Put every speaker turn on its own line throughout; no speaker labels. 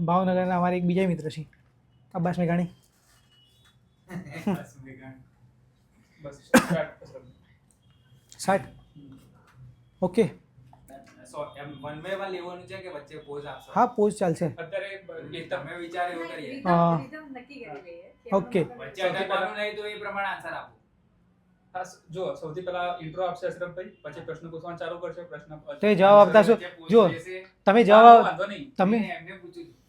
ભાવનગરના અમારે એક બીજા મિત્ર છે, અબ્બાસ મેઘાણી. સ્ટાર્ટ. ઓકે, હા પોઝ ચાલશે. ઓકે,
જો સૌથી પહેલા ઇન્ટ્રો આપશે અશરફભાઈ, પછી પ્રશ્ન પૂછવાનું ચાલુ કરશે. પ્રશ્ન
તો એ જવાબ આપતા છો. જો તમે જવાબ તમે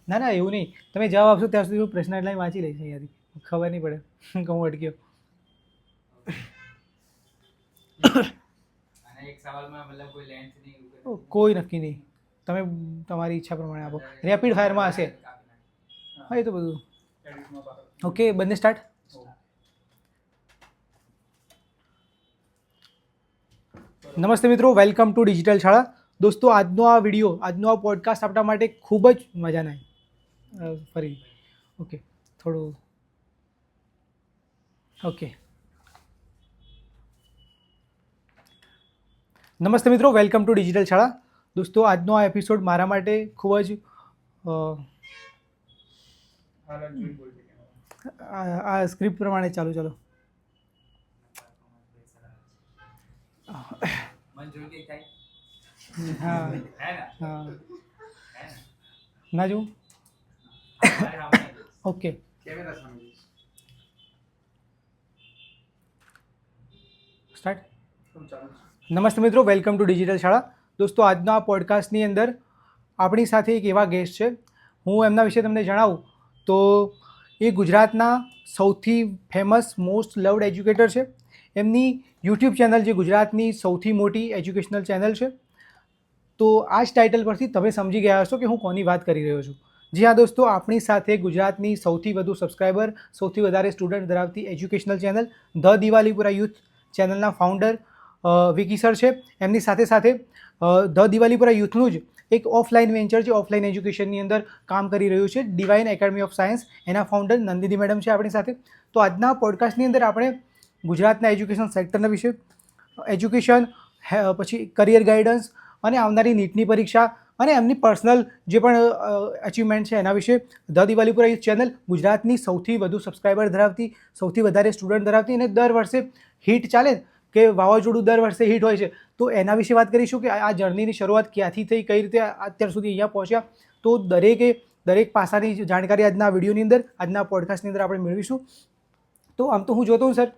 ના ના એવું નહીં, તમે જવાબ આપશો ત્યાં સુધી હું પ્રશ્ન એટલે વાંચી લઈશ અહીંયાથી, ખબર નહીં પડે કે હું અટક્યો. કોઈ નક્કી નહીં, તમે તમારી ઈચ્છા પ્રમાણે આપો. રેપિડ ફાયરમાં હશે. હા એ તો બધું. ઓકે, બંને સ્ટાર્ટ. નમસ્તે મિત્રો, વેલકમ ટુ ડિજિટલ શાળા. દોસ્તો, આજનો આ પોડકાસ્ટ આપણા માટે ખૂબ જ મજાના. ફરી ઓકે, થોડું ઓકે. નમસ્તે મિત્રો, વેલકમ ટુ ડિજિટલ શાળા. દોસ્તો, આજનો આ એપિસોડ મારા માટે ખૂબ જ આ સ્ક્રિપ્ટ પ્રમાણે ચાલો. હા હા ના જોઉં. Okay, start. નમસ્તે મિત્રો, વેલકમ ટુ ડિજિટલ શાળા. દોસ્તો, આજના આ પોડકાસ્ટની અંદર આપણી સાથે એક એવા ગેસ્ટ છે, હું એમના વિશે તમને જણાવું તો એ ગુજરાતના સૌથી ફેમસ મોસ્ટ લવડ એજ્યુકેટર છે. એમની યુટ્યુબ ચેનલ જે ગુજરાતની સૌથી મોટી એજ્યુકેશનલ ચેનલ છે. તો આ જ ટાઇટલ પરથી તમે સમજી ગયા હશો કે હું કોની વાત કરી રહ્યો છું. જી હા દોસ્તો, આપણી સાથે ગુજરાતની સૌથી વધુ સબસ્ક્રાઈબર, સૌથી વધારે સ્ટુડન્ટ ધરાવતી educational channel the Diwalipura youth ચેનલના ફાઉન્ડર વિકી સર છે. એમની સાથે ધ દિવાલીપુરા યુથનું જ એક ઓફલાઈન વેન્ચર છે, ઓફલાઈન એજ્યુકેશનની અંદર કામ કરી રહ્યું છે, ડિવાઇન એકેડમી ઓફ સાયન્સ. એના ફાઉન્ડર નંદિની મેડમ છે આપણી સાથે. તો આજના પોડકાસ્ટની અંદર આપણે ગુજરાતના એજ્યુકેશન સેક્ટરના વિશે, એજ્યુકેશન, પછી કરિયર ગાઈડન્સ અને આવનારી નીટની પરીક્ષા અને એમની પર્સનલ જે પણ અચીવમેન્ટ છે એના વિશે ધ દિવાલીપુરા યુથ ચેનલ ગુજરાતની સૌથી વધુ સબસ્ક્રાઈબર ધરાવતી, સૌથી વધારે સ્ટુડન્ટ ધરાવતી અને દર વર્ષે હિટ ચાલે કે વાવાઝોડું દર વર્ષે હિટ હોય છે, તો એના વિશે વાત કરીશું કે આ જર્નીની શરૂઆત ક્યાંથી થઈ, કઈ રીતે અત્યાર સુધી અહીંયા પહોંચ્યા. તો દરેક પાસાની જાણકારી આજના વિડીયોની અંદર, આજના પોડકાસ્ટની અંદર આપણે મેળવીશું. તો આમ તો હું જોતો હું સર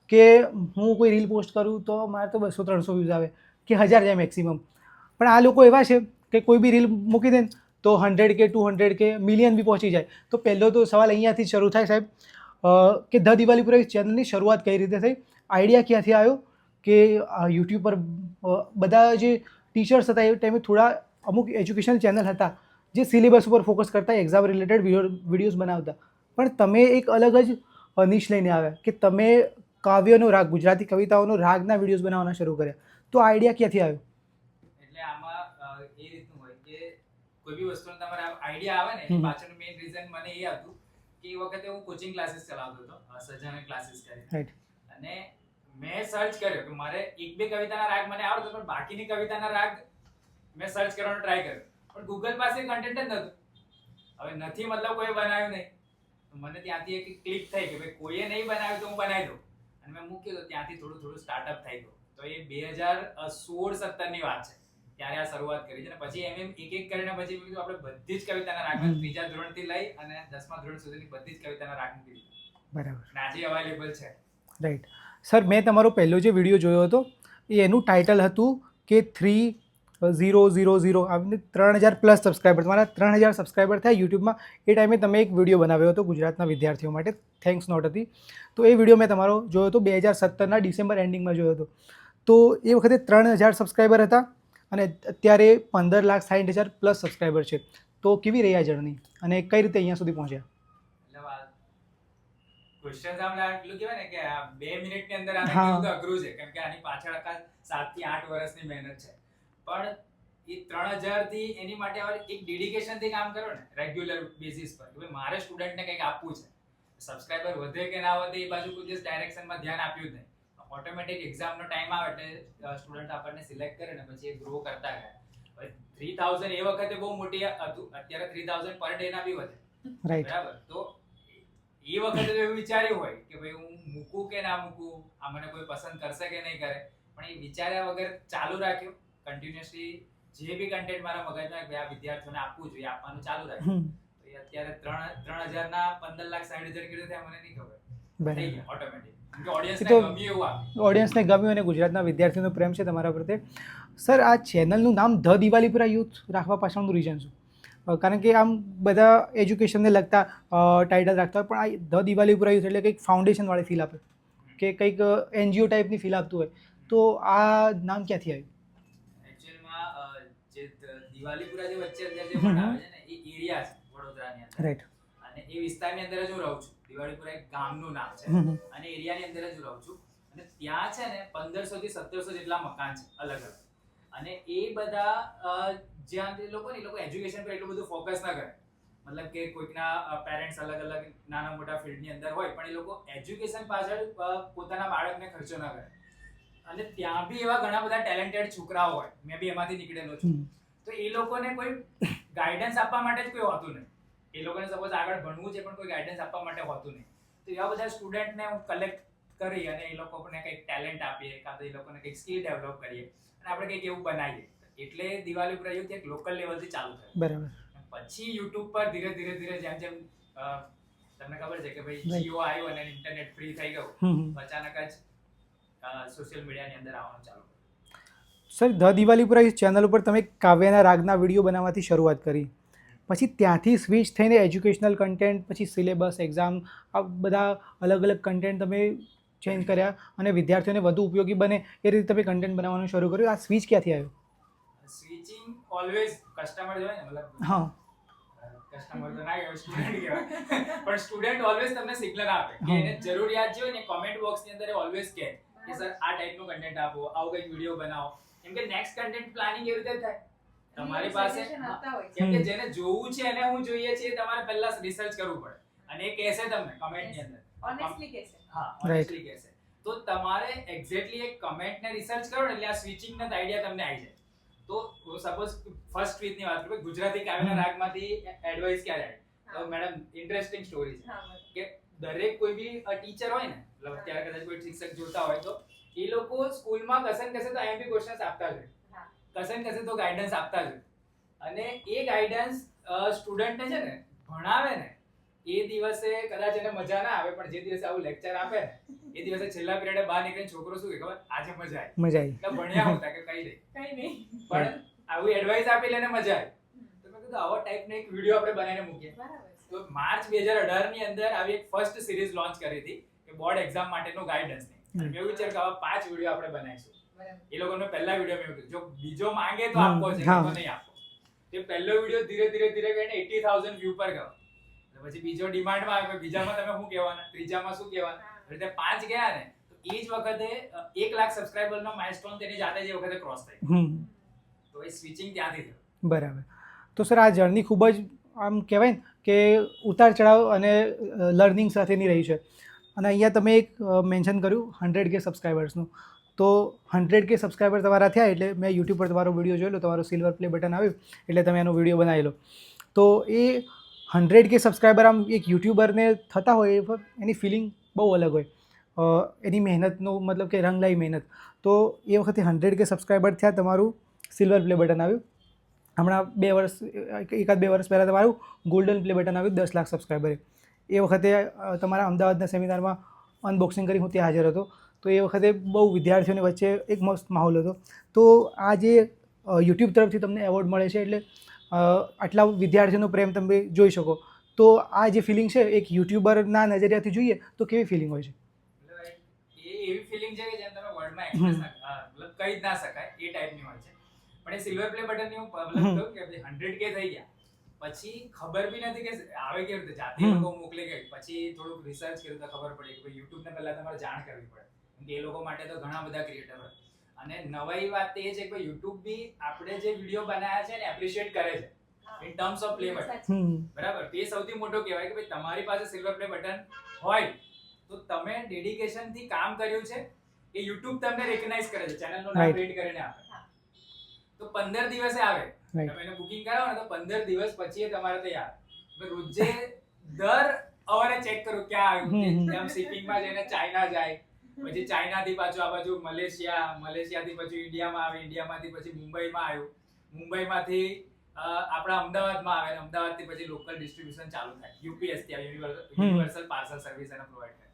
કે હું કોઈ રીલ પોસ્ટ કરું તો મારે તો 200-300 વ્યૂઝ આવે કે 1000 જાય મેક્સિમમ. પણ આ લોકો એવા છે કે કોઈ બી રીલ મૂકી દે તો 100K, 200K, મિલિયન બી પહોંચી જાય. તો પહેલો તો સવાલ અહીંયાથી શરૂ થાય સાહેબ કે ધ દિવાલીપુરા ચેનલની શરૂઆત કઈ રીતે થઈ, આઈડિયા ક્યાંથી આવ્યો કે યુટ્યુબ પર બધા જે ટીચર્સ હતા એ ટાઈમે થોડા અમુક એજ્યુકેશન ચેનલ હતા જે સિલેબસ ઉપર ફોકસ કરતા, એક્ઝામ રિલેટેડ વિડીયોઝ બનાવતા, પણ તમે એક અલગ જ નિશ લઈને આવ્યા કે તમે કાવ્યનો રાગ, ગુજરાતી કવિતાઓનો રાગના વિડીયોઝ બનાવવાના શરૂ કર્યા. તો આઈડિયા ક્યાંથી આવ્યો?
એટલે આમાં એ રીતનું હોય કે કોઈ બી વસ્તુનો તમારે આઈડિયા આવે ને, પાછળનું મેઇન રીઝન મને એ હતું કે એ વખતે હું કોચિંગ ક્લાસીસ ચલાવતો હતો, સર્જન ક્લાસીસ કરીને, અને મેં સર્ચ કર્યો કે મારે એક બે કવિતાના રાગ મને આવડતો, પણ બાકીની કવિતાના રાગ મેં સર્ચ કરવાનો ટ્રાય કર્યો, પણ ગૂગલ પાસે કન્ટેન્ટ જ નહોતું. હવે નથી મતલબ કોઈ બનાવ્યું નહીં, મને ત્યાંથી એક ક્લિક થઈ કે ભાઈ કોઈએ નહીં બનાવ્યું તો હું બનાવી દઉં, અને મેં મૂક્યું તો ત્યાંથી થોડું સ્ટાર્ટઅપ થઈ ગયું. તો એ 2016-17ની વાત છે, ત્યારે આ શરૂઆત કરી છે. અને પછી એમ એક કરીને પછી મેં કીધું આપણે બધી જ કવિતાના રાગ, ત્રીજા ધોરણથી લઈ અને 10મા ધોરણ સુધીની બધી જ કવિતાના રાગ મૂકી દીધા. બરાબર, આજે અવેલેબલ છે.
રાઈટ સર, મેં તમારો પહેલો જે વિડીયો જોયો હતો એનું ટાઇટલ હતું કે 3000 3000+ સબસ્ક્રાઈબર, તમારા 3000 સબસ્ક્રાઈબર થયા યુટ્યુબમાં. એ ટાઈમે તમે એક વિડીયો બનાવ્યો હતો ગુજરાતના વિદ્યાર્થીઓ માટે, થેન્ક્સ નોટ હતી. તો એ વિડીયો મેં તમારો જોયો હતો 2017ના ડિસેમ્બર એન્ડિંગમાં જોયો હતો. તો એ વખતે 3000 સબસ્ક્રાઈબર હતા અને અત્યારે 15,60,000+ સબસ્ક્રાઈબર છે. તો કેવી રહી આ જર્ની અને કઈ રીતે અહીંયા સુધી પહોંચ્યા?
ક્વેશ્ચન આમને એટલું કહેવાય ને કે 2 મિનિટની અંદર આને કેવું તો અઘરું છે, કેમ કે આની પાછળ 7 થી 8 વર્ષની મહેનત છે. પણ એ 3000 થી એની માટે એક ડેડિકેશન થી કામ કરો ને રેગ્યુલર બેસિસ પર કે ભાઈ મારે સ્ટુડન્ટને કંઈક આપવું છે. સબસ્ક્રાઇબર વધે કે ના વધે એ બાજુ કોઈ દિવસ ડાયરેક્શનમાં ધ્યાન આપ્યું જ નહીં. ઓટોમેટિક એક્ઝામનો ટાઈમ આવે એટલે સ્ટુડન્ટ આપણને સિલેક્ટ કરે ને પછી એ ગ્રો કરતા ગયા. 3000 એ વખતે બહુ મોટી હતું, અત્યારે 3000 પર ડે ના બી વધે,
રાઈટ.
બરાબર. તો એ વખતે તો એવું વિચાર્યું હોય કે ભાઈ હું મૂકું કે ના મૂકું, આ મને કોઈ પસંદ કરશે કે નહીં કરે, પણ એ વિચાર્યા વગર ચાલુ રાખ્યું કન્ટિન્યુઅસલી. જે બી કન્ટેન્ટ મારા મગજમાં કે આ વિદ્યાર્થીઓને આપવું જોઈએ, આપવાનું ચાલુ રાખ્યું. તો એ અત્યારે 3000 ના 15 લાખ 60,000 કેટલું થયા મને નહીં ખબર, થઈ ગયા ઓટોમેટિક. કેમ કે ઓડિયન્સને ગમ્યું એવું આપ્યું.
ઓડિયન્સને ગમ્યું અને ગુજરાતના વિદ્યાર્થીઓનો પ્રેમ છે તમારા પ્રત્યે. સર, આ ચેનલનું નામ ધ દિવાલીપુરા યુથ રાખવા પાછળનું રીઝન શું? કારણ કે આમ બધા એજ્યુકેશનને લગતા ટાઇટલ રાખતા હોય, પણ આ ધ દિવાલીપુરા યુથ એટલે કંઈક ફાઉન્ડેશનવાળી ફીલ આપે કે કંઈક NGO ટાઈપની ફીલ આપતું હોય, તો આ નામ ક્યાંથી આવ્યું?
એકચ્યુઅલમાં જે દિવાલીપુરા જે વચ્ચે અંદર જે બનાવે છે ને એ એરિયા છે વડોદરાની અંદર,
રાઈટ.
અને એ વિસ્તારની અંદર જ હું રહું છું. દિવાળીપુરા એક ગામનું નામ છે અને એરિયાની અંદર જ હું રહું છું. અને ત્યાં છે ને 1500 થી 1700 જેટલા મકાન છે અલગ અલગ. અને એ બધા જ્યાં તે લોકો ને એ લોકો એજ્યુકેશન પર એટલું બધું ફોકસ ના કરે, મતલબ કે કોઈકના પેરેન્ટ્સ અલગ અલગ નાના મોટા ફિલ્ડની અંદર હોય, પણ એ લોકો એજ્યુકેશન પાછળ પોતાના બાળકને ખર્ચો ના કરે. અને ત્યાં બી એવા ઘણા બધા ટેલેન્ટેડ છોકરાઓ હોય, મેં બી એમાંથી નીકળેલો છું. તો એ લોકોને કોઈ ગાઈડન્સ આપવા માટે જ કોઈ હોતું નહીં. એ લોકોને સપોઝ આગળ ભણવું છે પણ કોઈ ગાઈડન્સ આપવા માટે હોતું નહીં. તો એવા બધા સ્ટુડન્ટને હું કલેક્ટ કરી અને એ લોકોને કંઈક ટેલેન્ટ આપીએ, કાં તો એ લોકોને કંઈક સ્કિલ ડેવલપ કરીએ અને આપણે કંઈક એવું બનાવીએ. એટલે દિવાલીપુરા યુથ એક લોકલ લેવલથી ચાલુ થયું.
બરાબર.
પછી યુટ્યુબ પર ધીરે ધીરે જેમ જેમ તમને ખબર છે કે ભાઈ જીઓ આવ્યું અને ઇન્ટરનેટ ફ્રી થઈ ગયું, અચાનક જ સોશિયલ મીડિયાની અંદર આવવાનું ચાલુ કર્યું.
Sir, the Diwalipura youth channel ઉપર તમે કાવ્યના રાગના વિડીયો બનાવવાથી શરૂઆત કરી, પછી ત્યાંથી સ્વિચ થઈને એજ્યુકેશનલ કન્ટેન્ટ, પછી સિલેબસ, એક્ઝામ, આ બધા અલગ અલગ કન્ટેન્ટ તમે ચેન્જ કર્યા અને વિદ્યાર્થીઓને વધુ ઉપયોગી બને એ રીતે તમે કન્ટેન્ટ બનાવવાનું શરૂ કર્યું. આ સ્વિચ ક્યાંથી આવ્યું?
સ્વિચિંગ ઓલવેઝ કસ્ટમર જો હોય ને, મતલબ
હા,
કસ્ટમર તો ના કહેવાય, સ્ટુડન્ટ કહેવાય, પણ સ્ટુડન્ટ ઓલવેઝ તમને સિગ્નલ આપે કે એને જરૂરિયાત જે હોય ને કોમેન્ટ બોક્સની અંદર ઓલવેઝ કહે કે સર આ ટાઈપનું કન્ટેન્ટ આપો, આવું કંઈક વિડીયો બનાવો. કેમ કે નેક્સ્ટ કન્ટેન્ટ પ્લાનિંગ એવી રીતે થાય તમારી પાસે, કેમ કે જેને જોવું છે એને હું જોઈએ છે તમારે પહેલા રિસર્ચ કરવું પડે અને એ કહેશે તમને કમેન્ટની અંદર,
ઓનેસ્ટલી કહેશે.
હા, ઓનેસ્ટલી કહેશે. તો તમારે એક્ઝેક્ટલી એક કમેન્ટને રિસર્ચ કરો ને એટલે આ સ્વિચિંગનો આઈડિયા તમને આવી જાય. તો સપોઝ ફર્સ્ટ ટ્વીટની વાત કરું, ગુજરાતી કાવ્યના રાગમાંથી એડવાઇસ ક્યારે આવી? તો મેડમ ઇન્ટરેસ્ટિંગ સ્ટોરી છે કે દરેક કોઈ બી ટીચર હોય ને, મતલબ અત્યારે કદાચ કોઈ શિક્ષક જોતા હોય તો એ લોકો સ્કૂલમાં કશે ને કશે તો IMP ક્વેશ્ચન્સ આપતા જ હોય, કશે ને કશે તો ગાઈડન્સ આપતા જ હોય. અને એ ગાઈડન્સ સ્ટુડન્ટને છે ને ભણાવે ને એ દિવસે કદાચ એને મજા ના આવે, પણ જે દિવસે આવું લેક્ચર આપે ને એ દિવસે છેલ્લા પિરિયડે બહાર નીકળીને છોકરો શું કે ખબર, આજે મજા આવી, એટલે ભણ્યા હતા કે કઈ નહીં, પણ આવું એડવાઇસ આપી લેને મજા આવી. તો મેં કીધું આવા ટાઈપનો એક વિડીયો આપણે બનાવીને મૂકીએ. તો માર્ચ 2018 ની અંદર આવી એક ફર્સ્ટ સિરીઝ લોન્ચ કરી હતી કે બોર્ડ એક્ઝામ માટેનું ગાઈડન્સ ની. મેં એવું વિચાર કે આવા 5 વિડીયો આપણે બનાવીશું. એ લોકોનો પહેલા વિડીયો મેં કીધું જો બીજો માંગે તો આપવો છે, તો નહીં આપો. તે પહેલો વિડીયો ધીરે ધીરે કરીને 80,000 વ્યૂ પર ગયો. પછી બીજો ડિમાન્ડમાં આવ્યો, બીજામાં તમે શું કહેવાના, ત્રીજામાં શું કહેવાના, રીતે 5 ગયા ને તો એ જ વખતે 1 લાખ સબસ્ક્રાઇબરનો માઇલસ્ટોન તેની જાતે જ એ વખતે ક્રોસ થઈ. તો એ સ્વિચિંગ ત્યાંથી થયું.
બરાબર. તો સર, આ જર્ની ખૂબ જ આમ કહેવાય ને કે ઉતાર ચઢાવ અને લર્નિંગ સાથેની રહી છે. અને અહીંયા તમે એક મેન્શન કર્યું 100K સબસ્ક્રાઈબર્સનું. તો 100K સબસ્ક્રાઈબર તમારા થયા એટલે મેં યુટ્યુબ પર તમારો વિડીયો જોયેલો, તમારો સિલ્વર પ્લે બટન આવ્યું એટલે તમે એનો વિડીયો બનાવેલો. તો એ 100K સબસ્ક્રાઈબર આમ એક યુટ્યુબરને થતા હોય એની ફિલિંગ બહુ અલગ હોય, એની મહેનતનો મતલબ કે રંગલાઈ મહેનત. તો એ વખતે 100K સબસ્ક્રાઈબર થયા, તમારું સિલ્વર પ્લે બટન આવ્યું. હમણાં 2 વર્ષ, 1-2 વર્ષ પહેલાં તમારું ગોલ્ડન પ્લે બટન આવ્યું 10 લાખ સબસ્ક્રાઈબરે. એ વખતે તમારા અમદાવાદના સેમિનારમાં અનબોક્સિંગ કરી હું ત્યાં હાજર હતો. તો એ વખતે બહુ વિદ્યાર્થીઓની વચ્ચે એક મસ્ત માહોલ હતો. તો આ જે યુટ્યુબ તરફથી તમને એવોર્ડ મળે છે એટલે આટલા વિદ્યાર્થીઓનો પ્રેમ તમે જોઈ શકો. તો આ જે ફિલિંગ છે એક યુટ્યુબરના નજરિયાથી જોઈએ તો કેવી ફિલિંગ હોય છે?
એ એવી ફિલિંગ છે કે જેમ તમે વર્ડમાં એક્સપ્રેસ મતલબ કહી જ ના શકાય એ ટાઈપની હોય છે. પણ એ સિલ્વર પ્લે બટનની હું મતલબ કહું કે 100K થઈ ગયા પછી ખબર બી નથી કે આવે કેવી રીતે, જાતે લોકો મોકલી ગઈ. પછી થોડુંક રિસર્ચ કર્યું તો ખબર પડી કે યુટ્યુબને પહેલા તમારે જાણ કરવી પડે, કેમ કે એ લોકો માટે તો ઘણા બધા ક્રિએટર હોય. અને નવાઈ વાત એ છે કે યુટ્યુબ બી આપણે જે વિડીયો બનાવ્યા છે ને એપ્રિશિએટ કરે છે in terms of play button, બરાબર. તે સૌથી મોટો કહેવાય કે ભાઈ તમારી પાસે સિલ્વર પ્લે બટન હોય તો તમે ડેડિકેશન થી કામ કર્યું છે, એ યુટ્યુબ તમને રેકગ્નાઇઝ કરે છે, ચેનલનું નામ રેટ કરીને આપે. તો 15 દિવસે આવે.
Right.
તમે એને બુકિંગ કરાવો ને તો 15 દિવસ પછી એ તમારે તૈયાર. હવે રોજે દર અવારે ચેક કરો ક્યાં આવ્યું. એમ શિપિંગમાં જઈને ચાઇના જાય, પછી ચાઇનાથી પાછું આ બાજુ મલેશિયાથી પછી ઇન્ડિયામાં આવે, ઇન્ડિયામાંથી પછી મુંબઈમાં આવ્યું, મુંબઈમાંથી આપણા અમદાવાદમાં આવે, અમદાવાદથી પછી લોકલ ડિસ્ટ્રીબ્યુશન ચાલુ થાય. UPS ત્યાં યુનિવર્સલ પાર્સલ સર્વિસ એને પ્રોવાઈડ કરે.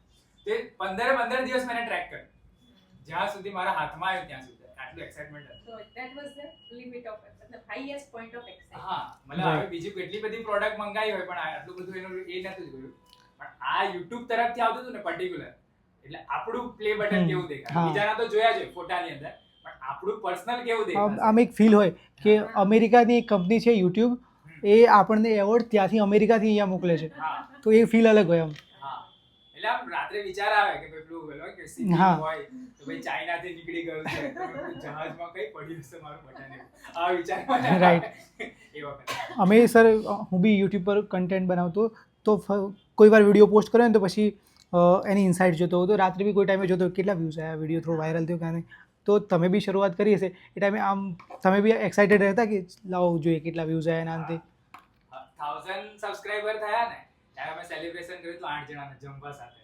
તે 15 દિવસ મેં ટ્રેક કર્યું, જ્યાં સુધી મારા હાથમાં આવ્યું ત્યાં સુધી. આટલું એક્સાઇટમેન્ટ હતું.
So that was the limit of it, the highest point of excitement.
હા, મતલબ હવે બીજી કેટલી બધી પ્રોડક્ટ મંગાવી હોય પણ આટલું બધું એનું એ નતું જોયું. પણ આ YouTube તરફથી આવતું હતું ને પર્ટિક્યુલર, એટલે આપણું પ્લે બટન કેવું દેખાય, બીજાના તો જોયા છે ફોટાની અંદર, પણ આપણું પર્સનલ કેવું દેખાય.
આમ એક ફીલ હોય કે અમેરિકાની એક કંપની છે યુટ્યુબ, એ આપણને એવોર્ડ ત્યાંથી અમેરિકાથી અહીંયા મોકલે છે, તો એ ફીલ અલગ હોય.
એટલે આમ રાત્રે વિચાર આવે કે પેલું બોલો કે સીધી હોય તો ભાઈ ચાઇનાથી નીકળી ગયું છે તો જહાજમાં કઈ પડ્યું હશે મારું બટન, આ વિચાર
રાઈટ.
એ વખતે
અમે સર હું બી યુટ્યુબ પર કન્ટેન્ટ બનાવતો, તો કોઈ વાર વિડીયો પોસ્ટ કર્યો ને તો પછી એની ઇન્સાઇટ જોતો હતો, રાત્રે બી કોઈ ટાઈમે જોતો કેટલા વ્યૂઝ આવ્યા, વિડીયો થોડો વાયરલ થયો કે નહીં. તો તમે બી શરૂઆત કરી હશે એ ટાઈમે, આમ તમે બી એક્સાઇટેડ રહેતા કે લાવો જોઈએ કેટલા વ્યૂઝ આવ્યા એના અંતે?
1000 સબસ્ક્રાઇબર થયા ને ત્યારે અમે સેલિબ્રેશન કર્યું તો 8 જણાને જમવા સાથે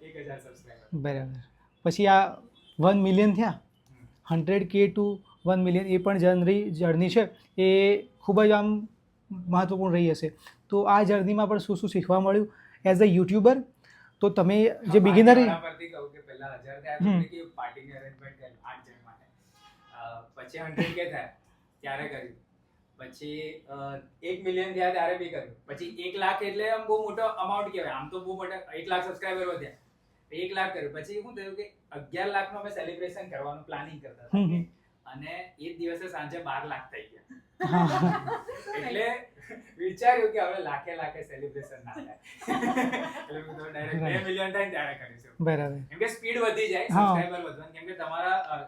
1000 સબસ્ક્રાઇબર.
બરાબર. પછી આ 1 મિલિયન થયા, 100K ટુ 1 મિલિયન, એ પણ જર્ની છે, એ ખૂબ જ આમ મહત્વપૂર્ણ રહી હશે. તો આ જર્નીમાં પણ શું શું શીખવા મળ્યું એઝ અ યુટ્યુબર? તો તમે જે બિગિનર
પરથી કહું કે પહેલા 1000 થયા એટલે કે પાર્ટીની અરેન્જમેન્ટ કરી 8 જણ માટે, પછી 100K થયા ત્યારે કર્યું, પછી 1 મિલિયન થયા ત્યારે બી કર્યું, પછી 1 લાખ એટલે આમ બહુ મોટો અમાઉન્ટ કહેવાય, આમ તો બહુ મોટા 1 લાખ સબસ્ક્રાઇબર વધ્યા, 1 લાખ કર્યું. પછી શું થયું કે 11 લાખનું અમે સેલિબ્રેશન કરવાનું પ્લાનિંગ કરતા હતા, અને એ દિવસે સાંજે 12 લાખ થઈ ગયા. એટલે વિચાર્યું કે હવે લાખે સેલિબ્રેશન ના થાય, એટલે હું તો ડાયરેક્ટ 2 મિલિયન થાય ત્યારે કરીશું.
બરાબર.
કેમ કે સ્પીડ વધી જાય સબસ્ક્રાઇબર વધવાની, કેમ કે તમારા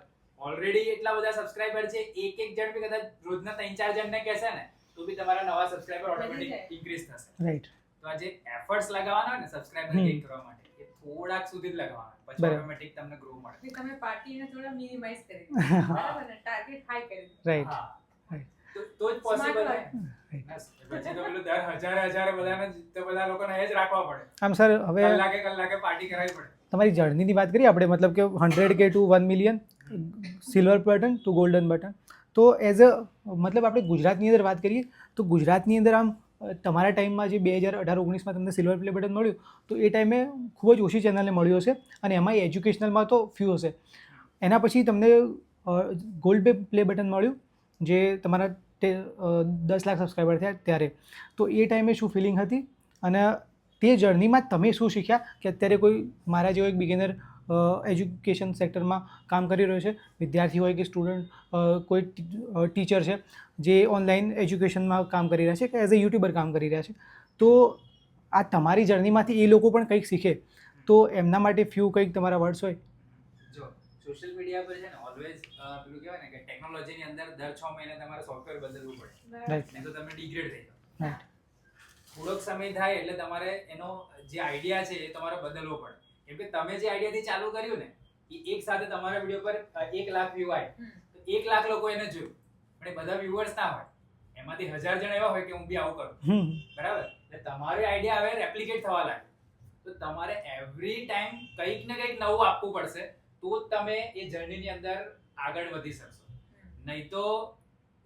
ઓલરેડી એટલા બધા સબસ્ક્રાઇબર છે, એક જણ બી કદાચ રોજના 3-4 જણને કહેશે ને તો બી તમારા નવા સબસ્ક્રાઇબર ઓટોમેટિક ઇન્ક્રીઝ થશે.
રાઈટ.
તો આ જે એફર્ટ્સ લગાવવાના હોય ને સબસ્ક્રાઇબર ગેઇન કરવા માટે, એ થોડાક સુધી જ લગાવવાના, પછી ઓટોમેટિક તમને ગ્રો મળે.
તમે પાર્ટીને થોડા મિનિમાઇઝ કરી દીધું, બરાબર ને, ટાર્ગેટ હાઈ કરી દીધું.
રાઈટ.
તો જ પોસિબલ થાય. પછી તો પેલું દર હજારે બધાને તો બધા લોકોને એ જ રાખવા પડે.
આમ સર હવે
કલાકે પાર્ટી કરાવી પડે.
તમારી જર્નીની વાત કરીએ આપણે, મતલબ કે 100K to 1 million, silver button to golden button. તો એઝ અ મતલબ આપણે ગુજરાતની અંદર વાત કરીએ તો ગુજરાતની અંદર આમ તમારા ટાઈમમાં જે 2018-19માં તમને સિલ્વર પ્લે બટન મળ્યું, તો એ ટાઈમે ખૂબ જ ઓછી ચેનલને મળ્યું હશે, અને એમાં એજ્યુકેશનલમાં તો ફ્યુ હશે. એના પછી તમને ગોલ્ડ પ્લે બટન મળ્યું, જે તમારા 10 લાખ સબસ્ક્રાઈબર થયા ત્યારે. તો એ ટાઈમે શું ફિલિંગ હતી, અને તે જર્નીમાં તમે શું શીખ્યા કે અત્યારે કોઈ મારા જેવો એક બિગિનર એજ્યુકેશન સેક્ટરમાં કામ કરી રહ્યો છે, વિદ્યાર્થી હોય કે સ્ટુડન્ટ, કોઈ ટીચર છે જે ઓનલાઈન એજ્યુકેશનમાં કામ કરી રહ્યા છે કે એઝ અ યુટ્યુબર કામ કરી રહ્યા છે, તો આ તમારી જર્નીમાંથી એ લોકો પણ કંઈક શીખે, તો એમના માટે ફ્યુ કંઈક તમારા વર્ડ્સ હોય?
જો સોશિયલ મીડિયા પર છે ને ઓલવેઝ પેલું કહેવાય ને કે ટેકનોલોજીની અંદર દર 6 મહિને તમારે સોફ્ટવેર બદલવું પડે,
રાઈટ.
નહીં તો તમે ડિગ્રેડ થઈ જાઓ.
રાઈટ.
થોડોક સમય થાય એટલે તમારે એનો જે આઈડિયા છે એ તમારે બદલવો પડે. કેમ કે તમે જે આઈડિયાથી ચાલુ કર્યું ને એ એક સાથે તમારા વિડીયો પર 1 લાખ વ્યૂ આવે તો 1 લાખ લોકો એને જોયું, પણ એ બધા વ્યુઅર્સ ના હોય, એમાંથી 1000 જણ એવા હોય કે હું બી આવું કરું, બરાબર? એટલે તમારી આઈડિયા હવે રેપ્લિકેટ થવા લાગે, તો તમારે એવરી ટાઈમ કંઈક ને કંઈક નવું આપવું પડશે, તો જ તમે એ જર્નીની અંદર આગળ વધી શકશો. નહીં તો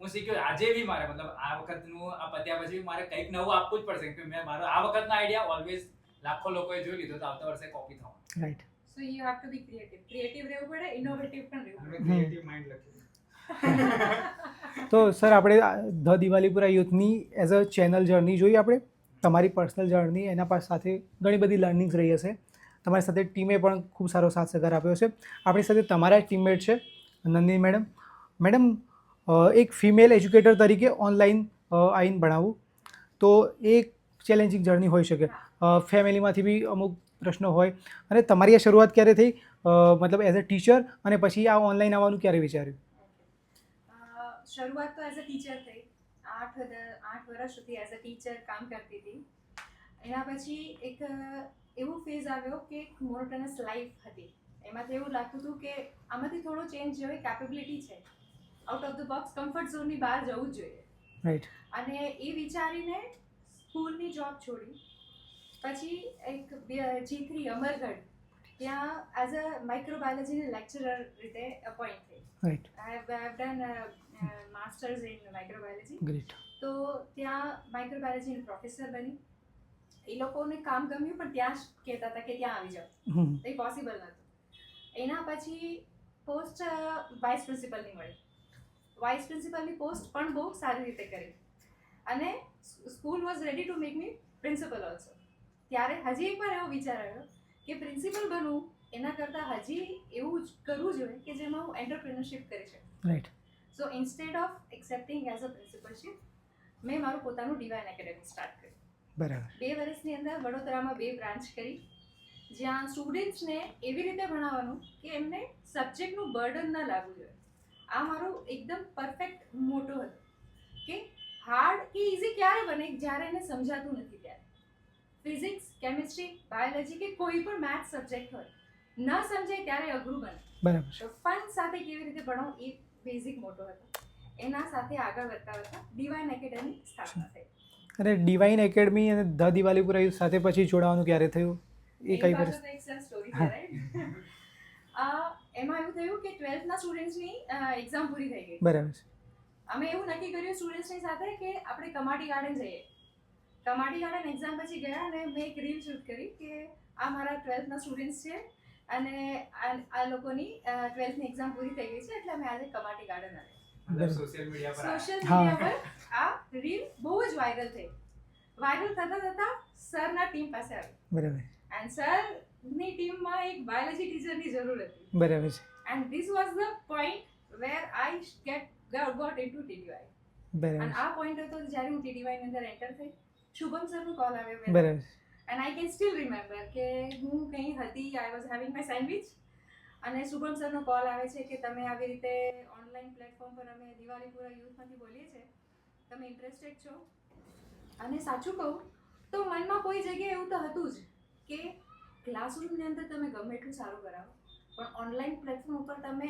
હું શીખ્યો આજે બી મારે મતલબ આ વખતનું આ પત્યા પછી મારે કંઈક નવું આપવું જ પડશે, કે મેં મારો આ વખતનો આઈડિયા ઓલવેઝ લાખો લોકોએ જોઈ લીધો તો આવતા વર્ષે કોપી થવાનો.
Right.
So you have to be creative રહેવું પડે, ઇનોવેટિવ પણ રહેવું પડે.
ક્રિએટિવ માઇન્ડ લખ્યું.
તો સર આપણે ધ દિવાલીપુરા યુથની એઝ અ ચેનલ જર્ની જોઈ આપણે, તમારી પર્સનલ જર્ની, એના સાથે ઘણી બધી લર્નિંગ્સ રહી હશે, તમારી સાથે ટીમે પણ ખૂબ સારો સાથ સહકાર આપ્યો છે. આપણી સાથે તમારા ટીમમેટ છે નંદિની મેડમ. મેડમ, એક ફિમેલ એજ્યુકેટર તરીકે ઓનલાઈન આવીને ભણાવવું તો એક ચેલેન્જિંગ જર્ની હોઈ શકે, ફેમિલીમાંથી બી અમુક પ્રશ્નો હોય, અને તમારી આ શરૂઆત ક્યારે થઈ, મતલબ એઝ અ ટીચર, અને પછી આ ઓનલાઈન આવવાનું ક્યારે વિચાર્યું?
શરૂઆત તો એઝ અ ટીચર થઈ, 8 વર્ષ સુધી એઝ અ ટીચર કામ કરતી હતી. એના પછી એક એવું ફેઝ આવ્યો કે મોનોટોનસ લાઈફ હતી, એમાંથી એવું લાગતું હતું કે આમાંથી થોડો ચેન્જ જેવી કેપેબિલિટી છે, out of the box comfort ઝોનની બહાર જવું જ જોઈએ.
રાઈટ.
અને એ વિચારીને સ્કૂલની જોબ છોડી પછી એક G3 અમરગઢ ત્યાં એઝ અ માઇક્રોબાયોલોજીની લેક્ચરર રીતે અપોઇન્ટ થઈ.
Right.
I have done masters in microbiology.
Great.
તો ત્યાં માઇક્રોબાયોલોજીની પ્રોફેસર બની. એ લોકોને કામ ગમ્યું પણ ત્યાં જ કહેતા હતા કે ત્યાં આવી જાઓ. એ પોસિબલ નહોતું. એના પછી પોસ્ટ વાઇસ પ્રિન્સિપલની મળી. વાઇસ પ્રિન્સિપલની પોસ્ટ પણ બહુ સારી રીતે કરી અને school was ready to make me principal also. ત્યારે હજી એકવાર એવો વિચાર આવ્યો કે પ્રિન્સિપલ બનવું એના કરતાં હજી એવું જ કરવું જોઈએ કે જેમાં હું એન્ટરપ્રિનરશિપ કરી શકું.
Right.
So instead of accepting as a principalship મેં મારું પોતાનું ડિવાઇન એકેડેમી સ્ટાર્ટ કર્યું.
બરાબર.
2 વર્ષની અંદર વડોદરામાં 2 બ્રાન્ચ કરી જ્યાં સ્ટુડન્ટ્સને એવી રીતે ભણાવવાનું કે એમને સબ્જેક્ટનું બર્ડન ન લાગવું જોઈએ. આ મારો એકદમ પરફેક્ટ મોટો હતો કે હાર્ડ કે ઇઝી ક્યારે બને જ્યારે એને સમજાતું નથી ત્યારે. ફિઝિક્સ, કેમિસ્ટ્રી, બાયોલોજી કે કોઈ પણ મેથ્સ સબ્જેક્ટ હોય ન સમજાય ત્યારે અઘરું બને.
બરાબર.
તો ફન સાથે કેવી રીતે ભણાવું એ બેઝિક મોટો હતો. એના સાથે આગળ વધતા ડિવાઇન એકેડેમી સ્થાપના થઈ.
અને ડિવાઇન એકેડમી અને ધ દિવાલીપુરા યુથ સાથે પછી જોડાવાનું ક્યારે થયું એ કઈ પરિસ્થિતિ?
એક સરસ સ્ટોરી છે રાઈટ. એમાં એવું થયું કે 12th ના સ્ટુડન્ટ્સની એક્ઝામ પૂરી થઈ ગઈ.
બરાબર.
અમે એવું નક્કી કર્યું સ્ટુડન્ટ્સની સાથે કે આપણે કમાટી ગાર્ડન જઈએ. કમાટી ગાર્ડન એક્ઝામ પછી ગયા અને મેં એક રીલ શૂટ કરી કે આ મારા 12th ના સ્ટુડન્ટ્સ છે અને આ લોકોની 12th ની એક્ઝામ પૂરી થઈ ગઈ છે એટલે અમે આજે કમાટી ગાર્ડન આવ્યા.
સોશિયલ મીડિયા પર
સોશિયલ મીડિયા પર આ રીલ બહુ જ વાયરલ થઈ. વાયરલ થતા સરના ટીમ પાસે આવી.
બરાબર.
એન્ડ સરની ટીમમાં એક બાયોલોજી ટીચરની જરૂર હતી.
બરાબર છે.
And this was the point where I got into TDY.
બરાબર.
અને આ પોઈન્ટ હતો જ્યારે હું TDY ની અંદર એન્ટર થઈ. શુભમ સરનો કોલ આવ્યો.
બરાબર.
And I can steel remember કે હું કંઈ હતી, I was having my sandwich અને શુભમ સરનો કોલ આવે છે કે તમે આવી રીતે ઓનલાઈન પ્લેટફોર્મ પર અમે દિવાલીપુરા યુથમાંથી બોલીએ છીએ, તમે ઇન્ટરેસ્ટેડ છો? અને સાચું કહું તો મનમાં કોઈ જગ્યાએ એવું તો હતું જ કે ક્લાસરૂમની અંદર તમે ગમે એટલું સારું કરાવો પણ ઓનલાઈન પ્લેટફોર્મ ઉપર તમે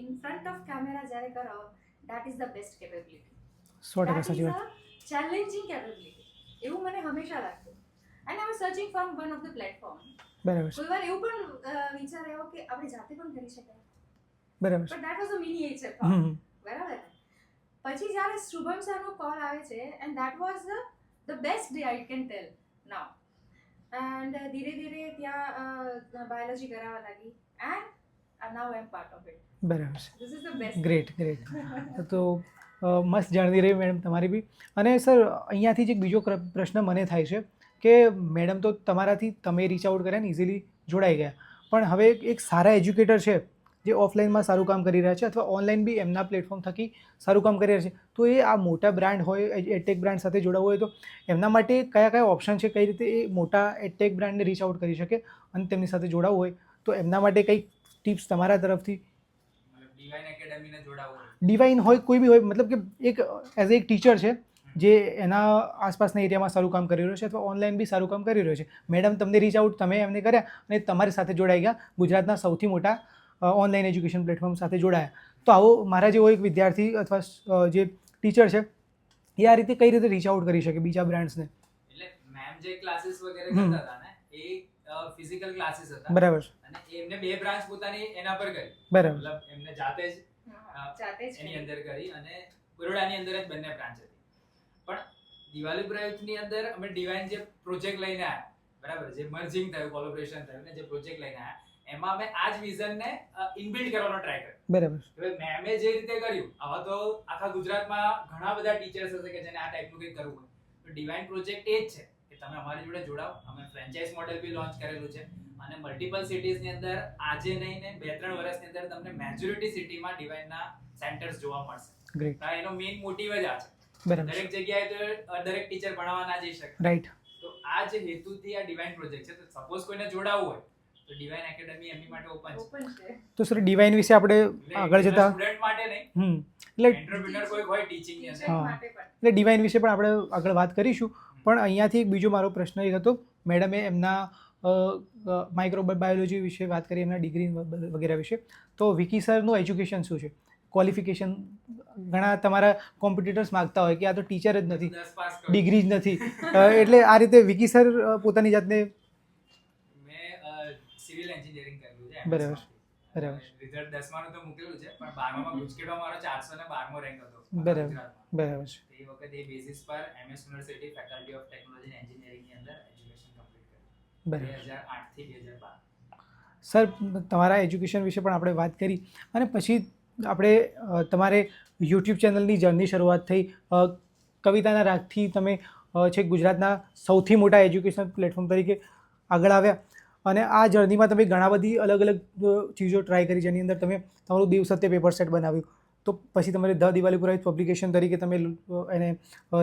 ઇન ફ્રન્ટ ઓફ કેમેરા જ્યારે કરાવો that is the best capability.
100% સાચી વાત.
ચેલેન્જિંગ કેપેબિલિટી એવું મને હંમેશા લાગતું. And I was searching four one of the platform.
બરાબર.
કોઈ વાર એવું પણ વિચાર આવ્યો કે આપણે જાતે પણ કરી શકાય.
બરાબર.
But that was a miniature thought. બરાબર. પછી જ્યારે શુભમ સરનો કોલ આવે છે and that was the best day I can tell now. And ધીરે ધીરે ત્યાં બાયોલોજી કરાવવા લાગી and now I am part of it.
બરાબર.
This is the best.
Great great. તો મસ્ત જાણતી રહી મેડમ તમારી બી. અને સર અહીંયાથી જ એક બીજો પ્રશ્ન મને થાય છે કે મેડમ તો તમારાથી તમે રીચ આઉટ કર્યા ને ઇઝીલી જોડાઈ ગયા, પણ હવે એક સારા એજ્યુકેટર છે જે ઓફલાઈનમાં સારું કામ કરી રહ્યા છે અથવા ઓનલાઈન બી એમના પ્લેટફોર્મ થકી સારું કામ કરી રહ્યા છે, તો એ આ મોટા બ્રાન્ડ હોય, એડટેક બ્રાન્ડ સાથે જોડાવવું હોય તો એમના માટે કયા કયા ઓપ્શન છે, કઈ રીતે એ મોટા એડટેક બ્રાન્ડને રીચ આઉટ કરી શકે અને તેમની સાથે જોડાવવું હોય તો એમના માટે કઈ ટિપ્સ તમારા તરફથી?
ડિવાઇન એકેડેમીને જોડાવવું હોય,
ડિવાઇન હોય કોઈ બી હોય, મતલબ કે એક એઝ એક ટીચર છે જે એના આસપાસના એરિયામાં સારું કામ કરી રહ્યો છે અથવા ઓનલાઈન બી સારું કામ કરી રહ્યો છે, મેડમ તમને રીચ આઉટ તમે એમને કર્યા અને તમારી સાથે જોડાઈ ગયા, ગુજરાતના સૌથી મોટા ઓનલાઈન એજ્યુકેશન પ્લેટફોર્મ સાથે જોડાયા, તો આવો મારા જેવો એક વિદ્યાર્થી અથવા જે ટીચર છે એ આ રીતે કઈ રીતે રીચ આઉટ કરી શકે બીજા બ્રાન્ડ્સને?
એટલે મેમ જે ક્લાસીસ વગેરે કરતા હતા ને એ ફિઝિકલ ક્લાસીસ હતા.
બરાબર.
અને એમને 2 બ્રાન્ચ પોતાની એના પર કરી.
બરાબર.
મતલબ એમને જાતે જ એની અંદર કરી અને બરોડાની અંદર જ બંને બ્રાન્ચ હતી. પણ દિવાલીપુરા યુથની અંદર અમે ડિવાઇન જે પ્રોજેક્ટ લઈને આવ્યા, બરાબર, જે મર્જિંગ થયું, કોલેબોરેશન થયું ને જે પ્રોજેક્ટ લઈને આવ્યા એમાં અમે આ જ વિઝનને ઇનબિલ્ડ કરવાનો ટ્રાય કર્યો.
બરાબર.
હવે મેમે જે રીતે કર્યું, આવા તો આખા ગુજરાતમાં ઘણા બધા ટીચર્સ હશે કે જેને આ ટાઈપનું કંઈક કરવું હોય, તો ડિવાઇન પ્રોજેક્ટ એ જ છે કે તમે અમારી જોડે જોડાઓ. અમે ફ્રેન્ચાઇઝ મોડેલ બી લોન્ચ કરેલું છે અને મલ્ટિપલ સિટીઝની અંદર આજે નહીં ને 2-3 વર્ષની અંદર તમને મેજોરિટી સિટીમાં ડિવાઇનના સેન્ટર્સ જોવા મળશે.
ગ્રેટ.
એનો મેઇન મોટિવ જ આ છે.
બરાબર.
દરેક જગ્યાએ તો દરેક ટીચર ભણાવવા ના જઈ શકે.
રાઈટ.
તો આ જે હેતુથી આ ડિવાઇન પ્રોજેક્ટ છે, તો સપોઝ કોઈને જોડાવવું હોય તો ડિવાઇન એકેડેમી એમની માટે ઓપન છે.
તો સર ડિવાઇન વિશે આપણે આગળ જતા
સ્ટુડન્ટ માટે નહીં,
એટલે
એન્ટરપ્રિન્યોર કોઈ હોય ટીચિંગ ની અંદર,
હા, એટલે ડિવાઇન વિશે પણ આપણે આગળ વાત કરીશું. પણ અહીંયાથી એક બીજો મારો પ્રશ્ન એ હતો, મેડમે એમના માઇક્રોબાયોલોજી વિશે વાત કરી, એમના ડિગ્રી વગેરે વિશે, તો વિકી સરનું એજ્યુકેશન શું છે? ક્વોલિફિકેશન ઘણા તમારા કોમ્પિટિટર્સ માગતા હોય કે આ તો ટીચર જ નથી,
10 પાસ કરો.
ડિગ્રી જ નથી. એટલે આ રીતે વિકી સર પોતાની જાતને
મેં સિવિલ એન્જિનિયરિંગ કરેલું છે.
બરાબર, બરાબર.
રિઝલ્ટ 10મા નું તો મૂકેલું છે, પણ 12મા ગુજકેટમાં મારો 412મો રેન્ક હતો
બરાબર.
ગુજરાતમાં.
બરાબર છે.
તે વખતે એ બેસિસ પર MS university faculty of technology and એન્જિનિયરિંગની અંદર એજ્યુકેશન કમ્પ્લીટ કર્યું
બરાબર
2008 થી 2012.
સર, તમારા એજ્યુકેશન વિશે પણ આપણે વાત કરી અને પછી આપણે તમારે યુટ્યુબ ચેનલની જર્ની શરૂઆત થઈ. કવિતાના રાગથી તમે છેક ગુજરાતના સૌથી મોટા એજ્યુકેશન પ્લેટફોર્મ તરીકે આગળ આવ્યા અને આ જર્નીમાં તમે ઘણા બધી અલગ અલગ ચીજો ટ્રાય કરી, જેની અંદર તમે તમારું દેવ સત્ય પેપર સેટ બનાવ્યું. તો પછી તમારે ધ દિવાળી પુરાવિત પબ્લિકેશન તરીકે તમે એને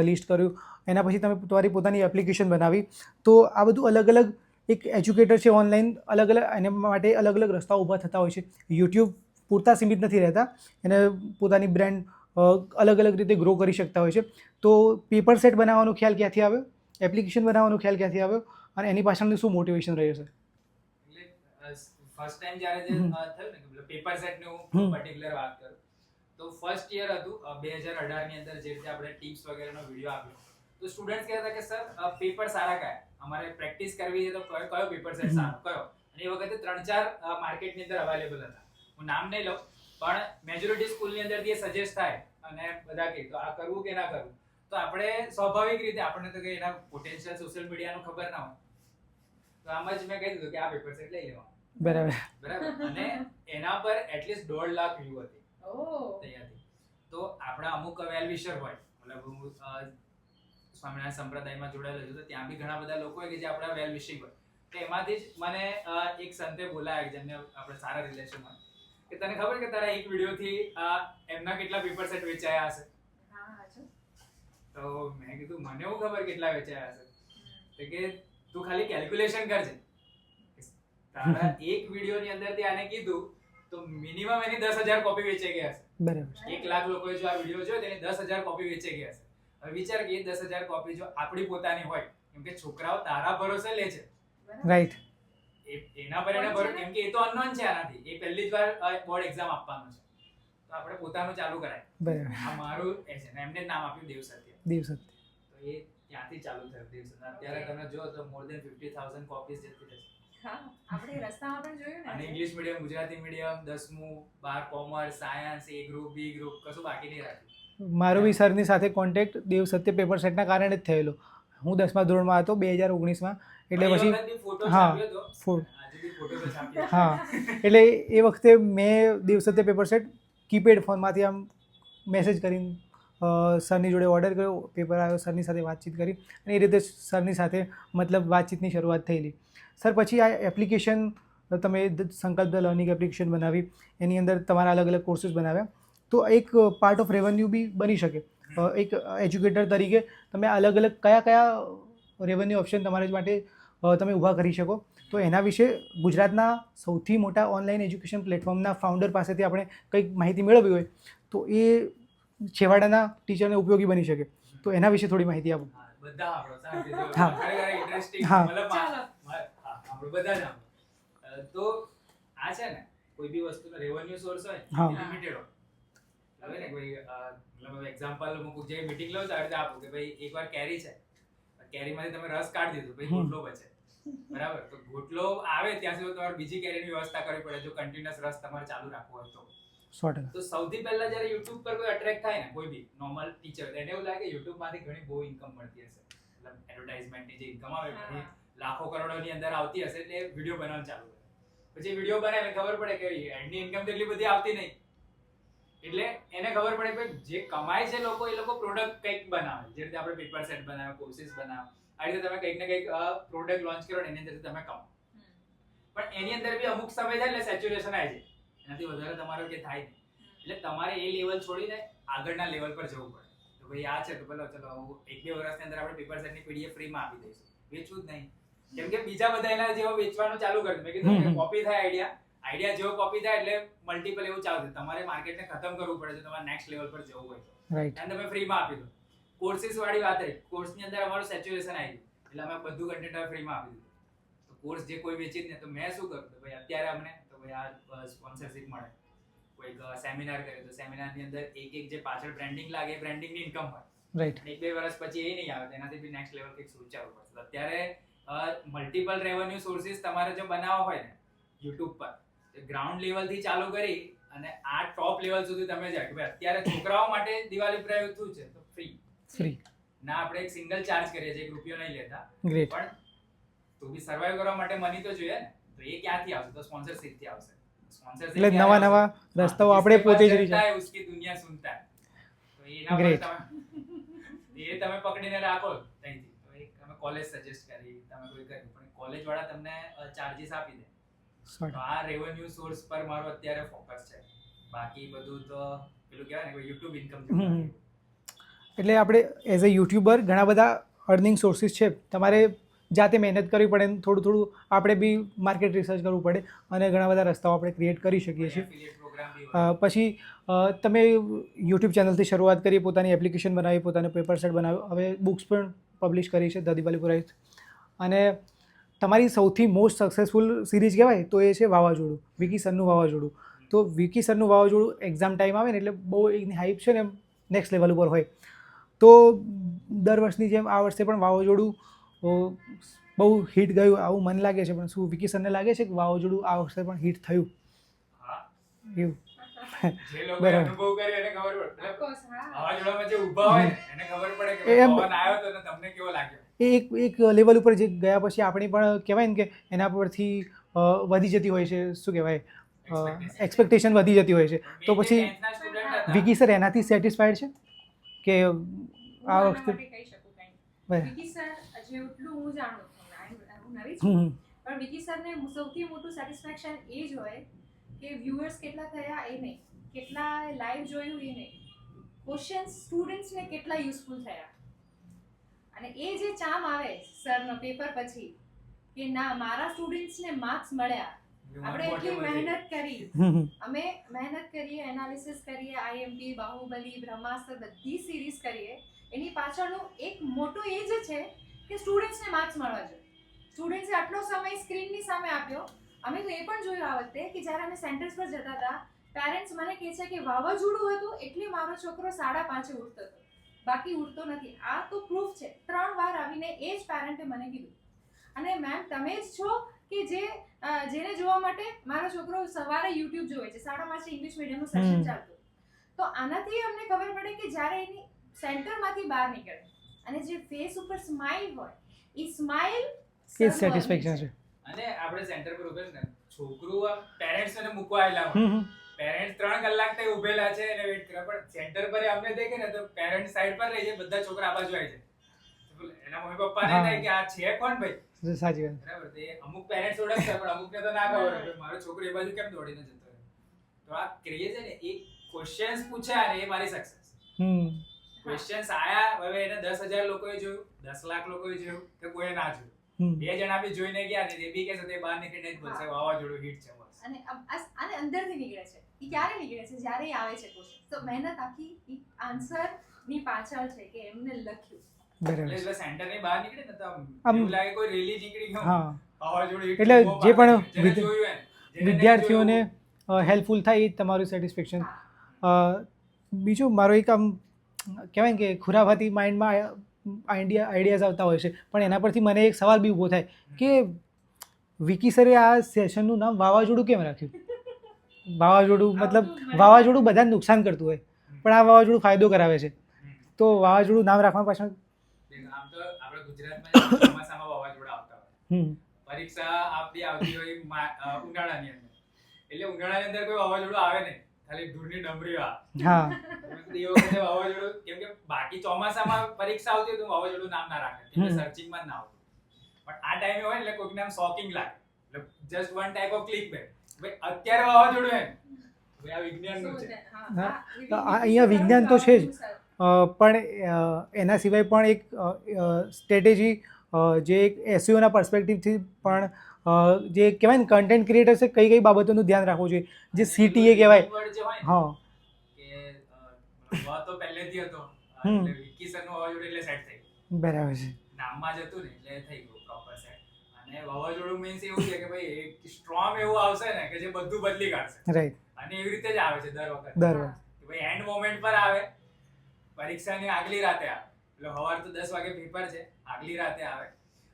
લિસ્ટ કર્યું. એના પછી તમે તમારી પોતાની એપ્લિકેશન બનાવી. તો આ બધું અલગ અલગ એક એજ્યુકેટર છે ઓનલાઈન, અલગ અલગ એના માટે અલગ અલગ રસ્તાઓ ઊભા થતા હોય છે. યુટ્યુબ પૂરતા સીમિત નથી રહેતા, એને પોતાની બ્રાન્ડ અલગ અલગ રીતે ગ્રો કરી શકતા હોય છે. તો પેપર સેટ બનાવવાનો ખ્યાલ ક્યાંથી આવ્યો, એપ્લિકેશન બનાવવાનો ખ્યાલ ક્યાંથી આવ્યો અને એની પાછળનું શું મોટિવેશન રહ્યું છે?
એટલે ફર્સ્ટ ટાઈમ જ્યારે જે થયું ને કે પેપર સેટ નું પર્ટિક્યુલર વાત કરું તો ફર્સ્ટ યર હતું 2018 ની અંદર, જે રીતે આપણે ટિપ્સ વગેરેનો વિડિયો આપ્યો તો સ્ટુડન્ટ્સ કહેતા કે સર પેપર સારા કયા, અમારે પ્રેક્ટિસ કરવી છે તો કયો પેપર સેટ સારો કયો. અને એ વખતે 3-4 માર્કેટની અંદર અવેલેબલ હતા. હું નામ નહીં લઉં, પણ મેજોરિટી સ્કૂલની અંદરથી એ સજેસ્ટ થાય અને બધા કહે તો આ કરવું કે ના કરવું. તો આપણે સ્વાભાવિક રીતે આપણને તો કે એના પોટેન્શિયલ સોશિયલ મીડિયાનું ખબર ના હોય, તો આમ જ મેં કહી દીધું કે આ પેપર સેટ લઈ લેવાનું. બરાબર. અને એના પર એટલીસ્ટ 1.5 લાખ વ્યૂ હતી ત્યાંથી. તો આપણા અમુક વેલ વિશર હોય, મતલબ હું સ્વામિનારાયણ સંપ્રદાયમાં જોડાયેલો છું, તો ત્યાં બી ઘણા બધા લોકો હોય કે જે આપણા વેલ વિશિંગ હોય. તો એમાંથી જ મને એક સંતે બોલાયા, જેમને આપણે સારા રિલેશન હોય, કે તને ખબર કે તારા એક વિડિયોથી એમના કેટલા પેપર સેટ વેચાયા હશે? તો મેં કીધું મને એવું ખબર કેટલા વેચાયા હશે. તો કે તું ખાલી કેલ્ક્યુલેશન કરજે, તારા એક વિડિયોની અંદરથી આને કીધું તો મિનિમમ એની 10,000 કોપી વેચાઈ ગયા હશે.
બરાબર.
1 લાખ લોકોએ જો આ વિડિયો જોયો તેની 10,000 કોપી વેચાઈ ગયા હશે. હવે વિચાર કે એ 10,000 કોપી જો આપણી પોતાની હોય, કેમ કે છોકરાઓ તારા ભરોસે લે છે,
રાઈટ,
એના પર એને ભરોસે, કેમ કે એ તો અનનોન છે, આનાથી એ પહેલી જ વાર બોર્ડ એક્ઝામ આપવાનો છે, તો આપણે પોતાનું ચાલુ કરાય.
બરાબર.
આ મારું એ છે ને, એમને જ નામ આપ્યું દેવ સત્ય.
દેવ સત્ય.
તો એ ત્યાંથી ચાલુ થયું દેવ સત્ય. અત્યારે તમે જો તો મોર દેન 50,000 કોપીઝ જતી રહે છે.
આપણે રસ્તામાં પણ જોયું ને.
અને ઇંગ્લિશ મીડિયમ, ગુજરાતી મીડિયમ, 10મું 12 commerce, science, A group, B group, કશું બાકી નહીં રાખ્યું.
મારો બી સરની સાથે કોન્ટેક્ટ દેવ સત્ય પેપર સેટના કારણે જ થયેલો. હું 10મા ધોરણમાં હતો 2019માં, એટલે પછી હા, એટલે એ વખતે મેં દેવ સત્ય પેપર સેટ કીપેડ ફોનમાંથી આમ મેસેજ કરીને સરની જોડે ઓર્ડર કર્યો, પેપર આવ્યો, સરની સાથે વાતચીત કરી અને એ રીતે સરની સાથે મતલબ વાતચીતની શરૂઆત થયેલી. સર, પછી આ એપ્લિકેશન તમે સંકલ્પ ધ લર્નિંગ એપ્લિકેશન બનાવી, એની અંદર તમારા અલગ અલગ કોર્સીસ બનાવ્યા, તો એક પાર્ટ ઓફ રેવન્યુ બી બની શકે. એક એજ્યુકેટર તરીકે તમે અલગ અલગ કયા રેવન્યુ ઓપ્શન તમારા માટે તમે ઊભા કરી શકો, તો એના વિશે ગુજરાતના સૌથી મોટા ઓનલાઈન એજ્યુકેશન પ્લેટફોર્મના ફાઉન્ડર પાસેથી આપણે કંઈક માહિતી મેળવવી હોય તો એ છેવાડાના ટીચરને ઉપયોગી બની શકે. તો એના વિશે થોડી માહિતી આપો.
બધા આપણો શાંતિ જો
હા.
ખરેખર ઇન્ટરેસ્ટિંગ,
હા.
મતલબ આપણો બધા જ આપણો. તો આ છે ને, કોઈ બી વસ્તુનો રેવન્યુ સોર્સ હોય
હા.
લિમિટેડ હોય. હવે ને કોઈ મતલબ એક્ઝામ્પલ મૂકું, જે મીટિંગ લો છો આ રીતે આપો કે ભાઈ એકવાર કેરી છે, કેરીમાંથી તમે રસ કાઢી દીધો, ભાઈ ગોટલો બચે, બરાબર? તો ગોટલો આવે ત્યાં સુધી તમારે બીજી કેરીની વ્યવસ્થા કરવી પડે જો કન્ટિન્યુઅસ રસ તમારે ચાલુ રાખવો હોય તો.
100%.
તો સૌથી પહેલા જ્યારે YouTube પર કોઈ અટ્રેક્ટ થાય ને, કોઈ બી નોર્મલ ટીચર, એને એવું લાગે YouTube માંથી ઘણી બહુ ઇન્કમ મળતી હશે, મતલબ એડવર્ટાઇઝમેન્ટની જે ઇન્કમ આવે ઘણી લાખો કરોડોની અંદર આવતી હશે, એટલે વિડિયો બનાવવાનું ચાલુ કરે. પછી વિડિયો બનાવે ખબર પડે કે એડની ઇન્કમ તો એટલી બધી આવતી નહીં, એટલે એને ખબર પડે કે જે કમાય છે લોકો, એ લોકો પ્રોડક્ટ કંઈક બનાવે, જે રીતે આપણે પેપર સેટ બનાવે, કોર્સિસ બનાવે, આ રીતે તમે કંઈક ને કંઈક પ્રોડક્ટ લોન્ચ કરો ને એની અંદરથી તમે કમાઓ. પણ એની અંદર બી અમુક સમય થાય એટલે સેચ્યુરેશન આવી જાય, એનાથી વધારે તમારો કે થાય નહીં, એટલે તમારે એ લેવલ છોડીને આગળના લેવલ પર જવું પડે. તો ભાઈ આ છે તો ચલો 1-2 વર્ષની અંદર આપણે પેપર સેટની પીડીએફ ફ્રીમાં આપી દઈશું, વેચવું જ નહીં, કેમ કે બીજા બધા એના જેવો વેચવાનું ચાલુ કરી. મેં કીધું કોપી થાય આઈડિયા જેવો કોપી થાય એટલે મલ્ટિપલ એવું ચાલુ થાય. તમારે માર્કેટને ખતમ કરવું પડે છે તમારે નેક્સ્ટ લેવલ પર જવું હોય તો,
રાઈટ.
અને તમે ફ્રીમાં આપી દો. કોર્સિસ વાળી વાત રહી, કોર્સની અંદર અમારું સેચ્યુરેશન આવી ગયું એટલે અમે બધું કન્ટેન્ટ ફ્રીમાં આપી દીધું. તો કોર્સ જે કોઈ વેચી જ નહીં, તો મેં શું કરું, તો ભાઈ અત્યારે અમને તો ભાઈ આ સ્પોન્સરશિપ મળે, કોઈક સેમિનાર કરે તો સેમિનારની અંદર એક જે પાછળ બ્રાન્ડિંગ લાગે એ બ્રાન્ડિંગની ઇન્કમ હોય,
રાઈટ.
1-2 વર્ષ પછી એ નહીં આવે, તેનાથી બી નેક્સ્ટ લેવલ કંઈક વિચારવું પડશે. તો અત્યારે મલ્ટિપલ રેવન્યુ સોર્સિસ તમારે જો બનાવવા હોય ને યુટ્યુબ પર, ગ્રાઉન્ડ લેવલથી ચાલુ કરી અને આ ટોપ લેવલ સુધી તમે જાય કે ભાઈ અત્યારે છોકરાઓ માટે દિવાળી પ્રાઇઝ શું છે તો ફ્રી ના, આપણે એક સિંગલ ચાર્જ કરીએ છીએ, 1 રૂપિયો નહીં લેતા,
ગ્રેટ.
પણ તો બી સર્વાઈવ કરવા માટે મની તો જોઈએ ને, તો એ ક્યાંથી આવશે? તો સ્પોન્સરશિપ થી આવશે. સ્પોન્સરશિપ
એટલે નવા રસ્તાઓ આપણે પોતે જ રીચ.
है उसकी दुनिया सुनता है, तो એના પર
Great.
તમે પકડીને રાખો ત્યાંથી. તો એક અમે કોલેજ સજેસ્ટ કરી, તમે કોઈ કર્યું, પણ કોલેજ વાળા તમને ચાર્જીસ આપી દે. તો આ રેવન્યુ સોર્સ પર મારો અત્યારે ફોકસ છે. બાકી બધું તો પેલું કહેવાય ને યુટ્યુબ ઇન્કમ.
એટલે આપણે એઝ અ યુટ્યુબર ઘણા બધા અર્નિંગ સોર્સિસ છે. તમારે જાતે મહેનત કરવી પડે, થોડું થોડું આપણે બી માર્કેટ રિસર્ચ કરવું પડે અને ઘણા બધા રસ્તાઓ આપણે ક્રિએટ કરી શકીએ છીએ. પછી તમે યુટ્યુબ ચેનલથી શરૂઆત કરી, પોતાની એપ્લિકેશન બનાવી, પોતાનો પેપર સેટ બનાવ્યો, હવે બુક્સ પણ પબ્લિશ કરી છે ધ દિવાળી પ્રાઇઝ. અને તમારી સૌથી મોસ્ટ સક્સેસફુલ સિરીઝ કહેવાય તો એ છે વાવાઝોડું, વિકી સરનું વાવાઝોડું. તો વિકી સરનું વાવાઝોડું એક્ઝામ ટાઈમ આવે ને એટલે બહુ એની હાઈપ છે ને નેક્સ્ટ લેવલ ઉપર હોય. તો દર વર્ષની જેમ આ વર્ષે પણ વાવાઝોડું બહુ હિટ ગયું આવું મને લાગે છે. પણ શું વિકી સરને લાગે છે કે વાવાઝોડું આ વર્ષે પણ હિટ થયું? એવું
જે લોકો અનુભવ કરે એને ખબર પડે. વાવાઝોડામાં જે ઊભા હોય એને ખબર પડે કે પવન આવ્યો તો તમને કેવો લાગ્યો.
એ એક લેવલ ઉપર જે ગયા પછી આપણી પણ કહેવાય ને કે એના પરથી વધી જતી હોય છે, શું કહેવાય, એક્સપેક્ટેશન વધી જતી હોય છે. તો પછી વિકી સર એનાથી સેટિસ્ફાઈડ છે કે આ વખતે?
કહી શકું કંઈ વિકી સર જેટલું હું જાણું છું, હું નવી છું, પણ વિકી સરને સૌથી મોટું સેટિસ્ફેક્શન એ જ હોય કે વ્યુઅર્સ કેટલા થયા એ નહીં, કેટલા લાઈવ જોયું એ નહીં, ક્વેશ્ચન્સ સ્ટુડન્ટ્સને કેટલા યુઝફુલ થયા. અને એ જે ચામ આવે સરનો પેપર પછી કે ના મારા સ્ટુડન્ટ્સને માર્ક્સ મળ્યા, આપણે એટલી મહેનત કરી, અમે મહેનત કરીએ, એનાલિસિસ કરીએ, આઈએમપી, બાહુબલી, બ્રહ્માસ્ત્ર બધી સિરીઝ કરીએ, એની પાછળનું એક મોટું એ જ છે કે સ્ટુડન્ટ્સને માર્ક્સ મળવા જોઈએ. સ્ટુડન્ટ્સે આટલો સમય સ્ક્રીનની સામે આપ્યો. અમે તો એ પણ જોયું આ વખતે કે જ્યારે અમે સેન્ટર્સ પર જતા હતા, પેરેન્ટ્સ મને કહે છે કે વાવાઝોડું હતું એટલે મારો છોકરો 5:30 ઉઠતો હતો, બાકી ઉઠતો નથી. આ તો પ્રૂફ છે. 3 વાર આવીને એ જ પેરેન્ટે મને કીધું. અને મેમ તમે જ છો કે જેને જોવા માટે મારો છોકરો સવારે યુટ્યુબ જોવે છે, 5:30 ઇંગ્લિશ મીડિયમનું સેશન ચાલતું. તો આનાથી અમને ખબર પડે કે જ્યારે એની સેન્ટરમાંથી બહાર નીકળે અને જે ફેસ ઉપર સ્માઇલ હોય, એ સ્માઇલ
એ સેટિસ્ફેક્શન છે.
અને આપણે સેન્ટર પર ઉભેલ ને છોકરું પેરેન્ટ્સ ને મૂકવા આવેલા હોય, પેરેન્ટ્સ 3 કલાક થી ઉભેલા છે અને વેઇટ કરે, પણ સેન્ટર પર અમને દેખે ને તો પેરેન્ટ્સ સાઈડ પર રહી જાય, બધા છોકરા આ બાજુ આવી જાય. એના મમ્મી પપ્પાને થાય કે આ છે કોણ ભાઈ?
સાચી વાત.
બરાબર. તે અમુક પેરેન્ટ્સ ઓળખતા પણ અમુકને તો ના ખબર હોય મારો છોકરો એ બાજુ કેમ દોડીને જતો રહે. તો આ ક્રેઝ છે ને, એક ક્વેશ્ચન્સ પૂછ્યા ને એ મારી સક્સેસ. ક્વેશ્ચન્સ આયા, હવે એને 10,000 લોકોએ જોયું, 10 લાખ લોકોએ જોયું કે કોઈ ના જોયું, 2 જણા બી જોઈને ગયા ને એ બી કે તે બહાર નીકળીને જ બોલશે વાવાઝોડું હિટ છે બસ.
અને અંદરથી નીકળે છે. એ ક્યારે નીકળે છે? જ્યારે એ આવે છે ક્વેશ્ચન. તો મહેનત આખી આન્સર ની પાછળ છે કે એમને લખ્યું.
બરાબર.
એટલે સેન્ટર ની બહાર નીકળે ને તો એવું લાગે કોઈ રેલી નીકળી ગયો.
હા,
વાવાઝોડું હિટ.
એટલે જે પણ
જોયું ને
વિદ્યાર્થીઓને હેલ્પફુલ થાય એ તમારું સેટિસ્ફેક્શન. બીજું મારો એક આમ કહેવાય ને કે ખુરાફાતી માઇન્ડમાં આઈડિયાઝ આવતા હોય છે, પણ એના પરથી મને એક સવાલ બી ઊભો થાય કે વિકી સરે આ સેશનનું નામ વાવાઝોડું કેમ રાખ્યું? વાવાઝોડું મતલબ વાવાઝોડું બધાને નુકસાન કરતું હોય, પણ આ વાવાઝોડું ફાયદો કરાવે છે. તો વાવાઝોડું નામ રાખવા પાછળ
આમ તો આપણે ગુજરાતમાં ચોમાસામાં વાવાઝોડા આવતા હોય, પરીક્ષા આવતી હોય ઉનાળાની અંદર, એટલે ઉનાળાની અંદર કોઈ વાવાઝોડું આવે નહીં, ખાલી ધૂળની ડમરી આવે.
હા,
એ વખતે વાવાઝોડું, કેમ કે બાકી ચોમાસામાં પરીક્ષા આવતી હોય તો વાવાઝોડું નામ ના રાખે, કેમ કે સર્ચિંગમાં જ ના આવતું. પણ આ ટાઈમે હોય એટલે કોઈક નામ શોકિંગ લાગે, એટલે just one type of click back. ભાઈ અત્યારે વાવાઝોડું હે, ભાઈ આ વિજ્ઞાનનું છે.
અહીંયા વિજ્ઞાન તો છે જ, પણ એના સિવાય પણ એક સ્ટ્રેટેજી જે એક એસઈઓના પર્સપેક્ટિવથી પણ જે કહેવાય ને કન્ટેન્ટ ક્રિએટર્સે કઈ કઈ બાબતોનું ધ્યાન રાખવું જોઈએ, જે CTA કહેવાય. હા,
કે તો પહેલેથી હતો, એટલે વિકી સરનું વાવાઝોડું એટલે સેટ થઈ ગયું.
બરાબર છે.
નામમાં જ હતું ને એટલે થઈ ગયું પ્રોપર સેટ. અને વાવાઝોડું મીન્સ એવું છે કે ભાઈ એક સ્ટ્રોમ એવું આવશે ને કે જે બધું બદલી કાઢશે.
રાઈટ.
અને એવી રીતે જ આવે છે દર વખતે
દર વખતે.
કે ભાઈ એન્ડ મોમેન્ટ પર આવે, પરીક્ષાની આગલી રાતે આવે, એટલે સવાર તો 10 વાગે પેપર છે, આગલી રાતે આવે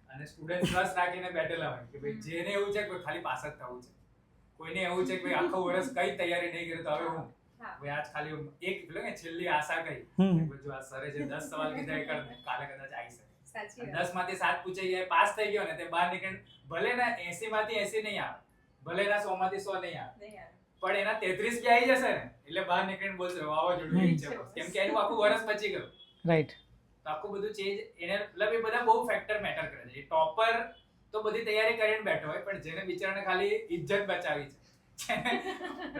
અને સ્ટુડન્ટ ટ્રસ્ટ રાખીને બેઠેલા હોય કે ભાઈ જેને એવું છે કે ખાલી પાસ જ થવું છે, કોઈને એવું છે કે ભાઈ આખો વર્ષ કઈ તૈયારી નહીં કરી તો હવે હું ભાઈ આજ ખાલી એક પેલો કે છેલ્લી આશા કઈ જો આ સરે જે 10 સવાલ કીધા એ કર દે, કાલે કદાચ આવી શકે.
સાચી
10 માંથી 7 પૂછાઈ જાય, પાસ થઈ ગયો ને તે બહાર નીકળ, ભલે ના 80 માંથી 80 નહીં આવે, ભલે ના 100 માંથી 100 નહીં આવે, પણ એના 33 બી આવી જશે ને એટલે બહાર નીકળીને બોલશે વાવાઝોડું આવી છે, કેમ કે એનું આખું વર્ષ બચી ગયું.
રાઈટ.
તો આખું બધું ચેન્જ એને મતલબ એ બધા બહુ ફેક્ટર મેટર કરે છે. ટોપર તો બધી તૈયારી કરીને બેઠો હોય, પણ જેને બિચારાને ખાલી ઇજ્જત બચાવી છે,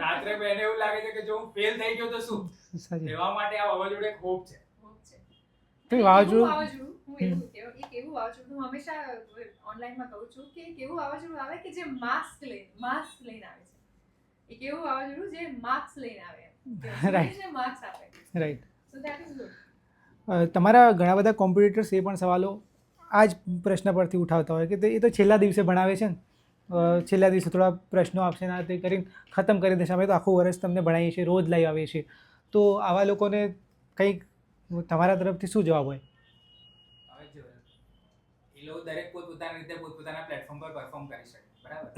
રાત્રે એને એવું લાગે છે કે જો હું ફેલ થઈ ગયો તો શું,
સાચી.
એવા માટે આ વાવાઝોડું એક હોપ છે.
તો વાવાઝોડું
હું એવું વાવાઝોડું હું હંમેશા ઓનલાઈનમાં કહું છું કે એક એવું વાવાઝોડું આવે કે જે માસ્ક લઈને આવે છે, એક એવું વાવાઝોડું જે માર્ક્સ લઈને આવે,
રાઈટ,
માર્ક્સ આપે.
Right.
So that is good.
તમારા ઘણા બધા કોમ્પિટિટર્સ એ પણ સવાલો આ જ પ્રશ્ન પરથી ઉઠાવતા હોય કે એ તો છેલ્લા દિવસે ભણાવે છે ને, છેલ્લા દિવસે થોડા પ્રશ્નો આપશે ને તે કરીને ખતમ કરી દેશે, અમે તો આખું વર્ષ તમને ભણાવીએ છીએ, રોજ લાઈવ આવીએ છીએ. તો આવા લોકોને કંઈક તમારા તરફથી શું જવાબ હોય?
હવે જો એ લોકો દરેક પોતપોતાની રીતે પોતપોતાના પ્લેટફોર્મ પર પરફોર્મ કરી શકે, બરાબર,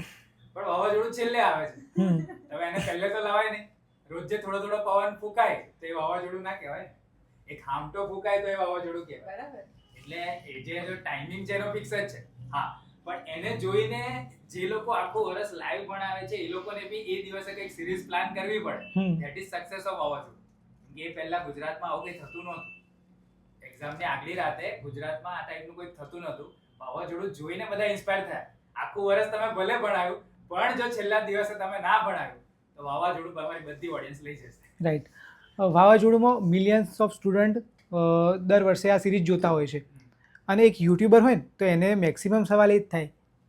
પણ વાવાઝોડું છેલ્લે આવે છે. હવે એને પહેલે તો લવાય નહીં. રોજ જે થોડો થોડો પવન ફૂંકાય તો એ વાવાઝોડું ના કહેવાય, એક હામટો ફૂંકાય તો એ વાવાઝોડું કહેવાય.
બરાબર.
એટલે એ જે ટાઈમિંગ છે એનો ફિક્સ જ છે. હા, પણ એને જોઈને જે લોકો આખું વર્ષ લાઈવ ભણાવે છે એ લોકોને બી એ દિવસે કંઈક સિરીઝ પ્લાન કરવી પડે. ધેટ ઇઝ સક્સેસ ઓફ વાવાઝોડું. એ પહેલા ગુજરાતમાં આવું કંઈ થતું નહોતું. એક્ઝામની આગલી રાતે ગુજરાતમાં આ ટાઈપનું કોઈ થતું નહોતું. વાવાઝોડું જોઈને બધા ઇન્સ્પાયર થયા. આખું વર્ષ તમે ભલે ભણાવ્યું, પણ જો છેલ્લા દિવસે તમે ના ભણાવ્યું તો વાવાઝોડું તમારી બધી ઓડિયન્સ લઈ જશે.
રાઈટ. વાવાઝોડુંમાં મિલિયન્સ ઓફ સ્ટુડન્ટ દર વર્ષે આ સિરીઝ જોતા હોય છે, અને એક યુટ્યુબર હોય ને તો એને મેક્સિમમ સવાલ એ જ થાય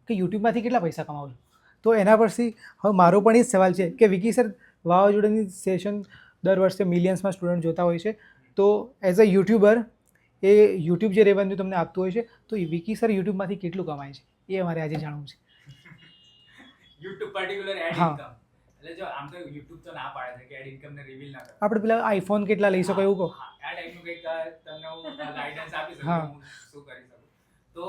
કે યુટ્યુબમાંથી કેટલા પૈસા કમાવો છો. તો એના પરથી હવે મારો પણ એ જ સવાલ છે કે વિકી સર, વાવાઝોડાની સેશન દર વર્ષે મિલિયન્સમાં સ્ટુડન્ટ જોતા હોય છે, તો એઝ અ યુટ્યુબર એ યુટ્યુબ જે રેવન્યુ તમને આપતું હોય છે, તો વિકી સર યુટ્યુબમાંથી કેટલું કમાય છે એ અમારે આજે જાણવું છે.
યુટ્યુબ પર્ટિક્યુલર એડ ઇન્કમ, એટલે જો આમ તો યુટ્યુબ તો ના પાડે છે કે એડ ઇન્કમ ને રિવીલ ના કરે.
આપણે પેલા આઈફોન કેટલા લઈ શકો એવું કહો.
આ ટાઈપનું કંઈક તમને હું ગાઈડન્સ આપી શકું હું શું કરી શકું. તો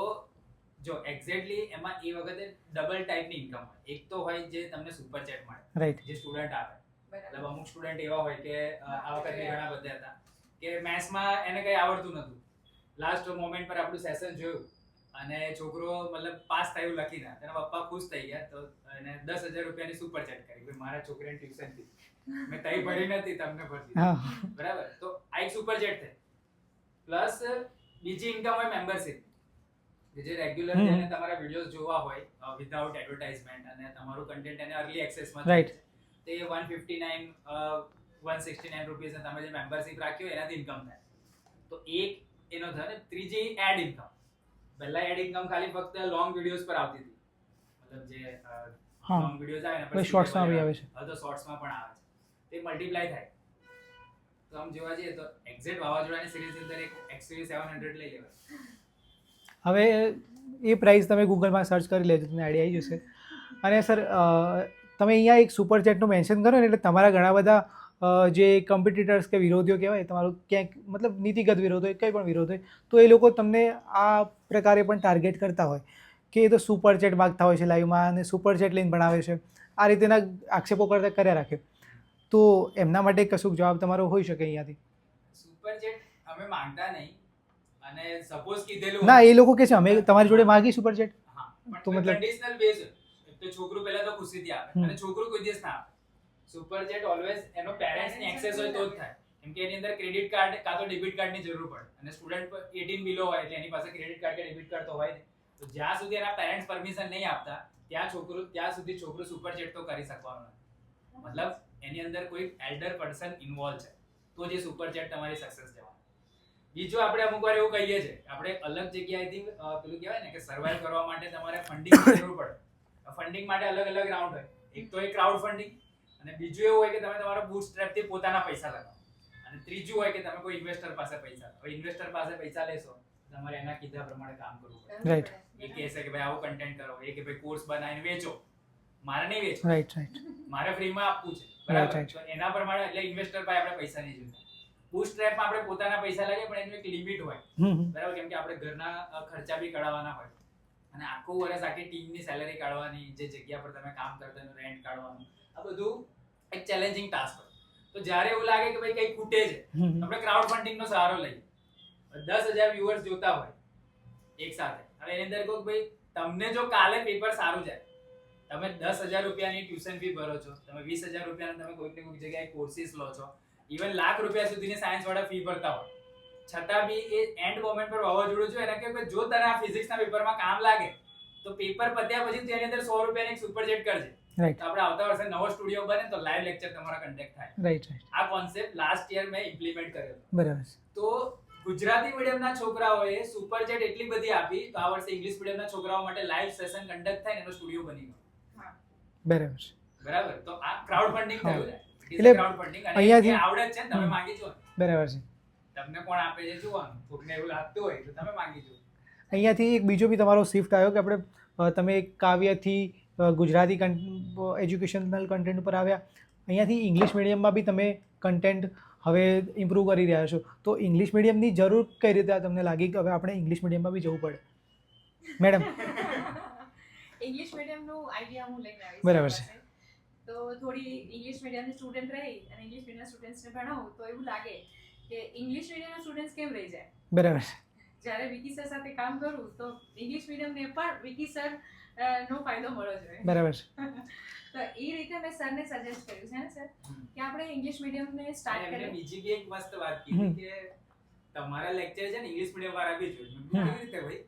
જો એક્ઝેક્ટલી એમાં એ વખતે ડબલ ટાઈપની ઇન્કમ હોય. એક તો હોય જે તમને સુપર ચેટ મળે,
રાઈટ,
જે સ્ટુડન્ટ આપે. મતલબ અમુક સ્ટુડન્ટ એવા હોય કે આ વખતે ઘણા બધા હતા કે મેથ્સમાં એને કંઈ આવડતું નહોતું, લાસ્ટ મોમેન્ટ પર આપણું સેશન જોયું અને છોકરો મતલબ પાસ થયું લખીને, તેના પપ્પા ખુશ થઈ ગયા, તો એને 10,000 રૂપિયાની સુપર ચેટ કરી કે મારા છોકરાને ટ્યુશન ફી મેં તઈ ભરી નથી, તમને ભરતી, બરાબર. તો આ એક સુપર ચેટ થઈ. પ્લસ બીજી ઇન્કમ હોય મેમ્બરશિપ, કે જે રેગ્યુલર એને તમારા વિડિયોઝ જોવા હોય વિધાઉટ એડવર્ટાઇઝમેન્ટ અને તમારું કન્ટેન્ટ એને અર્લી એક્સેસમાં
રાઈટ,
તે 169 રૂપીસ તમે જે મેમ્બરશિપ રાખ્યો એનાથી ઇન્કમ થાય. તો એક એનો થાય ને. ત્રીજી એડ ઇન્કમ. પહેલા એડ ઇન્કમ ખાલી ફક્ત લોંગ વિડિયોઝ પર આવતી હતી, મતલબ જે લોંગ વિડિયોઝ આવે ને પછી
શોર્ટ્સમાં બી આવે છે,
હવે તો શોર્ટ્સમાં પણ આવે છે. તે મલ્ટીપ્લાય થાય. તો આમ જોવા જઈએ તો એક્ઝેક્ટ વાવાઝોડાની સિરીઝની અંદર એક XUV 700 લઈ લેવાય.
હવે એ પ્રાઇસ તમે ગૂગલમાં સર્ચ કરી લેજો, તમને આઈડિયા આવી જશે. અને સર, તમે અહીંયા એક સુપર ચેટનું મેન્શન કરો ને એટલે તમારા ઘણા બધા જે કોમ્પિટિટર્સ કે વિરોધીઓ કહેવાય, તમારું ક્યાંક મતલબ નીતિગત વિરોધ હોય, કંઈ પણ વિરોધ હોય, તો એ લોકો તમને આ પ્રકારે પણ ટાર્ગેટ કરતા હોય કે એ તો સુપર ચેટ માગતા હોય છે લાઈવમાં અને સુપર ચેટ લઈને ભણાવે છે, આ રીતેના આક્ષેપો કરતા કર્યા રાખે. તો એમના માટે કશુંક જવાબ તમારો હોઈ શકે અહીંયાથી?
સુપર ચેટ અમે માંગતા નહીં, અને સપોઝ કીધેલું
ના, એ લોકો કહે છે અમે તમારી જોડે માગી સુપર ચેટ.
હા,
તો
પણ
મતલબ
કન્ડિશનલ બેઝ તો છોકરું પહેલા તો ખુશીથી આપે, અને છોકરું કોઈ દિવસ ના આપે. સુપર ચેટ ઓલવેઝ એનો પેરેન્ટ્સની એક્સેસ હોય તો જ થાય, કેમ કે એની અંદર ક્રેડિટ કાર્ડ કાં તો ડેબિટ કાર્ડની જરૂર પડે, અને સ્ટુડન્ટ 18 બિલો હોય એટલે એની પાસે ક્રેડિટ કાર્ડ કે ડેબિટ કાર્ડ તો હોય નહીં. તો જ્યાં સુધી એના પેરેન્ટ્સ પરમિશન નહીં આપતા ત્યાં સુધી છોકરું સુપર ચેટ તો કરી શકવાનું નથી. મતલબ એની અંદર કોઈ એલ્ડર પર્સન ઇન્વોલ્વ છે તો જે સુપર ચેટ તમારી સક્સેસ જવાનું. બીજું આપણે અમુક વાર એવું કહીએ છીએ, આપણે અલગ જગ્યાએથી પેલું કહેવાય ને કે સર્વાઈવ કરવા માટે તમારે ફંડિંગની જરૂર પડે. ફંડિંગ માટે અલગ અલગ રાઉન્ડ હોય. એક તો એ ક્રાઉડ ફંડિંગ, અને બીજું એવું હોય કે તમે તમારા બૂટસ્ટ્રેપથી પોતાના પૈસા લગાવો, અને ત્રીજું હોય કે તમે કોઈ ઇન્વેસ્ટર પાસે પૈસા લો. હવે ઇન્વેસ્ટર પાસે પૈસા લેશો તમારે એના કીધા પ્રમાણે કામ કરવું પડે.
રાઈટ,
એ કહે છે કે ભાઈ આવું કન્ટેન્ટ કરો, એ કે ભાઈ કોર્સ બનાવીને વેચો, મારે નહીં વેચવું,
રાઈટ રાઈટ
મારે ફ્રીમાં આપવું છે,
Right,
બરાબર?
right.
તો એના પ્રમાણે એટલે ઇન્વેસ્ટર પાસે આપણે પૈસા નહીં જોઈતા. બૂટસ્ટ્રેપમાં આપણે પોતાના પૈસા લાગે પણ એનું એક લિમિટ હોય, બરાબર? કેમ કે આપણે ઘરના ખર્ચા બી કાઢવાના હોય અને આખું વર્ષ આખી ટીમની સેલેરી કાઢવાની, જે જગ્યા પર તમે કામ કરતા એનું રેન્ટ કાઢવાનું, આ બધું એક ચેલેન્જિંગ ટાસ્ક હોય. તો જ્યારે એવું લાગે કે ભાઈ કંઈ ખૂટે છે, આપણે ક્રાઉડ ફંડિંગનો સહારો લઈએ. 10,000 વ્યુઅર્સ જોતા હોય એક સાથે, હવે એની અંદર કહું કે ભાઈ તમને જો કાલે પેપર સારું જાય, તમે 10,000 રૂપિયાની ટ્યુશન ફી ભરો છો, તમે 20,000 રૂપિયાના તમે કોઈક ને કોઈક જગ્યાએ કોર્સિસ લો છો, ઇવન લાખ રૂપિયા સુધીની સાયન્સ વાળા ફી ભરતા હોય, છતાં બી એ એન્ડ મોમેન્ટ પર વાવાઝોડું છે એના કે જો તને આ ફિઝિક્સના પેપરમાં કામ લાગે તો પેપર પત્યા પછી તેની અંદર 100 રૂપિયાની એક સુપરજેટ કરજે.
રાઈટ
તો આપણે આવતા વર્ષે નવો સ્ટુડિયો બને તો લાઈવ લેક્ચર તમારા કન્ટેક્ટ થાય.
રાઈટ રાઈટ
આ કોન્સેપ્ટ લાસ્ટ યર મેં ઇમ્પ્લિમેન્ટ કર્યો હતો.
બરાબર છે.
તો ગુજરાતી મીડિયમના છોકરાઓએ સુપરજેટ એટલી બધી આપી તો આ વર્ષે ઇંગ્લિશ મીડિયમના છોકરાઓ માટે લાઈવ સેશન કન્ડક્ટ થાય ને એનો સ્ટુડિયો બની ગયો.
બરાબર છે.
બરાબર? તો આ ક્રાઉડ ફંડિંગ થયું છે.
એટલે
ક્રાઉડ ફંડિંગ અને
અહીંયાથી-
એ આવડે જ છે ને, તમે માંગી જો.
બરાબર છે.
તમને કોણ આપે છે જોવાનું, કોકને એવું લાગતું હોય તો તમે માંગી જો.
અહીંયાથી એક બીજો બી તમારો શિફ્ટ આવ્યો કે આપણે તમે કાવ્યથી ગુજરાતી એજ્યુકેશનલ કન્ટેન્ટ ઉપર આવ્યા, અહીંયાથી ઇંગ્લિશ મીડિયમમાં બી તમે કન્ટેન્ટ હવે ઇમ્પ્રૂવ કરી રહ્યા છો. તો ઇંગ્લિશ મીડિયમની જરૂર કઈ રીતે તમને લાગી કે હવે આપણે ઇંગ્લિશ મીડિયમમાં બી જવું પડે? મેડમ
ઇંગ્લિશ મીડિયમનું આઈડિયા હું લઈને આવી
બરાબર છે.
તો થોડી ઇંગ્લિશ મીડિયમની સ્ટુડન્ટ રહી અને ઇંગ્લિશ મીડિયમ સ્ટુડન્ટ્સને ભણાવું તો એવું લાગે કે ઇંગ્લિશ મીડિયમના સ્ટુડન્ટ્સ કેમ રહી જાય.
બરાબર છે.
જ્યારે વિકી સર સાથે કામ કરું તો ઇંગ્લિશ મીડિયમને પણ વિકી સર નો ફાયદો મળવો જોઈએ.
બરાબર છે.
તો એ રીતે મેં સરને સજેસ્ટ કર્યું છે ને સર કે આપણે ઇંગ્લિશ મીડિયમને સ્ટાર્ટ
એમને
કરીએ.
બીજી બી એક મસ્ત વાત કીધી કે તમારા લેક્ચર છે ને ઇંગ્લિશ મીડિયમ વાળા બી જોઈએ. કેવી રીતે ભાઈ?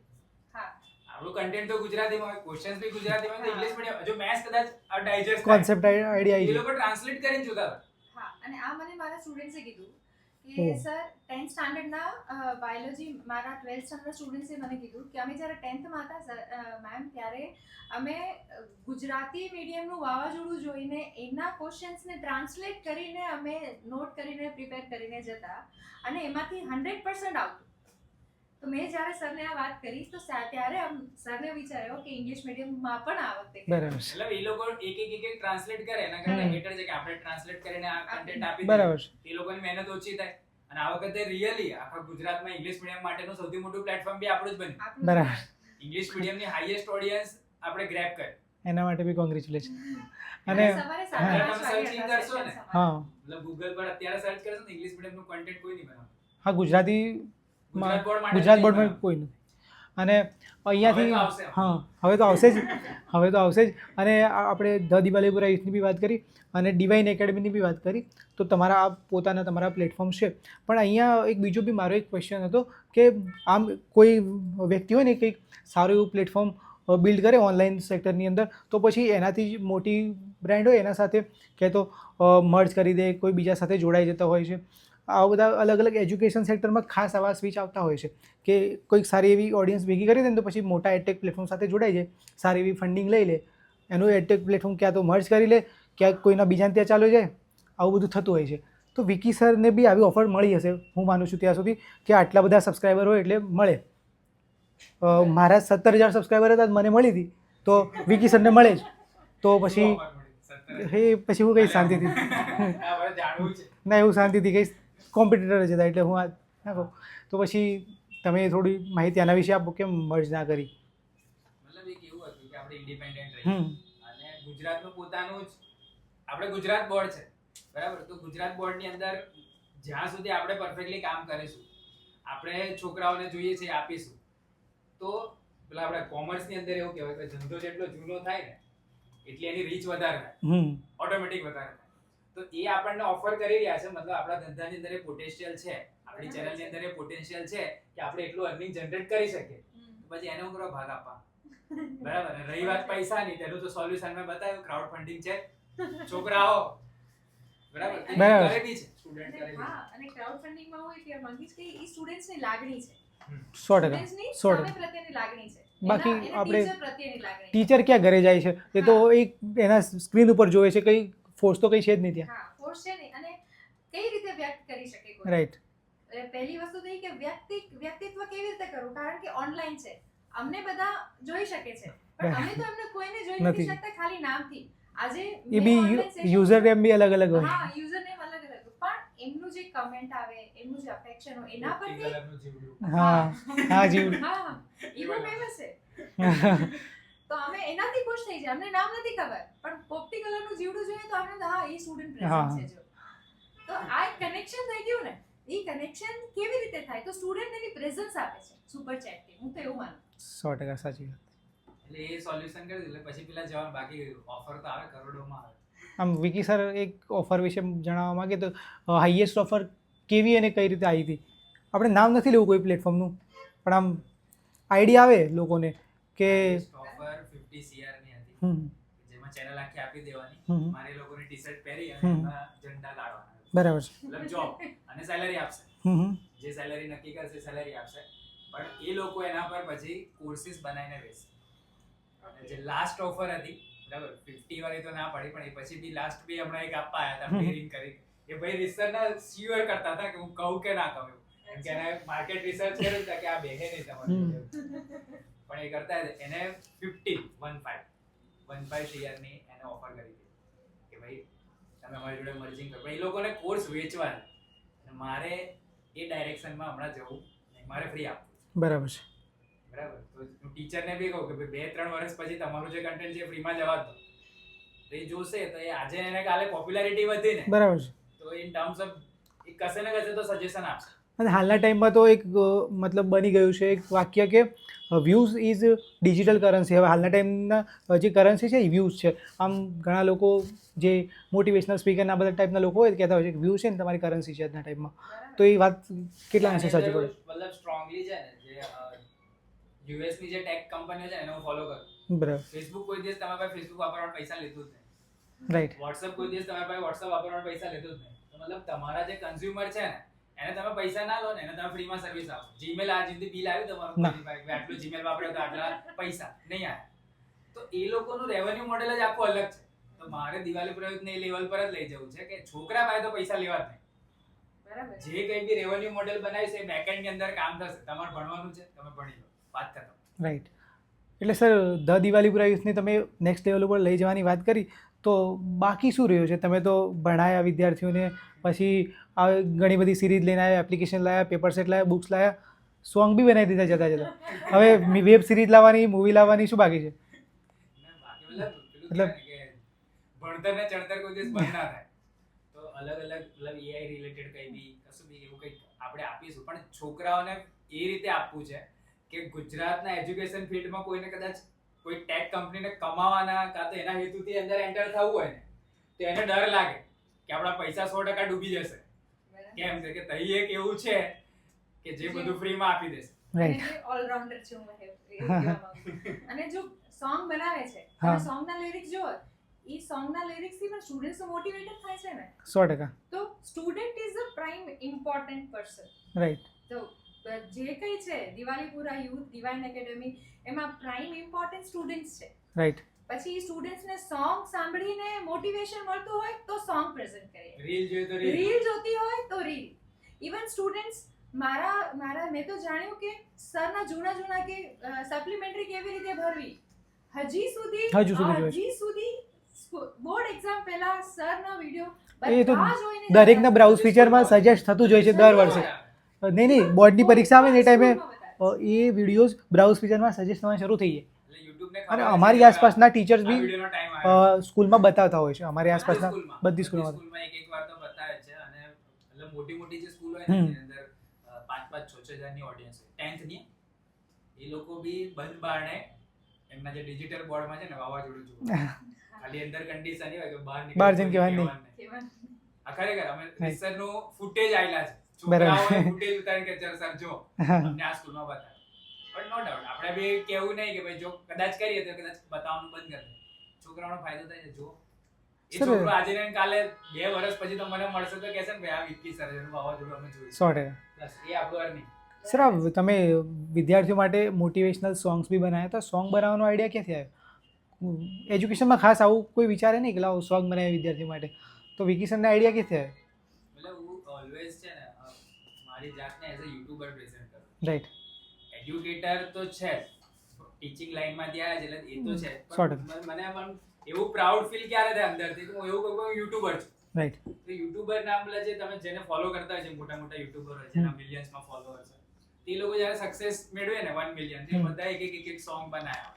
હા,
આપણું કન્ટેન્ટ તો ગુજરાતીમાં હોય, ક્વેશ્ચન્સ બી ગુજરાતીમાં હોય, તો ઇંગ્લિશ મીડિયમ જો મેથ્સ કદાચ ડાયજેસ્ટ
કોન્સેપ્ટ આઈડિયા
એ
આવી
લોકો ટ્રાન્સલેટ કરીને જોતા હતા.
હા, અને આ મને મારા સ્ટુડન્ટ્સે કીધું કે
ઓહ.
સર 10th સ્ટાન્ડર્ડના બાયોલોજી મારા 12th સ્ટાન્ડર્ડના સ્ટુડન્ટ્સે મને કીધું કે અમે જ્યારે 10thમાં હતા સર મેમ ત્યારે અમે ગુજરાતી મીડિયમનું વાવાઝોડું જોઈને એના ક્વેશ્ચન્સને ટ્રાન્સલેટ કરીને અમે નોટ કરીને પ્રિપેર કરીને જતા અને એમાંથી 100% આવતું. તો મેં જ્યારે સરને આ વાત કરી તો ત્યારે સરને વિચાર્યો કે ઇંગ્લિશ મીડિયમમાં પણ આ વખતે
બરાબર છે.
એટલે એ લોકો એક ટ્રાન્સલેટ કરે એના કરતા બેટર છે કે આપણે ટ્રાન્સલેટ કરીને આ કન્ટેન્ટ આપી
બરાબર છે.
દઈએ. એ લોકોની મહેનત ઓછી થાય અને આ વખતે રિયલી આખા ગુજરાતમાં ઇંગ્લિશ મીડિયમ માટેનું સૌથી મોટું પ્લેટફોર્મ બી આપણું જ બન્યું.
આપણું
બરાબર.
ઇંગ્લિશ મીડિયમની હાઈએસ્ટ ઓડિયન્સ આપણે ગ્રેબ કરી.
એના માટે બી કોંગ્રેચ્યુલેશન.
અને
અને
સવારે
હા.
5:30 વાગે
તમે
હતા
searching કરશો ને?
session
હા
મતલબ ગૂગલ પર અત્યારે સર્ચ કરશો ને ઇંગ્લિશ મીડિયમનું કન્ટેન્ટ કોઈ નહીં બનાવતું.
હા ગુજરાતી
ગુજરાત બોર્ડ માટે
ગુજરાત
નહીં
બોર્ડમાં
બનાવતું.
કોઈ નથી. અને અહીંયાથી
હવે તો આવશે.
હા હવે તો આવશે જ. હવે તો આવશે જ. અને આપણે ધ દિવાલીપુરા યુથની બી વાત કરી અને ડિવાઇન એકેડમીની બી વાત કરી. તો તમારા આ પોતાના તમારા પ્લેટફોર્મ છે. પણ અહીંયા એક બીજો બી મારો એક ક્વેશ્ચન હતો કે આમ કોઈ વ્યક્તિ હોય ને કંઈક સારું એવું પ્લેટફોર્મ બિલ્ડ કરે ઓનલાઈન સેક્ટરની અંદર તો પછી એનાથી જ મોટી બ્રાન્ડ હોય એના સાથે કે તો મર્જ કરી દે, કોઈ બીજા સાથે જોડાઈ જતા હોય છે. આવા બધા અલગ અલગ એજ્યુકેશન સેક્ટરમાં ખાસ આવા સ્વિચ આવતા હોય છે કે કોઈક સારી એવી ઓડિયન્સ ભેગી કરી દે ને તો પછી મોટા એડટેક પ્લેટફોર્મ સાથે જોડાઈ જાય, સારી એવી ફંડિંગ લઈ લે, એનું એડટેક પ્લેટફોર્મ ક્યાં તો મર્જ કરી લે, ક્યાંક કોઈના બીજાને ત્યાં ચાલ્યો જાય, આવું બધું થતું હોય છે. તો વિકી સરને બી આવી ઓફર મળી હશે હું માનું છું ત્યાં સુધી કે આટલા બધા સબસ્ક્રાઈબર હોય એટલે મળે. મારા 17,000 સબસ્ક્રાઈબર હતા મને મળી હતી તો વિકી સરને મળે જ. તો પછી પછી હું કઈ શાંતિથી
આ બધું જાણવું છે.
ના એવું શાંતિથી કહીશ કોમ્પિટિટર જ હતા એટલે હું આ ના કહું. તો પછી તમે થોડી માહિતી આના વિશે આપો કેમ મર્જ ના કરી?
મતલબ એક એવું હતું કે આપણે ઇન્ડિપેન્ડન્ટ રહીએ અને ગુજરાતનું પોતાનું જ આપણે ગુજરાત બોર્ડ છે બરાબર. તો ગુજરાત બોર્ડની અંદર જ્યાં સુધી આપણે પરફેક્ટલી કામ કરીશું, આપણે છોકરાઓને જોઈએ છે આપીશું, તો પેલા આપણે કોમર્સની અંદર એવું કહેવાય કે ધંધો જેટલો જૂનો થાય ને એટલી એની રીચ વધારે થાય, ઓટોમેટિક વધારે થાય. તો એ આપણને ઓફર કરી રહ્યા છે, મતલબ આપણા ધંધાની અંદર એ પોટેન્શિયલ છે, આપણી ચેનલની અંદર એ પોટેન્શિયલ છે કે આપણે એટલું અર્નિંગ જનરેટ કરી શકીએ. પછી એને હું ભાગ આપવા બરાબર. અને રહી વાત પૈસાની, તેનું તો સોલ્યુશન મેં બતાવ્યું, ક્રાઉડ ફંડિંગ છે. છોકરાઓ બરાબર કરે બી છે, સ્ટુડન્ટ કરે બી છે.
હા, અને ક્રાઉડ ફંડિંગમાં હું એક મંગીશ કે એ સ્ટુડન્ટ્સની લાગણી છે,
100%
સ્ટુડન્ટ્સની
100%.
સામે પ્રત્યેની લાગણી છે,
બાકી
એના
આપણે
ટીચર પ્રત્યેની લાગણી છે.
ટીચર ક્યાં ઘરે જાય છે એ તો એક એના સ્ક્રીન ઉપર જોવે છે, કંઈ ફોર્સ તો કંઈ છે જ નહીં ત્યાં.
હા, ફોર્સ છે નહીં. અને કઈ રીતે વ્યક્ત કરી શકે કોઈ?
રાઈટ.
પહેલી વસ્તુ તો એ કે વ્યક્તિત્વ કેવી રીતે કરવું, કારણ કે ઓનલાઈન છે, અમને બધા જોઈ શકે છે પણ અમે તો એમને કોઈને જોઈ
નથી.
નથી શકતા ખાલી નામથી. આજે
એ બી યુઝર નેમ બી અલગ અલગ હોય.
હા યુઝર નેમ અલગ અલગ પણ એમનું જે કમેન્ટ આવે એમનું જે અફેક્શન હોય એના પરથી
કલરનું જીવડું.
હા હા જીવ
હા એવું ફેમસ છે. તો અમે એનાથી ખુશ થઈ જાય. અમને નામ નથી ખબર પણ પોપટી કલરનું જીવડું જોઈએ તો આપણે હા એ સ્ટુડન્ટ પ્રેઝન્ટ છે જો. તો આ એક કનેક્શન થઈ ગયું ને. એ કનેક્શન કેવી રીતે થાય તો સ્ટુડન્ટ એની પ્રેઝન્સ આપે છે સુપર ચેટથી. હું તો એવું માનું.
100% સાચી વાત.
એટલે એ સોલ્યુશન કરી દીધું એટલે પછી પેલા જવાનું બાકી ઓફર તો આવે કરોડોમાં આવે.
આમ વિકી સર એક ઓફર વિશે જણાવવા માંગે તો હાઈએસ્ટ ઓફર કેવી અને કઈ રીતે આવી હતી? આપણે નામ નથી લેવું કોઈ પ્લેટફોર્મનું પણ આમ આઈડિયા આવે લોકોને કે
ઓફર 50 CR ની હતી.
હમ
જેમાં ચેનલ આખી આપી દેવાની.
હમ.
મારે લોકોની ટી-શર્ટ પહેરી અને
હમ.
એમાં ઝંડા કાઢવાના.
બરાબર છે.
મતલબ જોબ અને સેલરી આપશે.
હમ
જે સેલરી નક્કી કરશે સેલરી આપશે. પણ એ લોકો એના પર પછી કોર્સિસ બનાવીને વેચશે. અને જે લાસ્ટ ઓફર હતી બરાબર 50 વાળી તો ના પડી પણ એ પછી બી લાસ્ટ બી હમણાં એક આપવા આવ્યા હતા ડેરિંગ કરી. એ ભાઈ રિસર્ચના શ્યોર કરતા હતા કે હું કહું કે ના કહું. કેમ કે એને માર્કેટ રિસર્ચ કર્યું હતું કે આ બેહે નહીં તમારી જોડે. પણ એ કરતા એને 15 CR ની એને ઓફર કરી હતી કે ભાઈ તમે અમારી જોડે મર્જિંગ કરો. પણ એ લોકોને કોર્સ વેચવા છે અને મારે એ ડાયરેક્શનમાં હમણાં જવું નહીં. મારે ફ્રી આપવું છે.
બરાબર છે.
બરાબર તો હું ટીચરને બી કહું કે ભાઈ 2-3 વર્ષ પછી તમારું જે કન્ટેન્ટ છે ફ્રીમાં જવા દો. તો એ જોશે તો એ આજે એને કાલે પોપ્યુલારિટી વધી ને
બરાબર છે.
તો ઇન ટર્મ્સ ઓફ એ કશે ને કશે તો સજેશન આપશે.
અને હાલના ટાઈમમાં તો એક મતલબ બની ગયું છે એક વાક્ય કે વ્યૂઝ ઇઝ ડિજિટલ કરન્સી. હવે હાલના ટાઈમના જે કરન્સી છે એ વ્યૂઝ છે. આમ ઘણા લોકો જે મોટિવેશનલ સ્પીકરના બધા ટાઈપના લોકો હોય કહેતા હોય છે કે વ્યૂઝ છે ને તમારી કરન્સી છે આજના ટાઈમમાં. તો એ વાત કેટલા અંશે સાચી પડે?
મતલબ સ્ટ્રોંગલી છે ને જે યુએસ ની જે ટેક કંપનીઓ છે એને હું ફોલો કરું.
બરાબર.
ફેસબુક કોઈ દિવસ તમારા પાસે ફેસબુક વાપરવાના પૈસા લેતું જ નહીં.
રાઈટ.
WhatsApp કોઈ દિવસ તમારા પાસે WhatsApp વાપરવાના પૈસા લેતું જ નહીં. તો મતલબ તમારા જે કન્ઝ્યુમર છે ને એને તમે પૈસા ના લો ને એને તમે ફ્રીમાં સર્વિસ આપો. જીમેલ આ જીતી બિલ આવ્યું તમારું કોઈની પાસે આટલું જીમેલ વાપર્યો તો આટલા પૈસા નહીં આવ્યા. તો એ લોકોનું રેવન્યુ મોડેલ જ આખું અલગ છે. તો મારે દિવાળી પ્રયોગને એ લેવલ પર જ લઈ જવું છે કે છોકરા પાસે તો પૈસા લેવા જ નહીં.
બરાબર.
જે કંઈ બી રેવન્યુ મોડેલ બનાવીશ એ બેકએન્ડ ની અંદર કામ થશે. તમારે ભણવાનું છે તમે ભણી લો. વાત ખતમ.
રાઈટ. એટલે સર ધ દિવાલીપુરા યુથને તમે નેક્સ્ટ લેવલ ઉપર લઈ જવાની વાત કરી તો બાકી શું રહ્યું છે? તમે તો ભણાયા વિદ્યાર્થીઓને પછી આ ઘણી બધી સિરીઝ લઈને આવ્યા, એપ્લિકેશન લાવ્યા, પેપર સેટ લાવ્યા, બુક્સ લાવ્યા, સોંગ બી બનાવી દીધા જતા જતા. હવે વેબ સિરીઝ લાવવાની, મૂવી લાવવાની શું બાકી છે?
મતલબ ભણતર ને ચણતર કોઈ દિવસ બંધ ના થાય. તો અલગ અલગ મતલબ એઆઈ રિલેટેડ કંઈ બી કશું બી એવું કંઈક આપણે આપીશું. પણ છોકરાઓને એ રીતે આપવું છે કે ગુજરાતના એજ્યુકેશન ફિલ્ડમાં કોઈને કદાચ કોઈ ટેક કંપનીને કમાવાના કાં તો એના હેતુથી અંદર એન્ટર થવું હોય ને તો એને ડર લાગે કે આપણા પૈસા 100% ડૂબી જશે. કેમ છે કે તઈ એક એવું છે કે જે બધું ફ્રીમાં આપી દેશે.
રાઈટ.
ઓલરાઉન્ડર છું હું એવું કહેવા માંગુ. અને જો સોંગ બનાવે છે અને સોંગના લિરિક્સ જો એ સોંગના લિરિક્સથી પણ સ્ટુડન્ટ્સ મોટિવેટેડ થાય છે ને
100%.
તો student is a prime important person.
Right.
તો જે કંઈ છે દિવાલીપુરા યુથ ડિવાઇન એકેડમી એમાં પ્રાઇમ ઇમ્પોર્ટન્ટ સ્ટુડન્ટ્સ છે.
રાઈટ.
પછી સ્ટુડન્ટ્સને સોંગ સાંભળીને મોટિવેશન મળતું હોય તો સોંગ પ્રેઝન્ટ કરીએ.
રીલ જોઈએ તો રીલ.
રીલ જોતી હોય તો રીલ. ઇવન સ્ટુડન્ટ્સ મારા મેં તો જાણ્યું કે સરના જૂના કે સપ્લિમેન્ટરી કેવી રીતે ભરવી હજી સુધી બોર્ડ એક્ઝામ પહેલા સરના વિડિયો
એ તો
બધા જોઈને
દરેકના બ્રાઉઝ ફીચરમાં સજેસ્ટ થતું જ હોય છે દર વર્ષે. નહીં બોર્ડની પરીક્ષા આવે ને એ ટાઈમે એ વિડીયોઝ બ્રાઉઝ ફીચરમાં સજેસ્ટ થવા શરૂ થઈ જાય.
એટલે YouTube ને
અને
ખબર
અમારી
છે કે
આસપાસના ટીચર્સ
આ
બી
વિડિયોનો ટાઈમ આવ્યો.
સ્કૂલમાં બતાવતા હોય છે. અમારી આસપાસના બધી સ્કૂલોમાં.
સ્કૂલમાં એક વાર તો બતાવે છે અને એટલે મોટી જે સ્કૂલ હોય ને
હમ.
એની અંદર 5-6 હજારની ઓડિયન્સ હોય 10th ની એ લોકો બી બંધ બારણે એમના જે ડિજિટલ બોર્ડમાં છે ને વાવાઝોડું જોવું ખાલી અંદર કન્ડિશન એ હોય કે
બહાર જઈને કહેવાનું નહીં.
આ ખરેખર અમે રિસર્ચ નું ફૂટેજ આયેલા છે
બરાબર.
છોકરાઓએ ફૂટેજ ઉતારી કે ચલ સર જો અમને આ સ્કૂલમાં બતાવે. પણ નો ડાઉટ આપણે બી કેવું નહીં કે ભાઈ જો કદાચ કરીએ તો કદાચ બતાવવાનું બંધ કરી દે. છોકરાઓનો ફાયદો થાય છે જો એ
સર,
છોકરો આજે ને કાલે 2 વર્ષ પછી તો મને મળશે તો કહેશે ને ભાઈ આ વિકી સર એનું વાવાઝોડું અમે જોયું.
100%.
બસ એ આપણું અર્નિંગ.
સર આ તમે વિદ્યાર્થીઓ માટે મોટિવેશનલ સોંગ્સ બી બનાવ્યા તો સોંગ બનાવવાનો આઈડિયા ક્યાંથી આવ્યો? એજ્યુકેશનમાં ખાસ આવું કોઈ વિચારે નહીં કે લાવો સોંગ બનાવે વિદ્યાર્થીઓ માટે, તો વિકી સરને આઈડિયા ક્યાંથી આવ્યો?
મતલબ હું ઓલવેઝ છે ને મારી જાતને એઝ અ યુટ્યુબર પ્રેઝન્ટ કરું.
રાઈટ.
એજ્યુકેટર તો છે જ ટીચિંગ લાઈનમાંથી આવ્યા છે એટલે એ તો છે
100%.
મને પણ એવું પ્રાઉડ ફીલ ક્યારે થાય અંદરથી કે હું એવું કહું કે હું યુટ્યુબર છું.
રાઈટ.
તો યુટ્યુબર નામ લે છે તમે જેને ફોલો કરતા હોય છે મોટા મોટા યુટ્યુબર હોય જેના મિલિયન્સમાં ફોલોઅર્સ હોય તે લોકો જ્યારે સક્સેસ મેળવે ને 1 મિલિયન તે બધા એક સોંગ બનાવ્યા.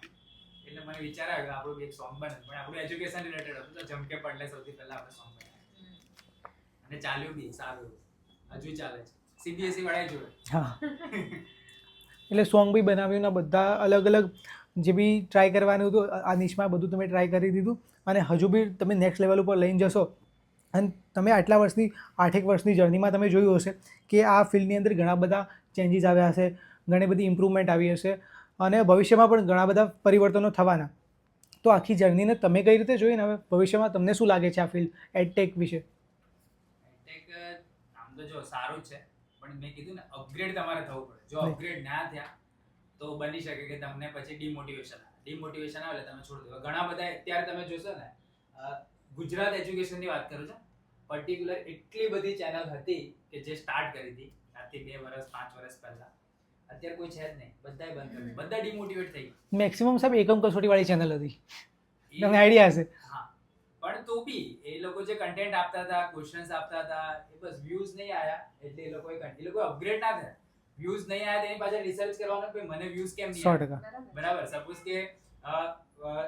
એટલે મને વિચાર આવ્યો કે આપણું બી એક સોંગ બને પણ આપણું એજ્યુકેશન રિલેટેડ હતું તો જમકે પડલે સૌથી પહેલા આપણે સોંગ બનાવ્યા અને ચાલ્યું બી સારું હજુ ચાલે છે CBSE વાળાએ જોડે.
હા. એટલે સોંગ બી બનાવ્યું ને બધા અલગ અલગ જે બી ટ્રાય કરવાનું હતું આ નિશમાં બધું તમે ટ્રાય કરી દીધું અને હજુ બી તમે નેક્સ્ટ લેવલ ઉપર લઈને જશો. અને તમે આટલા વર્ષની 8 વર્ષની જર્નીમાં તમે જોયું હશે કે આ ફિલ્ડની અંદર ઘણા બધા ચેન્જીસ આવ્યા હશે, ઘણી બધી ઇમ્પ્રુવમેન્ટ આવી હશે અને ભવિષ્યમાં પણ ઘણા બધા પરિવર્તનો થવાના. તો આખી જર્નીને તમે કઈ રીતે જોઈને હવે ભવિષ્યમાં તમને શું લાગે છે આ ફિલ્ડ એડટેક વિશે?
એડટેક આમ તો જો સારું જ છે પણ મેં કીધું ને અપગ્રેડ તમારે થવું પડે. જો અપગ્રેડ ના થયા તો બની શકે કે તમને પછી ડિમોટિવેશન આવે એટલે તમે છોડી દો. ઘણા બધા અત્યારે તમે જોશો ને ગુજરાત એજ્યુકેશનની વાત કરું છું પર્ટિક્યુલર એટલી બધી ચેનલ હતી કે જે સ્ટાર્ટ કરી હતી આજથી 2 વર્ષ 5 વર્ષ પહેલા. અત્યારે કોઈ છે જ નહીં, બધાય બંધ કરી દીધું, બધા ડિમોટિવેટ થઈ ગયા.
મેક્સિમમ સાહેબ એકમ કસોટી વાળી ચેનલ હતી, તમને આઈડિયા હશે.
હા પણ તો બી એ લોકો જે કન્ટેન્ટ આપતા હતા, ક્વેશ્ચન્સ આપતા હતા એ બસ વ્યૂઝ નહીં આયા એટલે એ લોકો અપગ્રેડ ના થયા. વ્યૂઝ નહીં આયા તેની પાછળ રિસર્ચ કરવાનું કે મને વ્યૂઝ કેમ નહીં
100%.
બરાબર. સપોઝ કે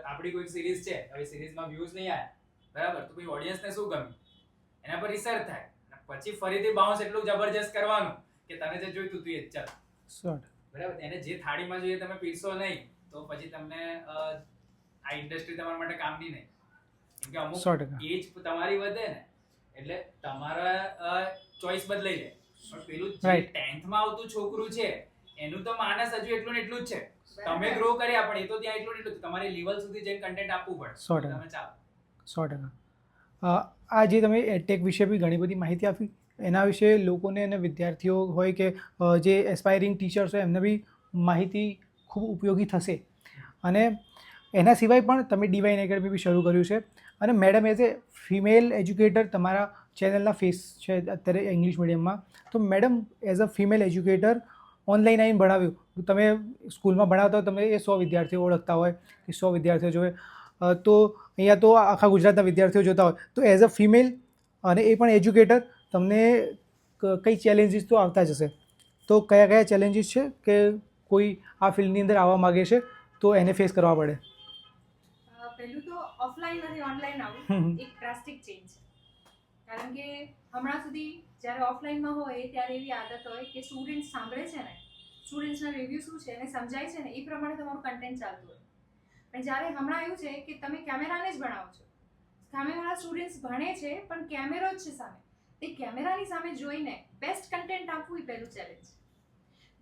આપણી કોઈ સિરીઝ છે, હવે સિરીઝમાં વ્યૂઝ નહીં આયા બરાબર તો કોઈ ઓડિયન્સને શું ગમ્યું એના પર રિસર્ચ થાય અને પછી ફરીથી બાઉન્સ એટલું જબરજસ્ત કરવાનું કે તને જે જોઈતું તું એ જ ચાલ.
100%.
બરાબર. એને જે થાળીમાં જોઈએ તમે પીરસો નહીં તો પછી તમને આ ઇન્ડસ્ટ્રી તમારા માટે કામની નહીં. કેમ કે અમુક
100%.
એજ તમારી વધે ને એટલે તમારા ચોઈસ બદલાઈ જાય. પણ પેલું જે
Right.
10th માં આવતું છોકરું છે એનું તો માનસ હજુ એટલું ને એટલું જ છે. તમે ગ્રો કર્યા પણ એ તો ત્યાં એટલું ને એટલું જ. તમારી લેવલ સુધી જઈને કન્ટેન્ટ આપવું પડે.
100%.
તમે ચાલો.
100%. આ જે તમે એડટેક વિશે બી ઘણી બધી માહિતી આપી એના વિશે લોકોને અને વિદ્યાર્થીઓ હોય કે જે એસ્પાયરિંગ ટીચર્સ હોય એમને બી માહિતી ખૂબ ઉપયોગી થશે. અને એના સિવાય પણ તમે ડિવાઇન એકેડમી બી શરૂ કર્યું છે અને madam as a female educator તમારા ચેનલના ફેસ છે અત્યારે ઇંગ્લિશ મીડિયમમાં. તો madam as a female educator online આવીને ભણાવ્યું. તમે સ્કૂલમાં ભણાવતા હોય તમે એ 100 વિદ્યાર્થીઓ ઓળખતા હોય કે 100 વિદ્યાર્થીઓ જોવે તો અહીંયા તો આખા ગુજરાતના વિદ્યાર્થીઓ જોતા હોય. તો એઝ અ ફિમેલ અને એ પણ એજ્યુકેટર તમને કઈ ચેલેન્જીસ તો આવતા જ હશે. તો કયા કયા ચેલેન્જીસ છે કે કોઈ આ ફિલ્ડની અંદર આવવા માગે છે તો એને ફેસ કરવા પડે?
પહેલું તો ઓફલાઈનમાંથી ઓનલાઈન આવવું એક ડ્રાસ્ટિક ચેન્જ છે. કારણ કે હમણાં સુધી જ્યારે ઓફલાઈનમાં હોય ત્યારે એવી આદત હોય કે સ્ટુડન્ટ સાંભળે છે ને, સ્ટુડન્ટ્સના રિવ્યૂ શું છે એને સમજાય છે ને એ પ્રમાણે તમારું કન્ટેન્ટ ચાલતું હોય. પણ જ્યારે હમણાં એવું છે કે તમે કેમેરાને જ ભણાવો છો, સામેવાળા સ્ટુડન્ટ્સ ભણે છે પણ કેમેરો જ છે સામે, તે કેમેરાની સામે જોઈને બેસ્ટ કન્ટેન્ટ આપવું એ પહેલું ચેલેન્જ.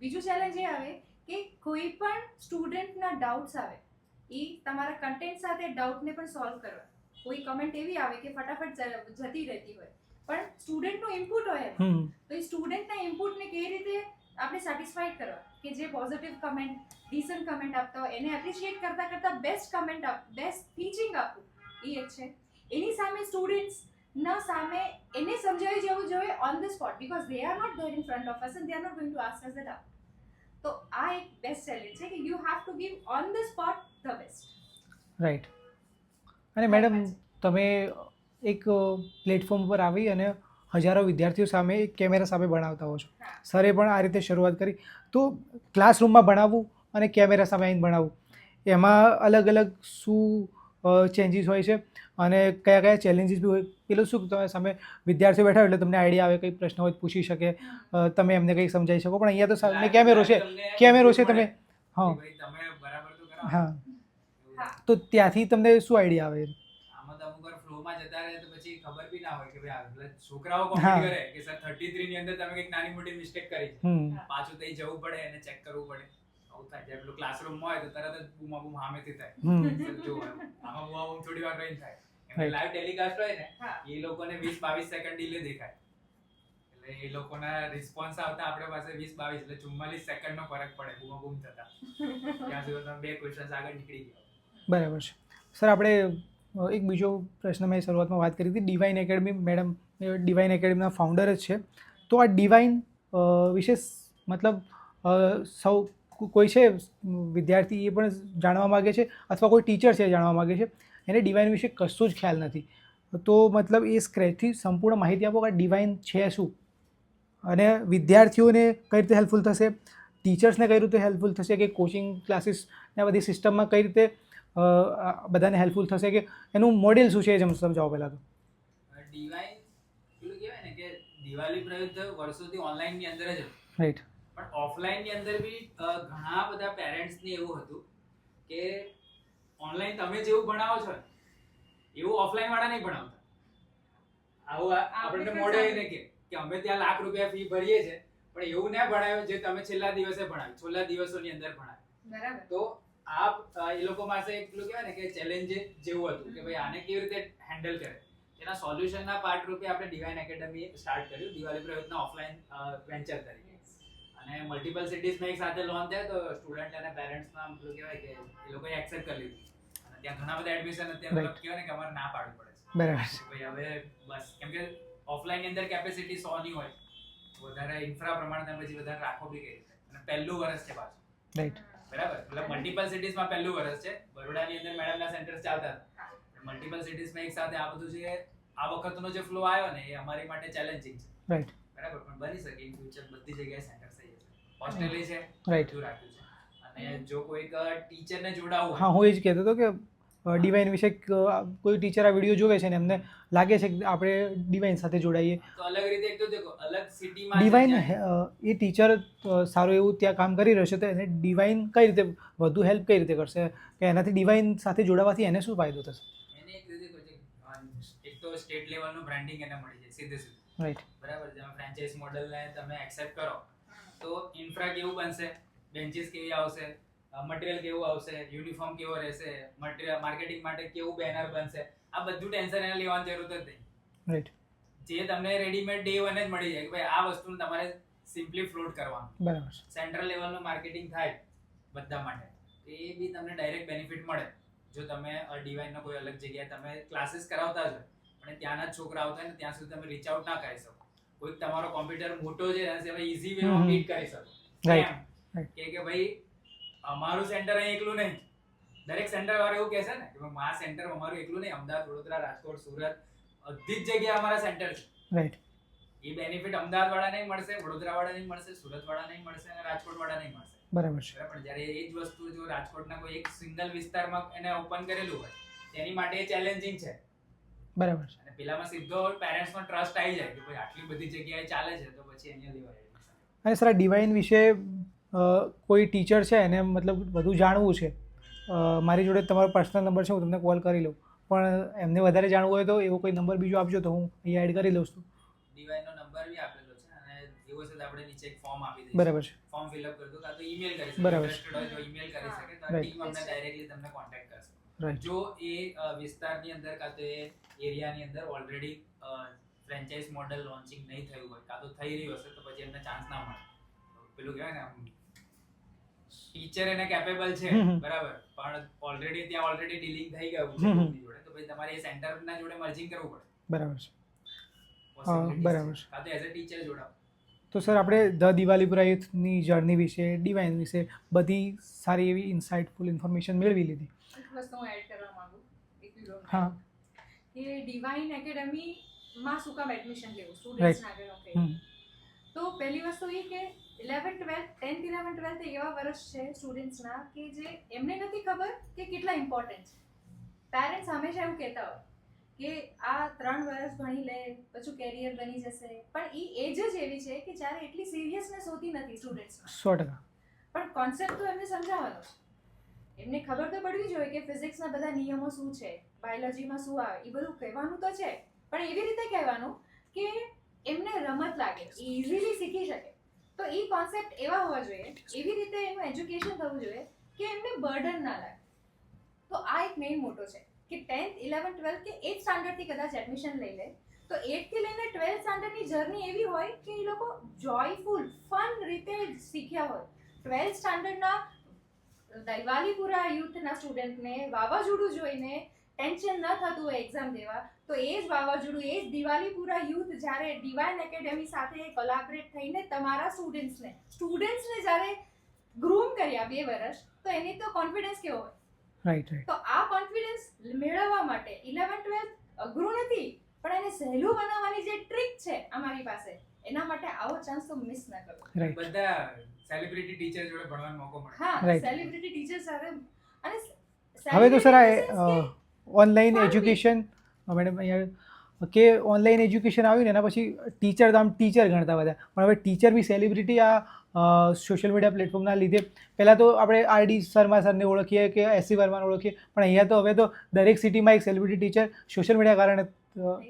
બીજું ચેલેન્જ એ આવે કે કોઈ પણ સ્ટુડન્ટના ડાઉટ્સ આવે એ તમારા કન્ટેન્ટ સાથે ડાઉટને પણ સોલ્વ કરવા. કોઈ કમેન્ટ એવી આવે કે ફટાફટ જતી રહેતી હોય પણ સ્ટુડન્ટનું ઇનપુટ હોય તો એ સ્ટુડન્ટના ઇનપુટને કેવી રીતે આપણે સેટિસ્ફાઈડ કરવા કે જે પોઝિટિવ કમેન્ટ, ડિસન્ટ કમેન્ટ આપતા હોય એને એપ્રિશિએટ કરતાં કરતાં બેસ્ટ કમેન્ટ બેસ્ટ ટીચિંગ આપવું એ એક છે. એની સામે સ્ટુડન્ટ્સના સામે એને સમજાવી જવું જોઈએ on the spot because they are not there in front of us and they are not going to ask us the doubt. તો આ એક બેસ્ટ ચેલેન્જ છે કે you have to give on the spot the best.
Right. અને madam તમે એક platform પર આવી અને હજારો વિદ્યાર્થીઓ સામે એક કેમેરા સામે ભણાવતા હો છો. સરે પણ આ રીતે શરૂઆત કરી. તો ક્લાસરૂમમાં ભણાવવું અને કેમેરા સામે આવીને ભણાવવું એમાં અલગ અલગ શું ચેન્જીસ હોય છે અને કયા કયા ચેલેન્જીસ બી હોય? પેલું શું તમે સામે વિદ્યાર્થીઓ બેઠા હોય એટલે તમને આઈડિયા આવે, કંઈ પ્રશ્ન હોય પૂછી શકે, તમે એમને કંઈ સમજાવી શકો. પણ અહીંયા તો સામે કેમેરો છે તમે હા હા તો ત્યાંથી તમને શું આઈડિયા આવે?
આમાં તો અમુક વાર ફ્લોમાં જતા રહે તો પછી ખબર બી ના હોય કે ભાઈ છોકરાઓ કોમેન્ટ કરે કે સર 33 ની અંદર તમે કંઈક નાની મોટી મિસ્ટેક કરી છે, પાછું તઈ જવું પડે અને ચેક કરવું પડે. આવું થાય. જ્યારે પેલું ક્લાસરૂમમાં હોય તો તરત જ બૂમા બૂમ સામેથી થાય. જો આમાં બૂમા થોડી વાર રહીને થાય. એમ લાઈવ ટેલિકાસ્ટ હોય ને એ લોકોને 20-22 સેકન્ડ ડિલે દેખાય. એટલે એ લોકોના રિસ્પોન્સ આવતા આપણે પાસે 20-22 એટલે 44 સેકન્ડનો ફરક પડે બૂમા બૂમ થતા. ત્યાં સુધી તમે 2 ક્વેશ્ચન્સ આગળ નીકળી ગયા.
બરાબર છે. સર આપણે એક બીજો પ્રશ્ન મેં શરૂઆતમાં વાત કરી હતી ડિવાઇન એકેડમી. મેડમ ડિવાઇન એકેડમીના ફાઉન્ડર જ છે. તો આ ડિવાઇન વિશે મતલબ સૌ કોઈ છે વિદ્યાર્થી એ પણ જાણવા માગે છે અથવા કોઈ ટીચર છે જાણવા માગે છે, એને ડિવાઇન વિશે કશું જ ખ્યાલ નથી, તો મતલબ એ સ્ક્રેચથી સંપૂર્ણ માહિતી આપો કે ડિવાઇન છે શું, અને વિદ્યાર્થીઓને કઈ રીતે હેલ્પફુલ થશે, ટીચર્સને કઈ રીતે હેલ્પફુલ થશે, કે કોચિંગ ક્લાસીસ ને બધી સિસ્ટમમાં કઈ રીતે બધાને હેલ્પફુલ થશે, કે એનું મોડેલ શું છે એ સમજાવો પહેલાં તો.
ડિવાઇન પેલું કહેવાય ને કે દિવાળી પ્રયુક્ત વર્ષોથી ઓનલાઈનની અંદર જ હતું,
રાઈટ,
પણ ઓફલાઈનની અંદર બી ઘણા બધા પેરેન્ટ્સને એવું હતું કે ઓનલાઈન તમે જેવું ભણાવો છો એવું ઓફલાઈન વાળા નહીં ભણાવતા. આવું આપણને મોડે ને કે અમે ત્યાં લાખ રૂપિયા ફી ભરીએ છે પણ એવું ના ભણાવ્યું જે તમે છેલ્લા દિવસે ભણાવ્યું, છેલ્લા દિવસોની અંદર ભણાવ્યું.
બરાબર.
તો આ એ લોકો પાસે એટલું કહેવાય ને કે ચેલેન્જ જેવું હતું કે ભાઈ આને કેવી રીતે હેન્ડલ કરે. એના સોલ્યુશનના પાર્ટ રૂપે આપણે ડિવાઇન એકેડમી સ્ટાર્ટ કર્યું દિવાળી પ્રયોગના ઓફલાઈન વેન્ચર તરીકે, અને મલ્ટિપલ સિટીઝમાં એક સાથે લોન્ચ થાય તો સ્ટુડન્ટ અને પેરેન્ટ્સમાં પેલું કહેવાય કે એ લોકોએ એક્સેપ્ટ કરી લીધું, અને ત્યાં ઘણા બધા એડમિશન અત્યારે કહેવાય ને કે અમારે ના પાડવું પડે છે.
બરાબર.
ભાઈ હવે બસ કેમ કે ઓફલાઈનની અંદર કેપેસિટી 100 ની હોય, વધારે ઇન્ફ્રા પ્રમાણે તમે પછી વધારે રાખો બી કઈ રીતે, અને પહેલું વર્ષ છે પાછું,
રાઈટ,
બરાબર. એટલે મલ્ટિપલ સિટીઝમાં પહેલું વર્ષ છે. બરોડાની અંદર મેડમના સેન્ટર્સ ચાલતા હતા, મલ્ટિપલ સિટીઝમાં એક સાથે આ બધું છે. આ વખતનો જે ફ્લો આવ્યો ને એ અમારી માટે ચેલેન્જિંગ છે,
રાઈટ,
બરાબર, પણ બની શકે ઇન ફ્યુચર બધી જગ્યાએ સેન્ટર થઈ જશે. હોસ્ટેલ છે,
રાઈટ,
બધું રાખ્યું છે, અને જો કોઈક ટીચરને જોડાવવું,
હા, હું એ જ કહેતો હતો કે ડિવાઇન વિશે કોઈ ટીચર આ વિડીયો જોવે છે ને એમને લાગે છે કે આપણે ડિવાઇન સાથે જોડાઈએ,
તો અલગ રીતે એક તો દેખો અલગ સિટીમાં
ડિવાઇન એ ટીચર સારું એવું ત્યાં કામ કરી રહ્યો છે, તો એને ડિવાઇન કઈ રીતે વધુ હેલ્પ કઈ રીતે કરશે, કે એનાથી ડિવાઇન સાથે જોડાવાથી એને શું ફાયદો થશે?
એને એક રીતે એક તો સ્ટેટ લેવલનું બ્રાન્ડિંગ એને મળી જાય સીધે સીધું,
રાઈટ,
બરાબર. જેમાં ફ્રેન્ચાઇઝ મોડલને તમે એક્સેપ્ટ કરો તો ઇન્ફ્રા કેવું બનશે, બેન્ચીસ કેવી આવશે, મટીરિયલ કેવું આવશે, યુનિફોર્મ કેવો રહેશે, મટીરિયલ માર્કેટિંગ માટે કેવું બેનર બનશે, આ બધું ટેન્શન એને લેવાની જરૂર જ નહીં.
રાઈટ,
જે તમને રેડીમેડ ડે વન જ મળી જાય કે ભાઈ આ વસ્તુને તમારે સિમ્પલી ફ્લોટ કરવાનું,
બરાબર,
સેન્ટ્રલ લેવલનું માર્કેટિંગ થાય બધા માટે, એ બી તમને ડાયરેક્ટ બેનિફિટ મળે જો તમે ડિવાઇનનો કોઈ અલગ જગ્યાએ તમે ક્લાસીસ કરાવતા જ હોય પણ ત્યાંના જ છોકરા આવતા હોય ને ત્યાં સુધી તમે રીચ આઉટ ના કરી શકો. કોઈક તમારો કોમ્પ્યુટર મોટો છે એના સિવાય ઈઝી વેમાં બીટ કરી શકો.
રાઈટ,
કે ભાઈ અમારું સેન્ટર અહીં એકલું નહીં, દરેક સેન્ટર વાળા એવું કહેશે ને કે આ સેન્ટર અમારું એકલું નહીં, અમદાવાદ, વડોદરા, રાજકોટ, સુરત બધી જ જગ્યાએ અમારા સેન્ટર છે.
રાઈટ,
એ બેનિફિટ અમદાવાદ વાળા નહીં મળશે, વડોદરા વાળા નહીં મળશે, સુરત વાળા નહીં મળશે અને રાજકોટ વાળા નહીં મળશે.
બરાબર છે.
પણ જ્યારે એ જ વસ્તુ જો રાજકોટના કોઈ એક સિંગલ વિસ્તારમાં એને ઓપન કરેલું હોય તેની માટે એ ચેલેન્જિંગ છે.
બરાબર છે.
અને પેલામાં સીધો પેરેન્ટ્સનો ટ્રસ્ટ આવી જાય કે ભાઈ આટલી બધી જગ્યાએ ચાલે છે તો પછી અહીંયા લેવાય.
અને સર ડિવાઇન વિશે કોઈ ટીચર છે એને મતલબ વધુ જાણવું છે, મારી જોડે તમારો પર્સનલ નંબર છે, હું તમને કોલ કરી લઉં, પણ એમને વધારે જાણવું હોય તો એવો કોઈ નંબર બીજો આપજો તો હું અહીંયા એડ કરી લઉં છું.
ડિવાઇનનો નંબર બી આપેલો છે અને એવું છે તો આપણે નીચે એક ફોર્મ આપી દઈશું.
બરાબર છે.
ફોર્મ ફિલ અપ કરી દો કાં તો ઈમેલ કરી શકો.
બરાબર.
ઇન્ટરેસ્ટેડ હોય તો ઈમેલ કરી શકે તો
Right.
ટીમ અમને ડાયરેક્ટલી તમને કોન્ટેક્ટ કરશે.
રાઈટ,
જો એ વિસ્તારની અંદર કાં તો એ એરિયાની અંદર ઓલરેડી ફ્રેન્ચાઇઝ મોડલ લોન્ચિંગ નહીં થયું હોય કાં તો થઈ રહ્યું હશે તો પછી એમને ચાન્સ ના મળે. પેલું કહેવાય ને આમ ટીચર એને કેપેબલ છે બરાબર પણ ઓલરેડી ડીલિંગ થઈ ગયું છે કોઈની જોડે તો પછી તમારે એ સેન્ટરના જોડે મર્જિંગ કરવું પડે.
બરાબર છે.
Possibilities
બરાબર છે.
કાં તો એઝ અ ટીચર જોડાવ.
તો સર આપણે ધ દિવાલીપુરા યુથની જર્ની વિશે, ડિવાઇન વિશે બધી સારી એવી ઇન્સાઇટફુલ ઇન્ફોર્મેશન મેળવી લીધી.
એક વસ્તુ હું એડ કરવા માંગુ if you don't mind.
હા,
કે ડિવાઇન એકેડમીમાં શું કામ એડમિશન લેવું સ્ટુડન્ટ્સના આગળ ઓકે. તો પહેલી વસ્તુ એ કે 11 12 10th 11 12th એવા વર્ષ છે સ્ટુડન્ટ્સના કે જે એમને નથી ખબર કે કેટલા ઇમ્પોર્ટન્ટ છે. પેરેન્ટ્સ હંમેશા એવું કહેતા હોય કે આ 3 વર્ષ ભણી લે પછી કેરિયર બની જશે, પણ એ એજ જ એવી છે કે જ્યારે એટલી સિરિયસનેસ હોતી નથી સ્ટુડન્ટ્સમાં.
100%.
પણ કોન્સેપ્ટ તો એમને સમજાવવાનો છે. એમને ખબર તો પડવી જોઈએ કે ફિઝિક્સના બધા નિયમો શું છે, બાયોલોજીમાં શું આવે, એ બધું કહેવાનું તો છે પણ એવી રીતે કહેવાનું કે એમને રમત લાગે, ઇઝીલી શીખી શકે. તો એ કોન્સેપ્ટ એવા હોવા જોઈએ, એવી રીતે એનું એજ્યુકેશન થવું જોઈએ કે એમને બર્ડન ના લાગે. તો આ એક મેઇન મોટો છે કે 10th 11th 12th કે 8th સ્ટાન્ડર્ડથી કદાચ એડમિશન લઈ લે તો 8th થી લઈને 12th સ્ટાન્ડર્ડની જર્ની એવી હોય કે એ લોકો જોયફુલ ફન રીતે શીખ્યા હોય. 12th સ્ટાન્ડર્ડના દિવાલીપુરા યુથના સ્ટુડન્ટને વાવાઝોડું જોઈને ટેન્શન ન થતું હોય એક્ઝામ દેવા, તો એ જ વાવાઝોડું, એ જ દિવાલીપુરા યુથ જ્યારે ડિવાઇન એકેડમી સાથે કોલાબરેટ થઈને તમારા સ્ટુડન્ટ્સને જ્યારે ગ્રૂમ કર્યા 2 વર્ષ તો એની તો કોન્ફિડન્સ કેવો હોય.
Right right.
તો આ કોન્ફિડન્સ મેળવવા માટે 11th 12th અઘરું નથી, પણ એને સહેલું બનાવવાની જે ટ્રીક છે અમારી પાસે, એના માટે આવો ચાન્સ તો મિસ ના કરો.
રાઈટ.
બધા સેલિબ્રિટી ટીચર જોડે ભણવાનો મોકો મળે.
હા,
Right.
સેલિબ્રિટી ટીચર સાથે. અને
હવે તો sir
celebrity in the sense કે
ઓનલાઈન
ફાવી.
એજ્યુકેશન મેડમ અહીંયા કે ઓનલાઈન એજ્યુકેશન આવ્યું ને એના પછી ટીચર તો આમ ટીચર ગણતા બધા, પણ હવે ટીચર બી સેલિબ્રિટી આ સોશિયલ મીડિયા પ્લેટફોર્મના લીધે. પહેલાં તો આપણે આરડી શર્મા સરને ઓળખીએ કે એસસી વર્માને ઓળખીએ, પણ અહીંયા તો હવે તો દરેક સિટીમાં એક સેલિબ્રિટી ટીચર સોશિયલ મીડિયા કારણે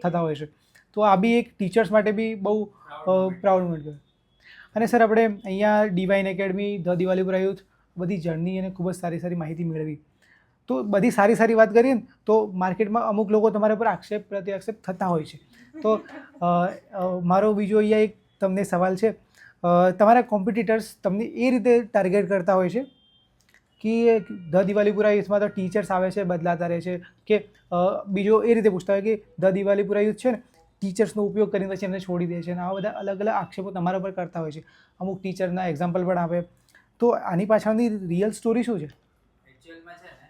થતા હોય છે. તો આ બી એક ટીચર્સ માટે બી બહુ પ્રાઉડ મોમેન્ટ કહેવાય. અને સર આપણે અહીંયા divine academy, the Diwalipura youth બધી જર્ની અને ખૂબ જ સારી સારી માહિતી મેળવી. તો બધી સારી સારી વાત કરીએ ને તો માર્કેટમાં અમુક લોકો તમારા પર આક્ષેપ પ્રત્યાક્ષેપ થતા હોય છે. તો મારો બીજો અહીંયા એક તમને સવાલ છે, તમારા કોમ્પિટિટર્સ તમને એ રીતે ટાર્ગેટ કરતા હોય છે કે ધ દિવાલીપુરા યુથમાં તો ટીચર્સ આવે છે બદલાતા રહે છે, કે બીજો એ રીતે પૂછતા હોય કે ધ દિવાલીપુરા યુથ છે ને ટીચર્સનો ઉપયોગ કરીને પછી એમને છોડી દે છે, અને આવા બધા અલગ અલગ આક્ષેપો તમારા પર કરતા હોય છે. અમુક ટીચરના એક્ઝામ્પલ પણ આપે. તો આની પાછળની રિયલ સ્ટોરી શું છે?
એકચ્યુઅલમાં છે ને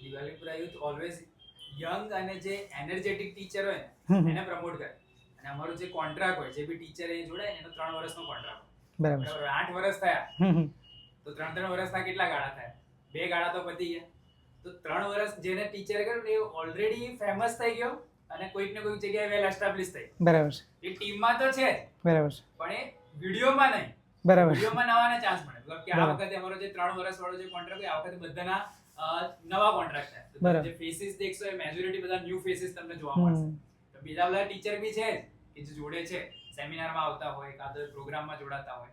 દિવાલીપુરા યુથ ઓલવેઝ યંગ અને જે એનર્જેટિક ટીચર હોય ને એને પ્રમોટ કરે. અને અમારું જે કોન્ટ્રાક્ટ હોય, જે બી ટીચર એ જોડાય ને એનો 3 વર્ષનો કોન્ટ્રાક્ટ હોય.
બરાબર.
8 વર્ષ થયા તો 3 વર્ષના કેટલા ગાળા થયા? 2 ગાળા તો પતી ગયા. તો 3 વર્ષ જેને ટીચર કર્યું એ ઓલરેડી ફેમસ થઈ ગયો અને કોઈક ને કોઈક જગ્યાએ વેલ એસ્ટાબ્લિશ થઈ.
બરાબર છે.
એ ટીમમાં તો છે જ,
બરાબર છે.
પણ એ વિડીયોમાં નહીં.
બરાબર.
વિડીયોમાં નવાને ચાન્સ મળે. મતલબ કે આ વખતે અમારો જે 3 વર્ષ વાળો જે કોન્ટ્રાક્ટ હોય, આ વખતે બધાના નવા કોન્ટ્રાક્ટ થાય. તો
બરાબર.
જે ફેસીસ દેખશો એ મેજોરિટી બધા ન્યૂ ફેસીસ તમને જોવા મળશે. તો બીજા બધા ટીચર બી છે જ કે જે જોડે છે, સેમિનારમાં આવતા હોય, કાં તો પ્રોગ્રામમાં જોડાતા હોય,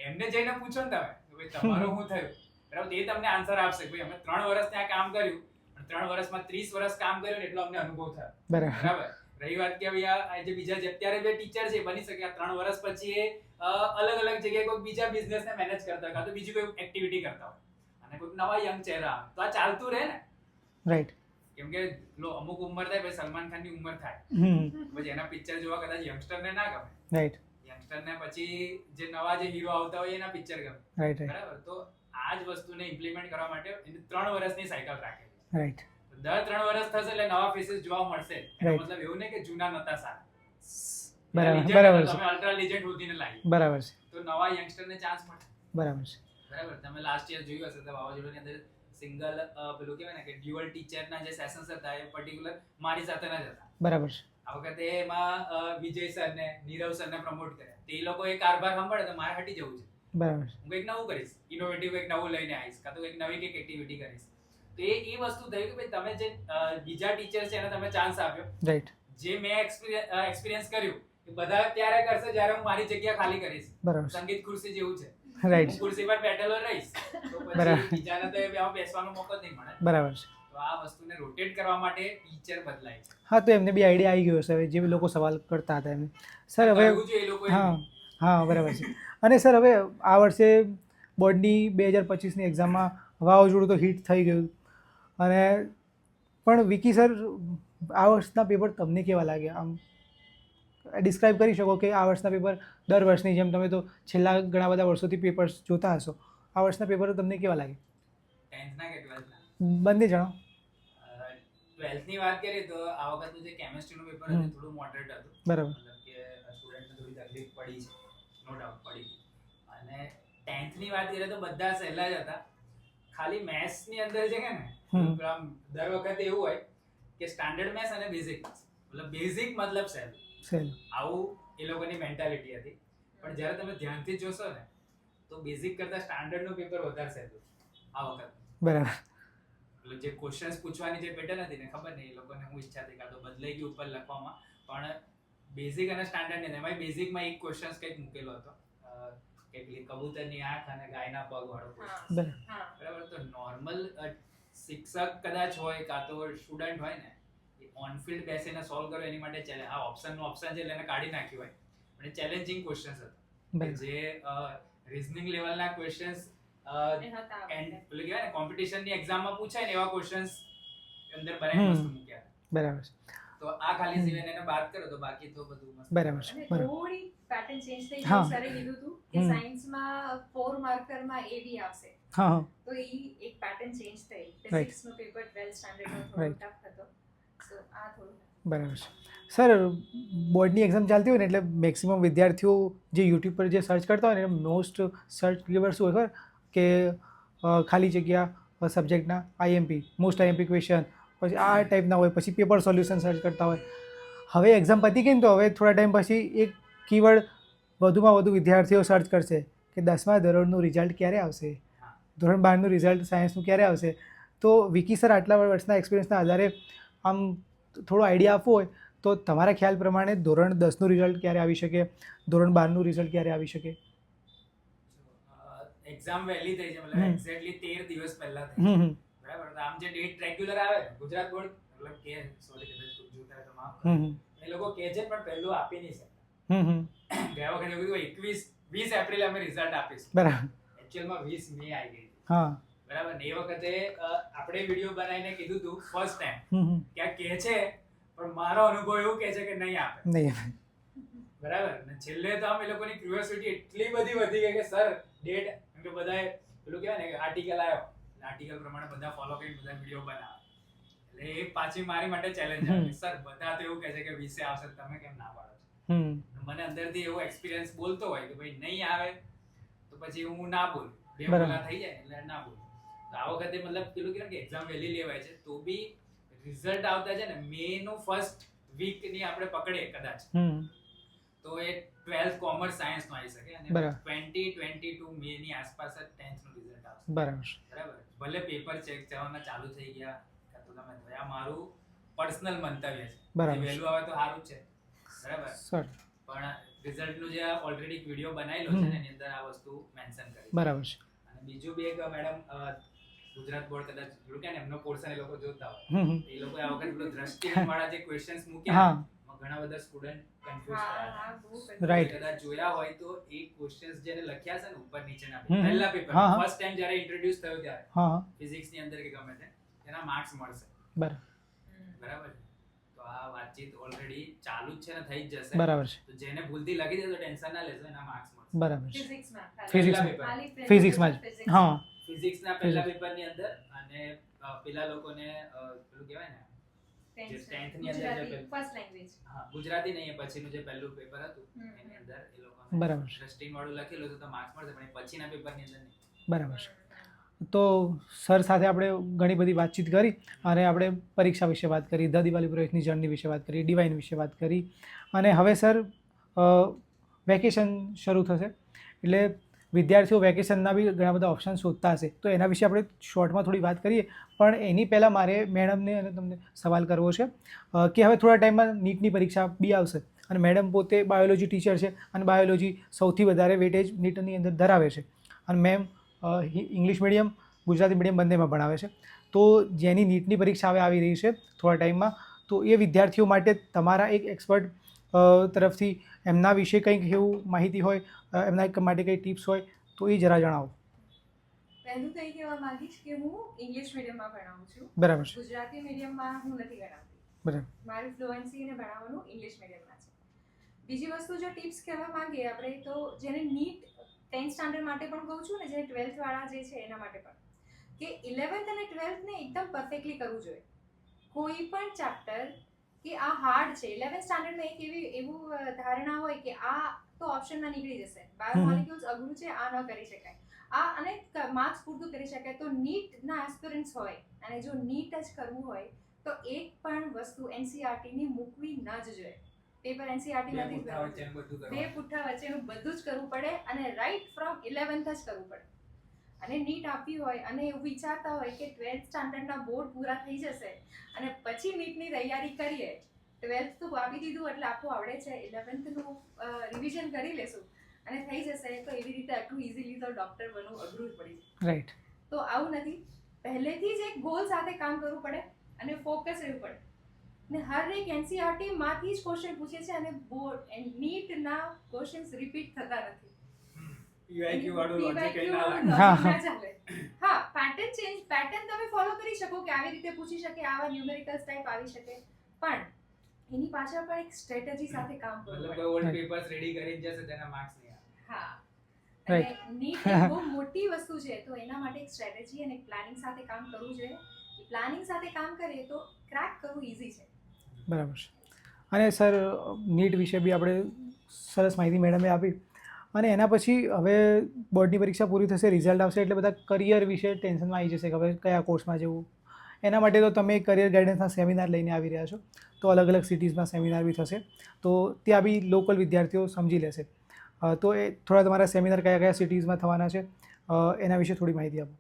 એમને જઈને પૂછો ને તમે કે ભાઈ તમારું શું થયું, બરાબર? એ તમને આન્સર આપશે કે ભાઈ અમે 3 વર્ષ ત્યાં કામ કર્યું, પણ 3 વર્ષમાં 30 વર્ષ કામ કર્યું ને એટલો અમને અનુભવ થયો. બરાબર. રહી વાત કે ભાઈ આ જે બીજા જે અત્યારે બે ટીચર છે, બની શકે આ 3 વર્ષ પછી એ અલગ અલગ જગ્યાએ કોઈ બીજા બિઝનેસને મેનેજ કરતા હોય, કાં તો બીજી કોઈ એક્ટિવિટી કરતા હોય, અને કોઈ નવા યંગ ચહેરા આવે, તો આ ચાલતું રહે ને.
રાઈટ.
કેમ કે અમુક ઉંમર થાય, પછી સલમાન ખાનની ઉંમર થાય, પછી એના પિક્ચર જોવા કદાચ યંગસ્ટરને ના ગમે.
રાઈટ.
યંગસ્ટરને પછી જે નવા જે હીરો આવતા હોય એના પિક્ચર ગમે.
રાઈટ.
બરાબર. તો આ જ વસ્તુને ઇમ્પ્લિમેન્ટ કરવા માટે એને 3 વર્ષની સાયકલ રાખેલી.
રાઈટ.
દર 3 વર્ષ થશે એટલે નવા ફેસીસ જોવા મળશે. એનો મતલબ એવું નહીં કે જૂના નતા સારા.
બરાબર. બરાબર છે.
તમે અલ્ટ્રા લીજેન્ડ શોધીને લાવી.
બરાબર છે.
તો નવા યંગસ્ટરને ચાન્સ મળે.
બરાબર છે.
બરાબર. તમે લાસ્ટ યર જોયું હશે તો વાવાઝોડાની અંદર સિંગલ પેલું કહેવાય ને કે ડ્યુઅલ ટીચરના જે સેશન્સ હતા એ પર્ટિક્યુલર મારી સાથે ન જ હતા.
બરાબર છે.
આ વખતે એમાં વિજય સરને, નીરવ સરને પ્રમોટ કર્યા. તે લોકો એ કારભાર સાંભળે તો મારે હટી જવું છે.
બરાબર છે.
હું કંઈક નવું કરીશ, ઇનોવેટિવ કંઈક નવું લઈને આવીશ, કાં તો કંઈક નવી કંઈક એક્ટિવિટી કરીશ. તો એ વસ્તુ થઈ કે ભાઈ તમે જે બીજા ટીચર છે એને તમે ચાન્સ આપ્યો.
રાઈટ.
જે મેં એક્સપિરિયન્સ કર્યું એ બધા ત્યારે કરશે જ્યારે હું મારી જગ્યા ખાલી કરીશ.
બરાબર.
સંગીત ખુરશી જેવું છે.
રાઈટ.
હું ખુરશી પર બેઠેલો રહીશ તો પછી બીજાને તો એમાં બેસવાનો મોકો જ નહીં મળે.
બરાબર છે.
તો આ વસ્તુને રોટેટ કરવા માટે ટીચર બદલાય છે.
હા, તો એમને બી આઈડિયા આવી ગયો છે હવે, જે લોકો સવાલ કરતા હતા એમને. સર હવે હા હા બરાબર છે. અને સર હવે આ વર્ષે બોર્ડની 2025ની એક્ઝામમાં વાવાઝોડું તો હિટ થઈ ગયું, અને પણ વિકી સર આ વર્ષના પેપર તમને કેવા લાગ્યા? આમ ડિસ્ક્રાઇબ કરી શકો કે આ વર્ષના પેપર દર વર્ષની જેમ તમે તો છેલ્લા ઘણા બધા વર્ષોથી પેપર્સ જોતા હશો, આ વર્ષના પેપરો તમને કેવા લાગે?
10th ના કે 12th ના?
બંને જણાવો.
12th ની વાત કરીએ તો આ વખતનું જે કેમિસ્ટ્રીનું પેપર હતું થોડું મોડરેટ હતું.
બરાબર.
મતલબ કે સ્ટુડન્ટને થોડી તકલીફ પડી છે, નો ડાઉટ પડી. અને 10th ની વાત કરીએ તો બધા સહેલા જ હતા. ખાલી મેથ્સ ની અંદર છે કે ને દર વખતે એવું હોય કે સ્ટાન્ડર્ડ મેથ્સ અને બેઝિક મેથ્સ, મતલબ બેઝિક મતલબ સહેલું, આવું એ લોકોની મેન્ટાલિટી હતી. પણ જ્યારે તમે ધ્યાનથી જોશો ને તો બેઝિક કરતા સ્ટાન્ડર્ડનું પેપર વધારે સહેલું આ વખત.
બરાબર.
એટલે જે ક્વેશ્ચન્સ પૂછવાની જે પેટર્ન હતી ને, ખબર નહીં એ લોકોને હું ઈચ્છા થઈ કાં તો બદલાઈ ગયું ઉપર લખવામાં, પણ બેઝિક અને સ્ટાન્ડર્ડ ને એમાં બેઝિકમાં એક ક્વેશ્ચન કંઈક મૂકેલો હતો કે પેલી કબૂતરની આંખ અને ગાયના પગ વાળો ક્વેશ્ચન. બરાબર. તો નોર્મલ શિક્ષક કદાચ હોય કાં તો સ્ટુડન્ટ હોય ને, એ ઓન ફિલ્ડ બેસીને સોલ્વ કરો એની માટે ચેલેન્જ, આ ઓપ્શનનું ઓપ્શન છે એટલે એને કાઢી નાખ્યું હોય, પણ એ ચેલેન્જિંગ ક્વેશ્ચન્સ હતા જે રીઝનિંગ લેવલના ક્વેશ્ચન્સ પેલું કહેવાય ને કોમ્પિટિશનની એક્ઝામમાં પૂછાય ને એવા ક્વેશ્ચન્સ અંદર બનાવીને વસ્તુ મૂક્યા.
બરાબર છે.
તો આ ખાલી સિવાય એને બાદ કરો તો બાકી તો બધું મસ્ત.
બરાબર છે,
અને
બરાબર.
થોડી પેટર્ન ચેન્જ થઈ
હા.
ગઈ. સરે કીધું હતું કે
હમ.
સાયન્સમાં 4 માર્કરમાં AB આવશે,
હા હા
તો ઈ એક પેટર્ન ચેન્જ થઈ.
Right.
ફિઝિક્સ નો પેપર 12th સ્ટાન્ડર્ડનો થોડો
Right.
ટફ હતો, સો આ થોડું
બરાબર છે. સર બોર્ડની એક્ઝામ ચાલતી હોય ને એટલે મેક્સિમમ વિદ્યાર્થીઓ જે યુટ્યુબ પર જે સર્ચ કરતા હોય ને મોસ્ટ સર્ચ કીવર્ડ શું હોય ખબર કે ખાલી જગ્યા સબ્જેક્ટના IMP, મોસ્ટ IMP ક્વેશ્ચન, પછી આ ટાઈપના હોય, પછી પેપર સોલ્યુશન સર્ચ કરતા હોય. હવે એક્ઝામ પતી ગઈ ને તો હવે થોડા ટાઈમ પછી એક કીવર્ડ વધુમાં વધુ વિદ્યાર્થીઓ સર્ચ કરશે કે 10મા ધોરણનું રિઝલ્ટ ક્યારે આવશે, ધોરણ 12નું રિઝલ્ટ સાયન્સનું ક્યારે આવશે. તો વિકી સર આટલા વર્ષના એક્સપિરિયન્સના આધારે આમ થોડો આઈડિયા આપવો હોય તો તમારા ખ્યાલ પ્રમાણે ધોરણ 10નું રિઝલ્ટ ક્યારે આવી શકે, ધોરણ 12નું રિઝલ્ટ ક્યારે આવી શકે?
એક્ઝામ વહેલી થઈ છે, મતલબ
હમ.
એક્ઝેક્ટલી 13 દિવસ પહેલા થઈ
હમ હમ
બરાબર. તો આમ જે ડેટ રેગ્યુલર આવે ને ગુજરાત બોર્ડ મતલબ કે સોરી કદાચ જોતા હોય તો માફ
હમ
કરજો.
હમ
એ લોકો કહે છે પણ પહેલું આપી નહીં શકતા.
હમ હમ
ગયા વખતે એવું કીધું 20 એપ્રિલ અમે રિઝલ્ટ આપીશું,
બરાબર.
એકચ્યુઅલમાં 20 મે આવી ગઈ હતી.
હા.
બરાબર ને એ વખતે આપણે વિડીયો બનાવીને કીધું હતું ફર્સ્ટ ટાઈમ
હમ હમ
કે આ કહે છે પણ મારો અનુભવ એવું કહે છે કે નહીં આપે.
નહીં.
બરાબર ને છેલ્લે તો આમ એ લોકોની ક્યુરિયોસિટી એટલી બધી વધી ગઈ કે સર ડેટ, કેમ કે બધાએ પેલું કહેવાય ને કે આર્ટિકલ આવ્યો, આર્ટિકલ પ્રમાણે બધા ફોલો કરીને બધા વિડીયો બનાવે, એટલે એ પાછી મારી માટે ચેલેન્જ આવી. સર બધા તો એવું કહે છે કે 20 આવશે, તમે કેમ ના પાડો છો?
હમ
મને અંદરથી એવો એક્સપિરિયન્સ બોલતો હોય કે ભાઈ નહીં આવે તો પછી હું ના બોલું, બે
બરાબર.
બોલા થઈ જાય એટલે ના બોલું. તો આ વખતે મતલબ પેલું કહેવાય કે એક્ઝામ વહેલી લેવાય છે તો બી રિઝલ્ટ આવતા છે ને મે નું ફર્સ્ટ વીક ની આપણે પકડીએ કદાચ
હમ
તો એ 12th કોમર્સ સાયન્સ નો આવી શકે અને
બરાબર.
2022 મે ની આસપાસ જ 10th નું રિઝલ્ટ આવશે.
બરાબર.
બરાબર. ભલે પેપર ચેક થવાના ચાલુ થઈ ગયા કાં તો તમે આ મારું પર્સનલ મંતવ્ય છે.
બરાબર.
જે વહેલું આવે તો સારું છે. બરાબર.
સર
પણ રિઝલ્ટ નું જે ઓલરેડી એક વિડિયો બનાવેલો છે ને એની અંદર આ વસ્તુ મેન્શન કરી છે.
બરાબર છે.
અને બીજું બી એક મેડમ ગુજરાત બોર્ડ કદાચ જોયું કે ને એમનો પોર્શન એ લોકો જોતા હોય
હમ હમ
એ લોકો આ વખત પેલો દ્રષ્ટિહીન વાળા જે ક્વેશ્ચન્સ મૂક્યા
હા.
એમાં ઘણા બધા સ્ટુડન્ટ કન્ફ્યુઝ
હા
થયા
હા બહુ
Right.
કદાચ જોયા હોય તો એ ક્વેશ્ચન્સ જેને લખ્યા છે ને ઉપર નીચેના
હમ.
પહેલા પેપર
હા, હા.
ફર્સ્ટ ટાઈમ જ્યારે ઇન્ટ્રોડ્યુસ થયો ત્યારે
હા હા
ફિઝિક્સ ની અંદર કે ગમે તે એના માર્ક્સ મળશે.
બરાબર.
બરાબર છે. તો આ વાતચીત ઓલરેડી ચાલુ જ છે ને થઈ જ જશે.
બરાબર છે.
તો જેને ભૂલથી લખી દે તો ટેન્શન ના લેશો, એના માર્ક્સ મળશે.
બરાબર છે.
ફિઝિક્સમાં
Physics.
ખાલી
ફિઝિક્સમાં જ. હા.
ફિઝિક્સના પહેલા પેપરની અંદર અને પેલા લોકોને પેલું કહેવાય ને જે 10th ની અંદર જે પેલું
ફર્સ્ટ લેંગ્વેજ
હા ગુજરાતી નહીં એ પછીનું જે પહેલું પેપર હતું એની અંદર એ લોકોને
બરાબર.
દ્રષ્ટિહીન વાળું લખેલું હતું તો માર્ક્સ મળશે પણ એ પછીના પેપરની અંદર નહીં.
બરાબર છે. તો સર સાથે આપણે ઘણી બધી વાતચીત કરી અને આપણે પરીક્ષા વિશે વાત કરી, ધ દિવાળી પ્રોજેક્ટની જર્ની વિશે વાત કરી, ડિવાઇન વિશે વાત કરી અને હવે સર વેકેશન શરૂ થશે એટલે વિદ્યાર્થીઓ વેકેશનના બી ઘણા બધા ઓપ્શન શોધતા હશે તો એના વિશે આપણે શોર્ટમાં થોડી વાત કરીએ. પણ એની પહેલાં મારે મેડમને અને તમને સવાલ કરવો છે કે હવે થોડા ટાઈમમાં નીટની પરીક્ષા બી આવશે અને મેડમ પોતે બાયોલોજી ટીચર છે અને બાયોલોજી સૌથી વધારે વેટેજ નીટની અંદર ધરાવે છે અને ma'am English medium Gujarati medium બંનેમાં ભણાવે છે. તો જેની નીટની પરીક્ષા હવે આવી રહી છે થોડા ટાઈમમાં, તો એ વિદ્યાર્થીઓ માટે તમારા એક એક્સપર્ટ તરફથી એમના વિશે કંઈક એવું માહિતી હોય, એમના માટે કંઈ ટિપ્સ હોય તો એ જરા જણાવો.
પહેલું તો એ કહેવા માંગીશ કે હું ઇંગ્લિશ મીડિયમમાં ભણાવું છું.
બરાબર છે.
ગુજરાતી મીડિયમમાં હું નથી ભણાવતી.
બરાબર.
મારું ફ્લુઅન્સી ને ભણાવવાનું ઇંગ્લિશ મીડિયમમાં છે. બીજી વસ્તુ જો ટિપ્સ કહેવા માંગીએ આપણે તો જેને નીટ 10th સ્ટાન્ડર્ડ માટે પણ કહું છું ને જે 12th વાળા જે છે એના માટે પણ કે 11th અને 12th ને એકદમ પરફેક્ટલી કરવું જોઈએ. કોઈ પણ ચેપ્ટર કે આ હાર્ડ છે 11th સ્ટાન્ડર્ડમાં એક એવું ધારણા હોય કે આ તો ઓપ્શનમાં નીકળી જશે, બાયોમોલિક્યુલ્સ અઘરું છે, આ ન કરી શકાય, આ અને માર્ક્સ પૂરતું કરી શકાય. તો નીટના એસ્પિરન્ટ્સ હોય અને જો નીટ જ કરવું હોય તો એક પણ વસ્તુ NCERT ની મૂકવી ન જ જોઈએ. પેપર NCERT
બે
નથી
પુઠ્ઠા વચ્ચેનું બધું
બે
કરવાનું.
પુઠ્ઠા વચ્ચેનું બધું જ કરવું પડે અને રાઈટ ફ્રોમ 11th જ કરવું પડે. અને નીટ આપવી હોય અને એવું વિચારતા હોય કે 12th સ્ટાન્ડર્ડના બોર્ડ પૂરા થઈ જશે અને પછી નીટની તૈયારી કરીએ, 12th તો આપી દીધું એટલે આખું આવડે છે, 11th નું રિવિઝન કરી લેશું અને થઈ જશે તો એવી રીતે આટલું ઇઝીલી તો ડૉક્ટર બનવું અઘરું જ પડી જાય.
રાઈટ.
તો આવું નથી, પહેલેથી જ એક ગોલ સાથે કામ કરવું પડે અને ફોકસ રહેવું પડે. ને હર એક NCERT માંથી જ ક્વેશ્ચન પૂછે છે અને બોર્ડ નીટના ક્વેશ્ચન્સ રિપીટ થતા નથી.
PYQ વાળું logic કઈ ના લાગે.
હા,
ના ચાલે. હા, પેટર્ન તમે ફોલો કરી શકો કે આવી રીતે પૂછી શકે, આવા ન્યુમેરિકલ્સ ટાઈપ આવી શકે, પણ એની પાછળ પણ એક સ્ટ્રેટેજી સાથે કામ કરવું
મતલબ
પડે.
કોઈ ઓલ્ડ પેપર્સ રેડી કરીને જશે તેના માર્ક્સ નહીં આવે.
હા
Right.
અને નીટ એક બહુ મોટી વસ્તુ છે તો એના માટે એક સ્ટ્રેટેજી અને પ્લાનિંગ સાથે કામ કરવું જોઈએ. પ્લાનિંગ સાથે કામ કરીએ તો ક્રેક કરવું ઈઝી છે.
બરાબર છે. અને સર નીટ વિશે બી આપણે સરસ માહિતી મેડમે આપી. અને એના પછી હવે બોર્ડની પરીક્ષા પૂરી થશે, રિઝલ્ટ આવશે એટલે બધા કરિયર વિશે ટેન્શનમાં આવી જશે કે હવે કયા કોર્સમાં જવું. એના માટે તો તમે કરિયર ગાઈડન્સના સેમિનાર લઈને આવી રહ્યા છો, તો અલગ અલગ સિટીઝમાં સેમિનાર બી થશે, તો ત્યાં બી લોકલ વિદ્યાર્થીઓ સમજી લેશે. તો એ થોડા તમારા સેમિનાર કયા કયા સિટીઝમાં થવાના છે એના વિશે થોડી માહિતી આપો.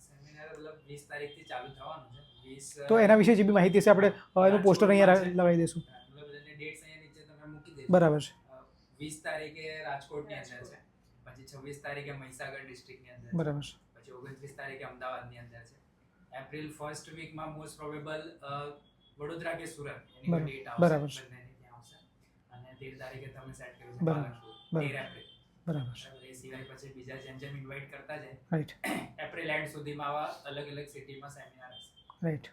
સેમિનાર મતલબ 20 તારીખથી ચાલુ થવાનું છે. 20
તો એના વિશે જે બી માહિતી હશે આપણે એનું પોસ્ટર અહીંયા લગાવી દઈશું.
મતલબ એની ડેટ્સ અહીંયા નીચે તમે મૂકી દેજો.
બરાબર છે.
20 તારીખે રાજકોટની અંદર છે, પછી 26 તારીખે મહીસાગર ડિસ્ટ્રિક્ટની અંદર છે,
બરાબર છે.
પછી 29 તારીખે અમદાવાદની અંદર છે. એપ્રિલ ફર્સ્ટ વીકમાં મોસ્ટ પ્રોબેબલ વડોદરા કે સુરત એની
બરાબર.
ડેટ
બરાબર
આવશે,
છે.
બંનેની ત્યાં આવશે. અને 13 તારીખે તમે સેટ કર્યું છે
બરાબર.
પાલનપુર,
બરાબર.
13 એપ્રિલ.
બરાબર છે.
એ સિવાય પછી બીજા જેમ ઇન્વાઇટ કરતા જાય
રાઈટ
એપ્રિલ એન્ડ સુધીમાં આવા અલગ અલગ સિટીમાં સેમિનાર હશે.
રાઈટ.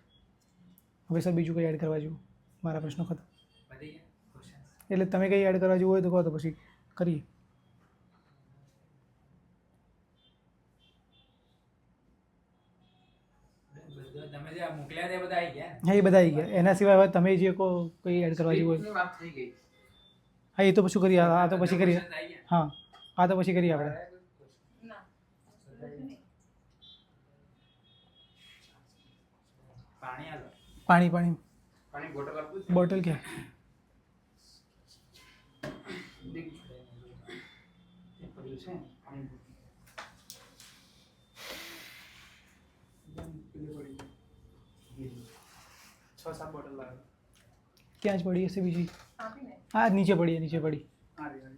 હવે સર બીજું કંઈ એડ કરવા જેવું? મારા પ્રશ્નો ખતમ.
બધી ગયા ક્વેશ્ચન્સ?
એટલે તમે કંઈ એડ કરવા જેવું હોય તો કહો, તો પછી કરીએ.
તમે જે મોકલ્યા તે બધા આવી ગયા ને?
હા, એ બધા આવી ગયા. એના સિવાય હવે તમે જે કહો કંઈ એડ કરવા જેવું હોય.
વાત થઈ ગઈ.
હા, એ તો પછી કરીએ. આ તો પછી કરીએ.
Questions આવી ગયા?
હા, આ તો પછી કરીએ આપણે.
ના
પાણી આલો.
પાણી પાણી
પાણી બોટલ આપું છું?
બોટલ ક્યાં?
એ પડ્યું છે પાણી બોટલ. છ સાત બોટલ લાવ્યો.
ક્યાં જ પડી હશે બીજી?
આપીને
હા, નીચે પડી, નીચે પડી.
હા રે, હા રે.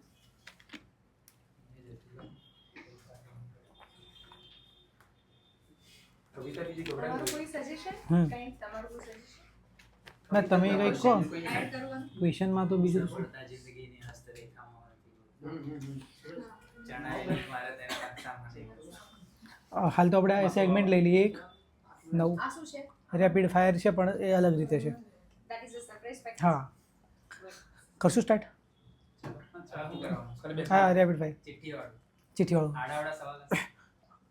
કવિતા બીજી
તમારું
ગભરાઈ
કોઈ સજેશન
હમ.
કંઈ તમારું કોઈ સજેશન
ના, તમે કંઈક કહો.
એડ કરવાનું?
ક્વેશ્ચનમાં તો બીજું શું?
સફળતા જિંદગીની હસ્તરેખામાં હતી.
ગઈ.
જણાયેલી મારે તેના નકશામાં છે.
હાલ તો આપણે આ સેગમેન્ટ લઈ લઈએ. એક નવું
આ શું છે?
રેપિડ ફાયર છે, પણ એ અલગ રીતે છે.
That is a surprise package.
હા, કરશું સ્ટાર્ટ?
શું કરવાનું?
ખાલી બે
હા, રેપિડ ફાયર
ચિઠ્ઠીવાળું.
ચિઠ્ઠીવાળું.
આડાઅવળા સવાલ હશે.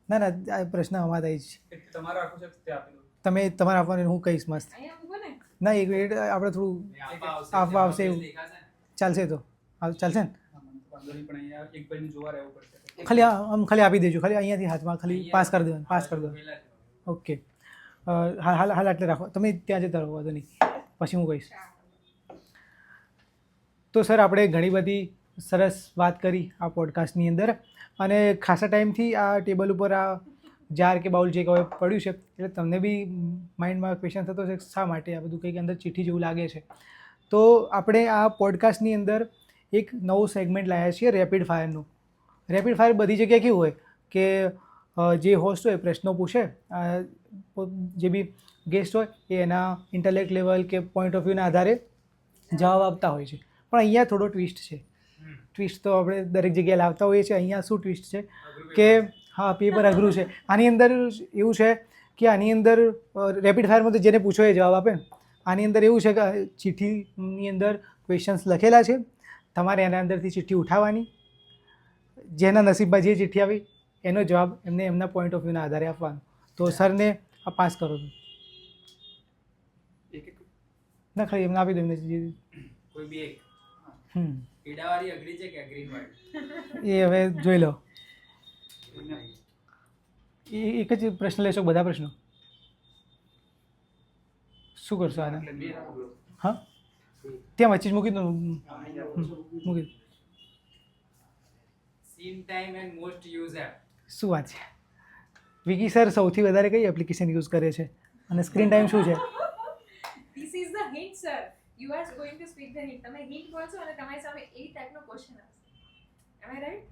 ના ના, આ પ્રશ્ન અમારા જ છે.
એક તમારું આખું છે તે આપી દો.
તમે તમારે આપવાનું, હું કહીશ મસ્ત.
અહીંયા મૂકો ને.
ના, એક મિનિટ આપણે થોડું
એ આપવા આવશે.
આપવા આવશે એવું.
દેખાશે ને?
ચાલશે તો ચાલશે ને?
હા, મને તો વાંધો નહીં, પણ અહીંયા એક ભાઈને જોવા રહેવું પડશે.
ખાલી આમ ખાલી આપી દેજો, ખાલી અહીંયાથી હાથમાં ખાલી પાસ કરી દેવાનું, પાસ કરી દેવાનું.
પેલા જ.
ઓકે. હાલ હાલ આટલે રાખો, તમે ત્યાં જતા રહો, વાંધો નહીં, પછી હું કહીશ. તો સર, આપણે ઘણી બધી સરસ વાત કરી આ પોડકાસ્ટની અંદર, અને ખાસા ટાઈમથી આ ટેબલ ઉપર આ જાર કે બાઉલ જે કહેવાય પડ્યું છે, એટલે તમને બી માઇન્ડમાં ક્વેશ્ચન થતો છે શા માટે આ બધું કંઈક અંદર ચિઠ્ઠી જેવું લાગે છે. તો આપણે આ પોડકાસ્ટની અંદર એક નવું સેગમેન્ટ લાવ્યા છીએ, રેપિડ ફાયરનું. રેપિડ ફાયર બધી જગ્યાએ કેવું હોય કે જે હોસ્ટ હોય પ્રશ્નો પૂછે, જે બી ગેસ્ટ હોય એ એના ઇન્ટેલેક્ટ લેવલ કે પોઈન્ટ ઓફ વ્યૂના આધારે જવાબ આપતા હોય છે. પણ અહીંયા થોડો ટ્વિસ્ટ છે. ટ્વિસ્ટ તો આપણે દરેક જગ્યાએ લાવતા હોઈએ છીએ. અહીંયા શું ટ્વિસ્ટ છે કે હા, પેપર અઘરું છે. આની અંદર એવું છે કે આની અંદર રેપિડ ફાયરમાં તો જેને પૂછો એ જવાબ આપે. આની અંદર એવું છે કે ચિઠ્ઠીની અંદર ક્વેશ્ચન્સ લખેલા છે, તમારે એના અંદરથી ચિઠ્ઠી ઉઠાવવાની, જેના નસીબમાં જે ચિઠ્ઠી આવી એનો જવાબ એમને એમના પોઈન્ટ ઓફ વ્યૂના આધારે આપવાનો. તો સરને આ પાસ કરો છો.
એક એક
ના, ખાલી એમને આપી દો એમને જે.
કોઈ બી એક.
હમ
પીડાવાળી અઘરી છે કે ગ્રીન વાળી?
એ હવે જોઈ લો.
એને
એ એક જ પ્રશ્ન લેશો, બધા પ્રશ્નો શું કરશો આને?
એટલે બે રાખો.
હા, ત્યાં વચ્ચે જ મૂકી દો. મૂકી દો.
Scene time and most use app.
શું વાત છે? વિકી સર સૌથી વધારે કઈ એપ્લિકેશન યુઝ કરે છે અને સ્ક્રીન ટાઈમ શું છે?
This is the hint, sir. You are going to speak the hint. તમે hint બોલશો અને તમારી સામે એ ટાઈપનો ક્વેશ્ચન આવશે. Am I right?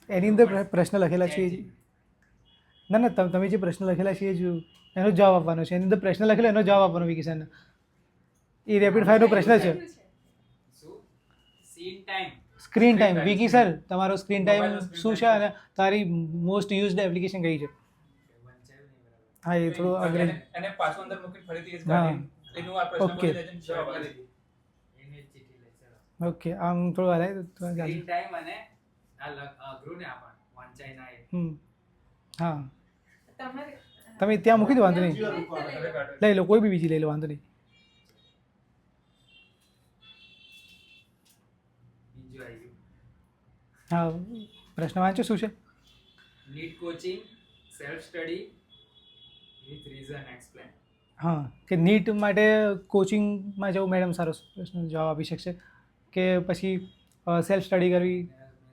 એની અંદર પ્રશ્ન લખેલા છે એ જ. ના ના, તમે જે પ્રશ્ન લખેલા છે એ જ એનો જવાબ આપવાનો છે. એની અંદર પ્રશ્ન લખેલો એનો જવાબ આપવાનો વિકી સરને. એ રેપિડ ફાયરનો પ્રશ્ન છે.
શું? Scene time.
Screen time. Vicky sir, તમારો સ્ક્રીન ટાઈમ શું છે અને તારી મોસ્ટ યુઝડ એપ્લિકેશન કઈ છે? હા, એ થોડું અઘરું.
એને પાછું અંદર મૂકીને ફરીથી એ જ
હા,
કાઢીને એનું આ પ્રશ્ન
Okay.
મને જઈને જવાબ આપી દીધી.
એની જ ચિઠ્ઠી લે ચલો
ઓકે આમ થોડું હલાય તો
સ્ક્રીન ટાઈમ અને આ અઘરું ને આપણ વંચાય ના એ
હા
તમારે
તમે ત્યાં મૂકી દો વાંધો નહીં
હવે કાઢો.
લઈ લો કોઈ બી બીજી લઈ લો વાંધો નહીં
બીજું આવી ગયું
હા પ્રશ્ન વાંચો શું છે
NEET coaching self study with reason explain
હા કે નીટ માટે કોચિંગમાં જવું મેડમ સારો પ્રશ્ન જવાબ આપી શકશે કે પછી સેલ્ફ સ્ટડી કરવી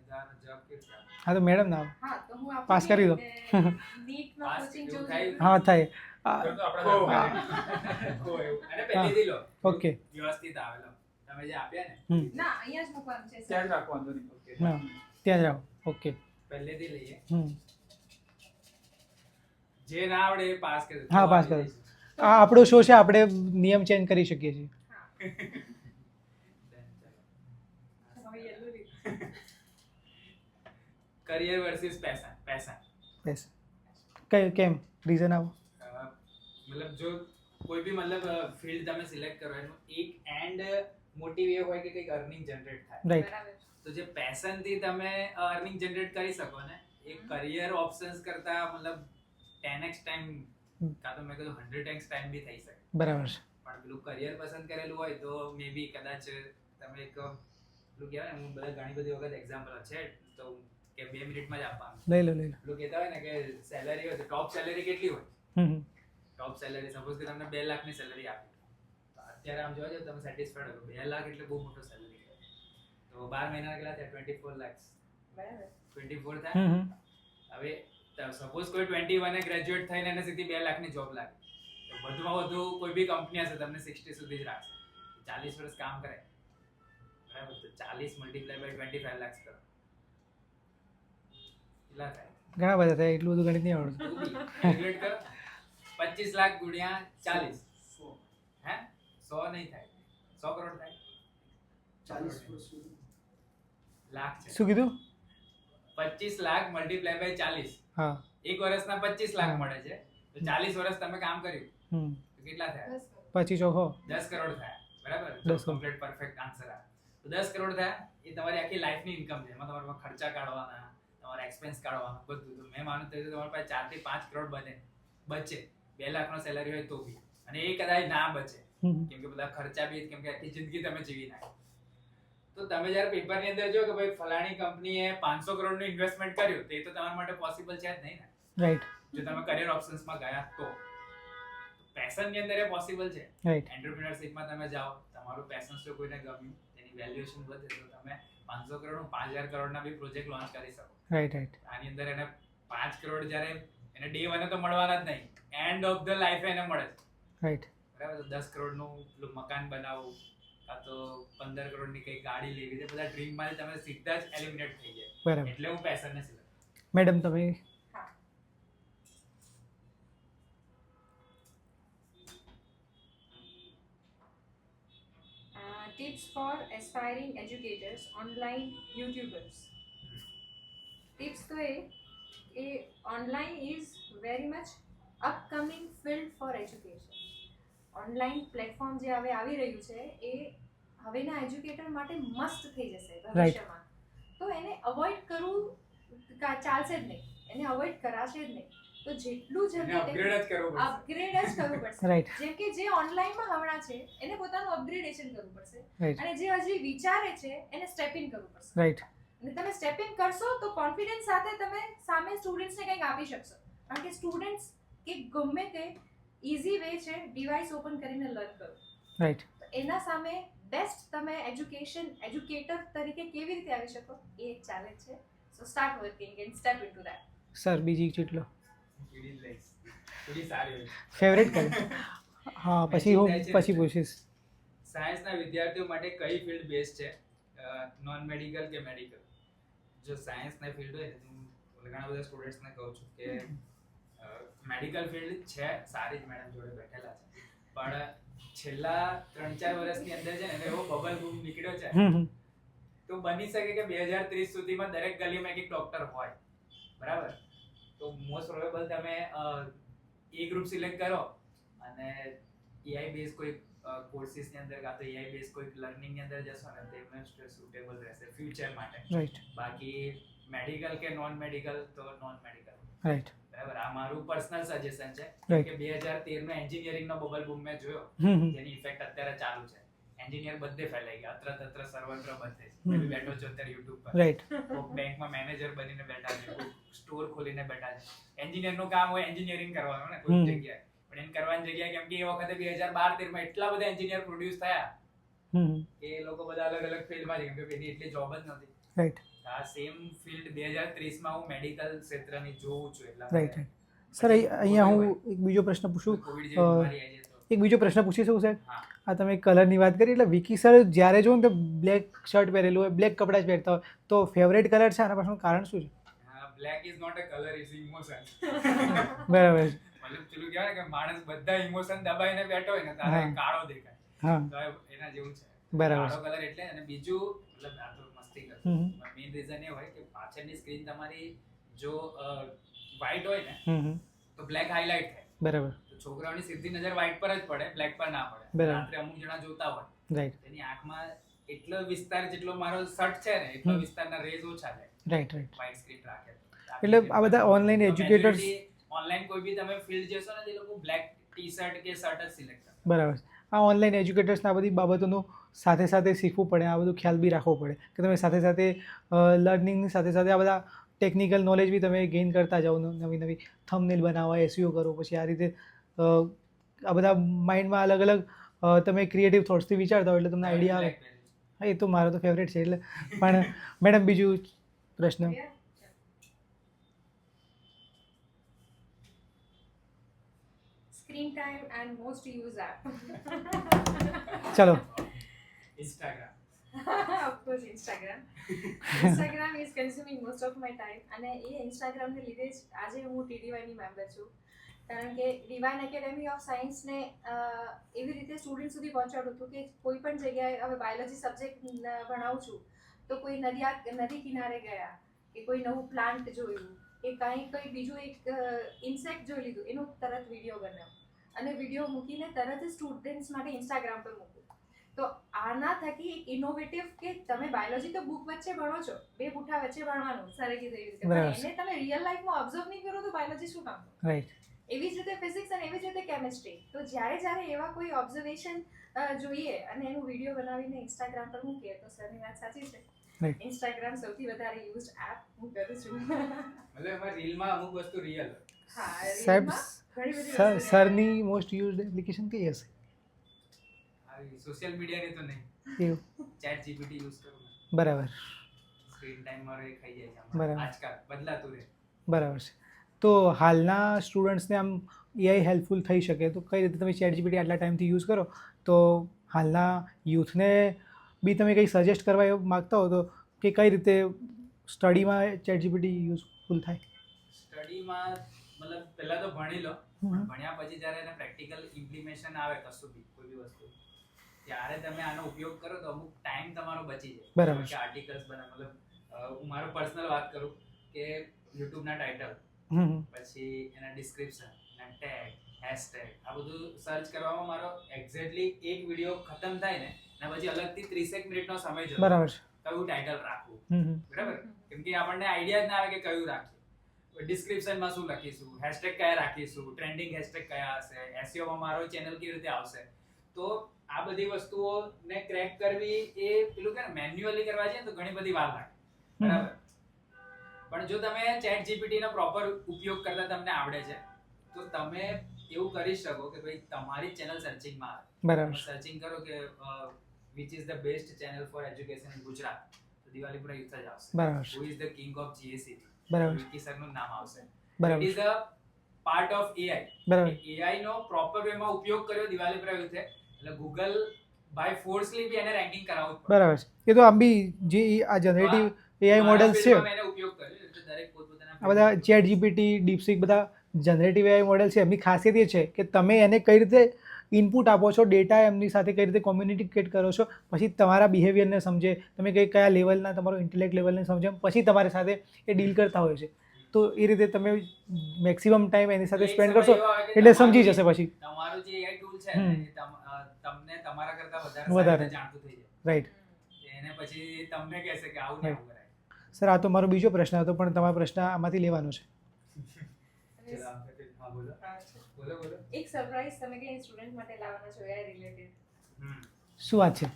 જવાબ કેવું થાય?
હા તો મેડમ ના
હા તો હું આપું
પાસ કરી દો.
નીટમાં
પાસ
કોચિંગ
એવું
જેવું
થાય?
છે.
હા થાય
પરંતુ આપણા ઘરમાં
અને પહેલેથી લો
ઓકે
વ્યવસ્થિત આવેલો તમે જે આપ્યા ને
ના અહીંયા જ મૂકવાનું છે
ત્યાં જ રાખવાનું નહીં.
હા ત્યાં જ રાખો ઓકે
પહેલેથી લઈએ
હમ
જે ના આવડે એ પાસ કરી દો.
હા, પાસ કરો. આ આપણો શો છે આપણે નિયમ ચેન્જ કરી શકીએ છીએ
હવે yellow લીધું.
કરિયર વર્સિસ પેશન પેશન
બસ કઈ કેમ રીઝન આવો
મતલબ જો કોઈ બી મતલબ ફિલ્ડ તમે સિલેક્ટ કરો એનું એક એન્ડ મોટિવ એ હોય કે કંઈક અર્નિંગ જનરેટ થાય
રાઈટ
બરાબર.
તો જે પેશન થી તમે અર્નિંગ જનરેટ કરી શકો ને એ કરિયર ઓપ્શન્સ કરતા મતલબ 10x ટાઈમ કાં તો મેં કીધું 100x ટાઈમ બી થઈ શકે
બરાબર છે
પણ પેલું કરિયર પસંદ કરેલું હોય તો મે બી કદાચ તમે એક પેલું કહેવાય ને હું બધા ઘણી બધી વખત એક્ઝામ્પલ છે તો કે 2 મિનિટમાં જ આપવાનું
લઈ લો
પેલું કહેતા હોય ને કે સેલરી હોય તો ટોપ સેલરી કેટલી હોય
હમ
ટોપ સેલરી સપોઝ કે તમને 2 લાખની સેલરી આપી તો અત્યારે આમ જોવા જાવ તમે સેટિસ્ફાઈડ હો 2 લાખ એટલે બહુ મોટો સેલરી કહેવાય તો 12 મહિના કેટલા થયા 24 લાખ
બરાબર.
24 થાય
હમ
હવે સપોઝ કોઈ 21 એ ગ્રેજ્યુએટ થઈને એને સીધી 2 લાખની જોબ લાગી તો વધુમાં વધુ કોઈ બી કંપની હશે તમને 60 સુધી જ રાખશે 40 વર્ષ કામ કરે બરાબર તો 40 મલ્ટીપ્લાય બાય 25 લાખ કરો કેટલા થાય
ઘણા બધા થાય એટલું બધું ગણિત નહીં આવડતું
કેલ્ક્યુલેટ કરો 25 લાખ ગુણ્યા 40 હે 100 નહીં થાય 100 કરોડ થાય 40 લાખ છે
શું કીધું
25 લાખ મલ્ટીપ્લાય બાય 40
હા
એક વર્ષના 25 લાખ મળે છે તો 40 વર્ષ તમે કામ કર્યું
હમ
તો કેટલા થયા
બસ.
પછી ચોખો
10 કરોડ થયા બરાબર
10 કરોડ.
કમ્પ્લીટ પરફેક્ટ આન્સર આ તો 10 કરોડ થયા એ તમારી આખી લાઈફની ઇન્કમ છે એમાં તમારે ખર્ચા કાઢવાના તમારા એક્સપેન્સ કાઢવાના બધું તો મેં માનું તો તમારી પાસે 4 થી 5 કરોડ બચે 2 લાખનો સેલરી હોય તો બી અને એ કદાચ ના બચે
હમ
કેમ કે બધા ખર્ચા બી કેમ કે આખી જિંદગી તમે જીવી નાખી તો તમે જ્યારે પેપરની અંદર જો કે ભાઈ ફલાણી કંપનીએ 500 કરોડનું ઇન્વેસ્ટમેન્ટ કર્યું તો એ તો તમારા માટે પોસિબલ છે જ નહીં ને
રાઈટ
જો તમે કરિયર ઓપ્શન્સમાં ગયા તો પેશનની અંદર એ પોસિબલ છે
રાઈટ
એન્ટરપ્રિન્યોરશિપમાં તમે જાઓ તમારું પેશન જો કોઈને ગમ્યું તેની વેલ્યુએશન વધે તો તમે 500 કરોડનું 5000 કરોડના બી પ્રોજેક્ટ લોન્ચ કરી શકો
રાઈટ
આની અંદર એને 5 કરોડ જ્યારે એને ડે વને તો મળવાના જ નહીં એન્ડ ઓફ ધ લાઈફ એને મળે છે
રાઈટ
બરાબર તો 10 કરોડનું પેલું મકાન બનાવવું કાં તો 15 કરોડની કંઈક ગાડી લેવી તે બધા ડ્રીમમાંથી તમે સીધા જ એલિમિનેટ થઈ જાય
બરાબર
એટલે હું પેશનને સિલેક્ટ
મેડમ તમે
હા. Tips for aspiring educators, online YouTubers. Tips તો એ online is very much upcoming field for education. Online platform જે હવે આવી રહ્યું છે એ હવેના એજ્યુકેટર માટે મસ્ત થઈ જશે ભવિષ્યમાં તો એને અવોઇડ કરવું ચાલશે જ નહીં એને અવોઇડ કરાશે જ નહીં તો જેટલું
એને
જલ્દી
અપગ્રેડ જ કરવું પડશે
અપગ્રેડ જ કરવું પડશે
રાઈટ
જેમ કે જે ઓનલાઈનમાં હમણાં છે એને પોતાનું અપગ્રેડેશન કરવું પડશે
રાઈટ
અને જે હજી વિચારે છે એને સ્ટેપ ઇન કરવું પડશે
રાઈટ
અને તમે સ્ટેપ ઇન કરશો તો કોન્ફિડન્સ સાથે તમે સામે સ્ટુડન્ટ્સને કંઈક આપી શકશો કારણ કે સ્ટુડન્ટ્સ કે ગમે તે ઇઝી વે છે ડિવાઇસ ઓપન કરીને લર્ન કરો
રાઈટ
તો એના સામે બેસ્ટ તમે એજ્યુકેટર તરીકે કેવી રીતે આવી શકો એ એક ચેલેન્જ છે so start working and step into that
sir બીજી ચીટલો
કીડી લઈશ કીડી સારી હોય
ફેવરેટ કરે હા પછી હું પછી પૂછીશ
સાયન્સના વિદ્યાર્થીઓ માટે કઈ ફિલ્ડ બેસ્ટ છે નોન મેડિકલ કે મેડિકલ જો સાયન્સના ફિલ્ડ હોય ને તો હું ઘણા બધા સ્ટુડન્ટ્સને કહું છું કે મેડિકલ ફિલ્ડ છે સારી જ મેડમ જોડે બેઠેલા છે પણ છેલ્લા 3-4 વર્ષની અંદર છે ને એનો એવો બબલ બૂમ નીકળ્યો છે તો બની શકે કે 2030 સુધીમાં દરેક ગલીમાં એક ડોક્ટર હોય બરાબર તો મોસ્ટ પ્રોબેબલ તમે એ ગ્રુપ સિલેક્ટ કરો અને એઆઈ બેઝ કોઈ કોર્સિસની અંદર કાં તો AI બેઝ કોઈ લર્નિંગની અંદર જશો ને તો એમને સુટેબલ રહેશે ફ્યુચર માટે.
રાઈટ
બાકી મેડિકલ કે નોન મેડિકલ તો નોન મેડિકલ.
રાઈટ
બરાબર, આ મારું પર્સનલ સજેશન છે
Right.
કે 2013 માં એન્જિનિયરિંગનો બબલ બૂમ મેં જોયો, જેની ઇફેક્ટ અત્યારે ચાલુ છે. એન્જિનિયર બધે ફેલાઈ ગયા, અત્ર સર્વત્ર બધે. મેં બી બેઠો છું અત્યારે YouTube પર.
રાઈટ
કોક બેંકમાં મેનેજર બનીને બેઠા છે, કોક સ્ટોર ખોલીને બેઠા છે. એન્જિનિયરનું કામ હોય એન્જિનિયરિંગ કરવાનું ને કોઈ જગ્યાએ, પણ એને કરવાની જગ્યાએ કેમ કે એ વખતે 2012-13 માં એટલા બધા એન્જિનિયર પ્રોડ્યુસ થયા કે એ લોકો બધા અલગ અલગ ફિલ્ડમાં છે, કેમ કે પેલી એટલી જોબ જ નથી.
રાઈટ
આ સેમ ફિલ્ડ 2030 માં હું મેડિકલ ક્ષેત્રની જોઉં છું. એટલા
રાઈટ સર અહીંયા હું એક બીજો પ્રશ્ન પૂછું
કોવિડ જેવી બીમારી આવી જાય તો
એક બીજો પ્રશ્ન પૂછી શકું સાહેબ?
હા.
આ તમે કલરની વાત કરી એટલે વિકી સર જ્યારે જોઉં ને તો બ્લેક શર્ટ પહેરેલું હોય, બ્લેક કપડાં જ પહેરતા હોય, તો ફેવરેટ કલર છે, આના પાછળનું કારણ શું છે?
Black is not a colour, is emotion.
બરાબર છે.
મતલબ પેલું કહેવાય ને કે માણસ બધા ઇમોશન દબાઈને બેઠો હોય ને તારે
હા.
કાળો દેખાય.
હા
તો એના જેવું છે.
બરાબર
કાળો કલર એટલે, અને બીજું મતલબ આ તો મસ્તી કરું,
હમ.
મેઇન રીઝન એ હોય કે પાછળની સ્ક્રીન તમારી જો વ્હાઈટ હોય ને
હમ
તો બ્લેક હાઇલાઇટ થાય.
બરાબર
તો છોકરાઓની સીધી નજર વ્હાઈટ પર જ પડે, બ્લેક પર ના પડે.
બરાબર.
રાત્રે અમુક જણા જોતા હોય,
રાઈટ
એની આંખમાં એટલો વિસ્તાર જેટલો મારો શર્ટ છે ને એટલો
હમ.
વિસ્તારના રેઝ ઓછા થાય
રાઈટ રાઈટ
વ્હાઈટ સ્ક્રીન રાખે.
એટલે આ બધા online educators-
ઓનલાઈન કોઈ બી તમે ફિલ્ડ જશો ને તે લોકો બ્લેક ટી-શર્ટ કે શર્ટ જ સિલેક્ટ કરે.
બરાબર છે. આ ઓનલાઈન એજ્યુકેટર્સને આ બધી બાબતોનું સાથે સાથે શીખવું પડે, આ બધું ખ્યાલ બી રાખવો પડે કે તમે સાથે સાથે લર્નિંગની સાથે સાથે આ બધા ટેકનિકલ નોલેજ બી તમે ગેઇન કરતા જાઓ, નવી નવી થંબનેલ બનાવવા, એસઈઓ કરો, પછી આ રીતે આ બધા માઇન્ડમાં અલગ અલગ તમે ક્રિએટિવ થોટ્સથી વિચારતા હો એટલે તમને આઈડિયા આવે.
Black પહેરે છે.
હા, એ તો મારો તો ફેવરેટ છે એટલે. પણ મેડમ બીજું પ્રશ્ન
screen time and most use app.
ચલો
Instagram.
Of course, Instagram. Instagram is consuming most of my time. અને એ ઇન્સ્ટાગ્રામને લીધે જ આજે હું TDYની મેમ્બર છું. કારણ કે ડિવાઇન એકેડેમી ઓફ સાયન્સને એવી રીતે સ્ટુડન્ટ સુધી પહોંચાડું હતું કે કોઈ પણ જગ્યાએ હવે બાયોલોજી સબ્જેક્ટ ભણાવું છું તો કોઈ નદી કિનારે ગયા કે કોઈ નવું પ્લાન્ટ જોયું કે કંઈ બીજું એક ઇન્સેક્ટ જોઈ લીધું, એનો તરત વિડીયો બનાવ્યો અને વિડીયો મૂકીને તરત જ સ્ટુડન્ટ્સ માટે ઇન્સ્ટાગ્રામ પર મૂકું. તો આના થકી એક ઇનોવેટિવ કે તમે બાયોલોજી તો બુક વચ્ચે ભણો છો, બે બુઠ્ઠા વચ્ચે ભણવાનું સરે કીધું એવી રીતે, પણ એને તમે રિયલ લાઈફમાં ઓબ્ઝર્વ નહીં કરો તો બાયોલોજી શું કામ?
રાઈટ.
એવી જ રીતે ફિઝિક્સ અને એવી જ રીતે કેમિસ્ટ્રી. તો જ્યારે એવા કોઈ ઓબ્ઝર્વેશન જોઈએ અને એનું વિડીયો બનાવીને ઇન્સ્ટાગ્રામ પર મૂકીએ તો સરની વાત સાચી છે.
Right.
ઇન્સ્ટાગ્રામ સૌથી વધારે યુઝડ એપ હું કરું છું.
મતલબ એમાં રીલમાં અમુક વસ્તુ રિયલ હોય.
હા,
સાહેબ
રીલમાં ઘણી બધી
સર
વસ્તુઓ
સરની મોસ્ટ યુઝડ એપ્લિકેશન કઈ હશે?
આવી સોશિયલ મીડિયાની તો નહીં.
એવું
ચેટ જીપીટી યુઝ કરું ને.
બરાબર
સ્ક્રીન ટાઈમ મારો એ ખાઈ જાય છે
બરાબર.
આમાં. આજકાલ બદલાતું રહે.
બરાબર છે. તો હાલના સ્ટુડન્ટ્સને આમ એઆઈ હેલ્પફુલ થઈ શકે તો કઈ રીતે તમે ચેટ જીપીટી આટલા ટાઈમથી યુઝ કરો તો હાલના યુથને બી તમે કંઈ સજેસ્ટ કરવા એવું માગતા હો તો કે કઈ રીતે સ્ટડીમાં ચેટ જીપીટી યુઝફુલ થાય?
સ્ટડીમાં મતલબ પહેલા તો ભણી લો, પણ ભણ્યા પછી જ્યારે એને પ્રેક્ટિકલ ઇમ્પ્લિમેશન આવે કશું બી કોઈ બી વસ્તુ ત્યારે તમે આનો ઉપયોગ કરો તો અમુક ટાઈમ તમારો બચી જાય.
બરાબર.
કે આર્ટિકલ્સ બના મતલબ હું મારો પર્સનલ વાત કરું કે યુટ્યુબના ટાઇટલ પછી એના ડિસ્ક્રિપ્શન એના ટેગ હેશટેગ આ બધું સર્ચ કરવામાં મારો એક્ઝેક્ટલી એક વિડીયો ખતમ થાય ને એના પછી અલગથી 30 મિનિટનો સમય જતો.
બરાબર છે.
કયું ટાઇટલ રાખવું બરાબર, કેમ કે આપણને આઈડિયા જ ના આવે કે કયું રાખીએ. ડિસ્ક્રિપ્શનમાં શું લખીશું, હેશટેગ કયા રાખીશું, ટ્રેન્ડિંગ હેશટેગ કયા હશે, એસઈઓમાં મારો ચેનલ કેવી રીતે આવશે. તો આ બધી વસ્તુઓને ક્રેક કરવી એ પેલું કે મેન્યુઅલી કરવા જઈએ તો ઘણી બધી વાર લાગે બરાબર. પણ જો તમે ચેટ જીપીટીનો પ્રોપર ઉપયોગ કરતા તમને આવડે છે તો તમે એવું કરી શકો કે ભાઈ તમારી ચેનલ સર્ચિંગમાં આવે.
બરાબર.
સર્ચિંગ કરો કે which is the best channel for education in Gujarat તો દિવાલીપુરા યુથ જ આવશે.
બરાબર.
who is the king of GACT
બરાબર.
વિકી સરનું નામ આવશે.
બરાબર.
it is a part of AI.
બરાબર.
AI નો પ્રોપર વેમાં ઉપયોગ કર્યો દિવાલીપુરા યુથે એટલે ગૂગલ બાય ફોર્સલી બી એને રેન્કિંગ કરાવવું પડે.
બરાબર છે. એ તો આમ બી જે આ જનરેટિવ એઆઈ મોડલ્સ છે
એને ઉપયોગ કર્યો એટલે દરેક પોતપોતાના
આ બધા ચેટ જીપીટી ડીપસીક બધા જનરેટિવ એઆઈ મોડેલ છે એમની ખાસિયત એ છે કે તમે એને કઈ રીતે ઇનપુટ આપો છો, ડેટા એમની સાથે કઈ રીતે કોમ્યુનિકેટ કરો છો, પછી તમારા બિહેવિયરને સમજે, તમે કયા લેવલના તમારો ઇન્ટેલેક્ટ લેવલને સમજે, પછી તમારી સાથે એ ડીલ કરતા હોય છે. તો એ રીતે તમે મેક્સિમમ ટાઈમ એની સાથે સ્પેન્ડ કરશો એટલે સમજી જશે પછી.
તમારું જે AI ટૂલ છે ને, એ તમને તમારા કરતા
વધારે.
વધારે જાણતું થઈ જાય
રાઈટ.
એને પછી તમને કહેશે કે આવું નહીં આવું કરાય.
સર આ તો મારો બીજો પ્રશ્ન હતો પણ તમારો પ્રશ્ન આમાંથી લેવાનો છે.
ચલો, હા બોલો બોલો બોલો.
એક સરપ્રાઈઝ તમે કે સ્ટુડન્ટ માટે લાવવાના છો AI રિલેટેડ.
શું વાત છે?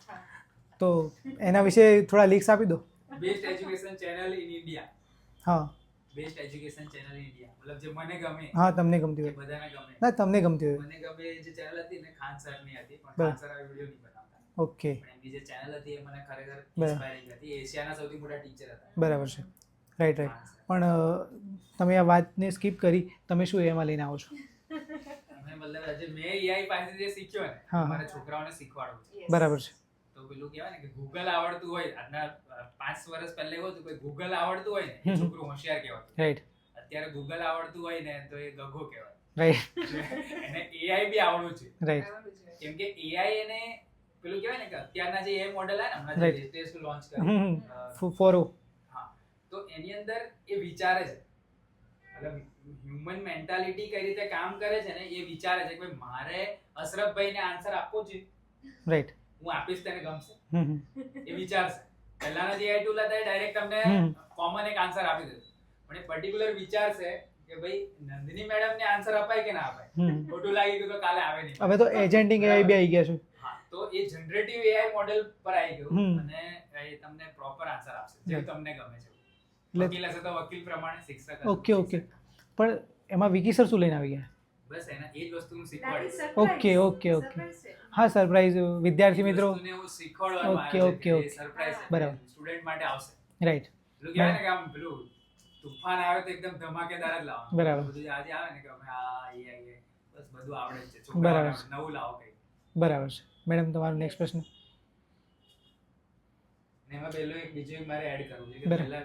હા.
તો એના વિશે થોડા લીક્સ આપી દો.
Best education channel in India.
હા
best education channel in India મતલબ જે મને ગમે,
હા તમને ગમતી
જે
હોય.
બધાને ગમે.
ના તમને ગમતી હોય.
મને ગમે જે ચેનલ હતી ને ખાન સરની હતી, પણ
બરાબર.
ખાન સર આ વિડિયો નહીં બનાવતા.
ઓકે
પણ એમની જે ચેનલ હતી એ મને ખરેખર
બરાબર.
ઇન્સ્પાયરિંગ હતી. એશિયાના સૌથી મોટા ટીચર હતા
બરાબર છે. Right right.
ખાન સર.
પણ તમે આ વાતને સ્કીપ કરી, તમે શું એમાં લઈને આવો છો?
અમે મતલબ આજે મેં AI પાસેથી જે શીખ્યો ને
હા.
મારા છોકરાઓને શીખવાડવું છે.
Yes.
બરાબર છે.
તો પેલું કહેવાય ને કે ગૂગલ આવડતું હોય, આજના 5 વર્ષ પહેલા એવું હતું કે ગૂગલ આવડતું હોય ને એ
હમ.
છોકરું હોશિયાર કહેવાતું.
રાઈટ
અત્યારે ગૂગલ આવડતું હોય ને તો એ ગઘો કહેવાય.
રાઈટ
એને AI બી આવડવું છે.
રાઈટ.
આવડવું જોઈએ.
કેમ કે AI એને પેલું કહેવાય ને કે અત્યારના જે AI મોડેલ આવે ને હમણાં
Right.
જે લેટેસ્ટ લોન્ચ કર્યું
ફોરો.
હા, તો એની અંદર એ વિચારે છે, મતલબ હ્યુમન મેન્ટાલિટી કઈ રીતે કામ કરે છે ને એ વિચારે છે કે ભાઈ મારે અશરફભાઈને આન્સર આપવો છે,
રાઈટ.
હું આપીશ તેને ગમશે,
હમ
એ વિચારશે. પહેલાના જે AI ટૂલ હતા એ ડાયરેક્ટ તમને
હમ.
કોમન એક આન્સર આપી દેશે, પણ એ પર્ટિક્યુલર વિચારશે કે ભાઈ નંદિની મેડમને આન્સર અપાય કે ના અપાય.
હમ.
ખોટું લાગી ગયું તો કાલે આવે નહીં.
હવે તો એજન્ટિંગ AI બી આવી ગયા છે.
હા, તો એ જનરેટિવ AI મોડેલ પર આવી ગયું
હમ.
અને એ તમને પ્રોપર આન્સર આપશે જે
Right.
તમને ગમે છે.
એટલે-
વકીલ હશે તો વકીલ પ્રમાણે, શિક્ષક હશે તો
ઓકે ઓકે.
શિક્ષક.
પણ એમાં વિકી સર શું લઈને આવી ગયા?
બસ એના એ જ વસ્તુ હું
That is
શીખવાડીશ.
surprise.
Okay, okay, okay.
Surprise છે.
હા સરપ્રાઈઝ વિદ્યાર્થી
એ
મિત્રો.
વસ્તુને હું શીખવાડવામાં
Okay,
આવ્યો
okay,
છે કે
okay.
એ surprise છે.
બરાબર.
સ્ટુડન્ટ માટે આવશે.
રાઈટ.
પેલું કહેવાય ને કે આમ પેલું તુફાન આવે તો એકદમ ધમાકેદાર જ લાવવાનું.
બરાબર.
બધું જે આજે આવે ને કે અમે આ AI બસ બધું આવડે જ છે.
બરાબર.
છોકરાઓને નવું લાવો કંઈક.
બરાબર છે. મેડમ તમારો નેક્સ્ટ પ્રશ્ન.
ને એમાં પહેલું એક બીજું એક મારે એડ કરવું છે કે
બરાબર.
પહેલા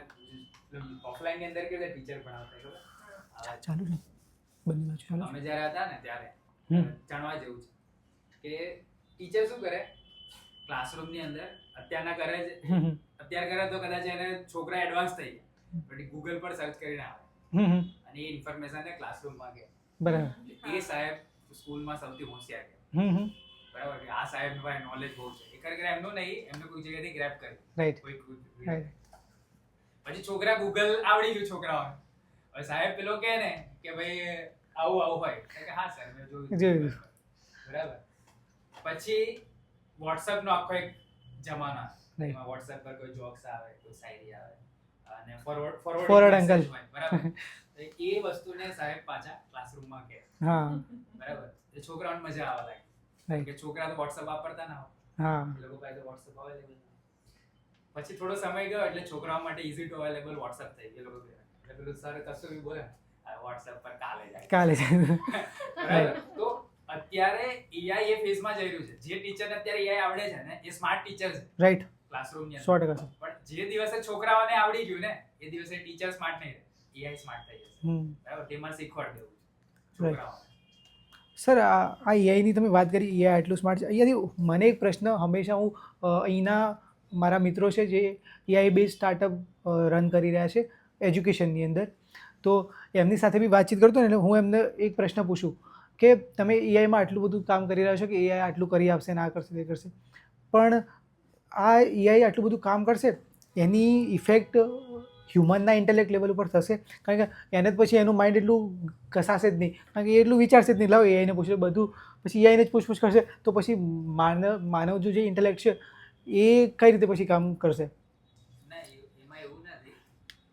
ઓફલાઈન ની અંદર કેવી રીતે ટીચર ભણાવતા ખબર?
ચાલુ ને બંને બાજુ ચાલુ.
અમે જ્યારે હતા ને ત્યારે
હમ.
જાણવા જેવું છે કે ટીચર શું કરે ક્લાસરૂમ ની અંદર અત્યારના કરે છે,
હમ
અત્યારે કરે તો કદાચ એને છોકરા એડવાન્સ થઈ ગયા પછી ગૂગલ પર સર્ચ કરીને આવે
હમ.
અને એ ઇન્ફોર્મેશન ને ક્લાસરૂમમાં કે
બરાબર.
એ સાહેબ સ્કૂલમાં સૌથી હોશિયાર કે
હમ.
બરાબર કે આ સાહેબ પાસે નોલેજ બહુ છે. એ ખરેખર એમનું નહીં, એમને કોઈ જગ્યાએથી ગ્રેબ કરી
રાઈટ.
કોઈ
રાઈટ.
પછી છોકરા ગૂગલ આવડી ગયું છોકરાઓને. હવે સાહેબ પેલો કહે ને કે ભાઈ આવું આવું હોય તો કે હા સર મેં જોયું
જોયું.
બરાબર. પછી WhatsApp નો આખો એક જમાનો આવે.
Right.
એમાં WhatsApp પર કોઈ જોક્સ આવે, કોઈ શાયરી આવે અને
Forward
ફોરવર્ડ
angle.
બરાબર. તો એ વસ્તુને સાહેબ પાછા ક્લાસરૂમમાં કહે
હા
બરાબર. એ છોકરાઓને મજા આવવા લાગે
Right.
કે છોકરા તો WhatsApp વાપરતા ના હોય,
હા
એ લોકો પાસે WhatsApp અવેલેબલ. પછી થોડો સમય ગયો એટલે છોકરાઓ માટે ઇઝી ટુ અવેલેબલ WhatsApp થઈ ગયું. એ લોકો એટલે પેલું સર કશું બી બોલે આ WhatsApp પર કાલે જાય
કાલે છે.
બરાબર. તો અત્યારે AI એ ફેઝમાં જઈ રહ્યું છે. જે ટીચરને અત્યારે AI આવડે છે ને એ સ્માર્ટ ટીચર છે
રાઈટ.
ક્લાસરૂમની અંદર.
100% છે.
પણ જે દિવસે છોકરાઓને આવડી ગયું ને એ દિવસે ટીચર સ્માર્ટ નહીં રહે, AI સ્માર્ટ થઈ જશે.
હમ.
બરાબર. તેમાં શીખવાડ દેવું છે
Right.
છોકરાઓને.
સર આ એઆઈની તમે વાત કરી, એઆઈ આટલું સ્માર્ટ છે. અહીંયાથી મને એક પ્રશ્ન હંમેશા હું અહીંના મારા મિત્રો છે જે એઆઈ બેઝ સ્ટાર્ટઅપ રન કરી રહ્યા છે એજ્યુકેશનની અંદર, તો એમની સાથે બી વાતચીત કરતો ને એટલે હું એમને એક પ્રશ્ન પૂછું કે તમે એઆઈમાં આટલું બધું કામ કરી રહ્યા છો કે એઆઈ આટલું કરી આપશે ને આ કરશે તે કરશે, પણ આ એઆઈ આટલું બધું કામ કરશે એની ઇફેક્ટ હ્યુમનના ઇન્ટેલેક્ટ લેવલ ઉપર થશે? કારણ કે એને જ પછી એનું માઇન્ડ એટલું કસાશે જ નહીં, કારણ કે એ એટલું વિચારશે જ નહીં, લાવો એઆઈને પૂછે બધું, પછી એઆઈને જ પૂછપૂછ કરશે તો પછી માનવ જે ઇન્ટેલેક્ટ છે એ કઈ રીતે પછી કામ કરશે?
ના, એમાં એવું નથી.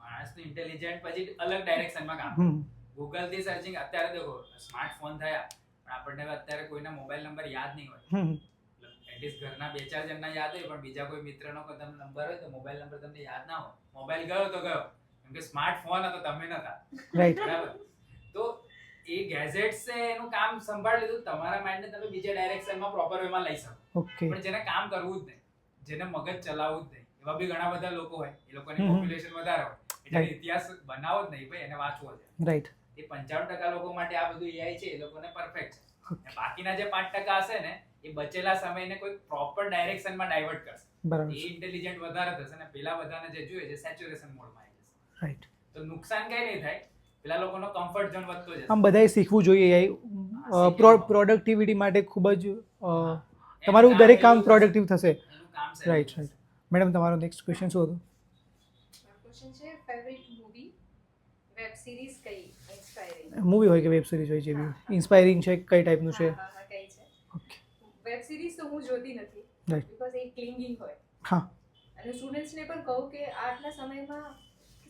માણસનું ઇન્ટેલિજન્ટ પછી અલગ ડાયરેક્શનમાં કામ કરે.
હમ
ગૂગલ થી સર્ચિંગ અત્યારે દેખો સ્માર્ટફોન થયા પણ આપણને અત્યારે કોઈના મોબાઈલ નંબર યાદ નહીં હોય.
હમ
એટલીસ્ટ ઘરના 2-4 જણના યાદ હોય પણ બીજા કોઈ મિત્રનો કોઈ તમને નંબર હોય તો મોબાઈલ નંબર તમને યાદ ના હોય. મોબાઈલ ગયો તો ગયો, કેમ કે સ્માર્ટફોન હતો, તમે નતા.
રાઈટ.
બરાબર. તો એ ગેજેટ્સ એનું કામ સંભાળી લીધું, તમારા માઇન્ડને તમે બીજા ડાયરેક્શનમાં પ્રોપર વેમાં લઈ શકો.
ઓકે.
પણ જેને કામ કરવું જ નહીં, જેને મગજ ચલાવવું જ નહીં, એવા બી ઘણા બધા લોકો હોય, એ લોકોની
હમ.
પોપ્યુલેશન વધારે હોય એટલે
Right.
ઇતિહાસ બનાવો જ નહીં ભાઈ, એને વાંચવો છે.
રાઈટ.
એ 95% લોકો માટે આ બધું AI છે, એ લોકોને પરફેક્ટ છે. અને બાકીના જે 5% હશે ને એ બચેલા સમયને કોઈ પ્રોપર ડાયરેક્શનમાં ડાયવર્ટ કરશે.
બરાબર
એ ઇન્ટેલિજન્ટ વધારે થશે ને પેલા બધાને જે જોઈએ છે સેચ્યુરેશન મોડમાં આવી જશે.
રાઈટ.
તો નુકસાન કઈ નહીં થાય, પેલા લોકોનો કમ્ફર્ટ ઝોન વધતો જશે.
આમ બધાએ શીખવું જોઈએ એઆઈ પ્રોડક્ટિવિટી માટે ખૂબ જ તમારું
કામ
દરેક કામ
એવું
પ્રોડક્ટિવ થશે.
એનું કામ છે.
Right right. મેડમ તમારો નેક્સ્ટ ક્વેશ્ચન શું હતું?
ક્વેશ્ચન છે ફેવરિટ મૂવી વેબ સિરીઝ કઈ ઇન્સ્પાયરિંગ?
મૂવી હોય કે વેબ સિરીઝ હોય, જે બી ઇન્સ્પાયરિંગ છે, કઈ ટાઈપનું છે?
હા કઈ છે?
ઓકે.
વેબ સિરીઝ તો હું જોતી નથી
Right.
બીકોઝ એ ક્લિંગિંગ હોય.
હા.
અને સ્ટુડન્ટ્સને પણ કહું કે આટલા સમયમાં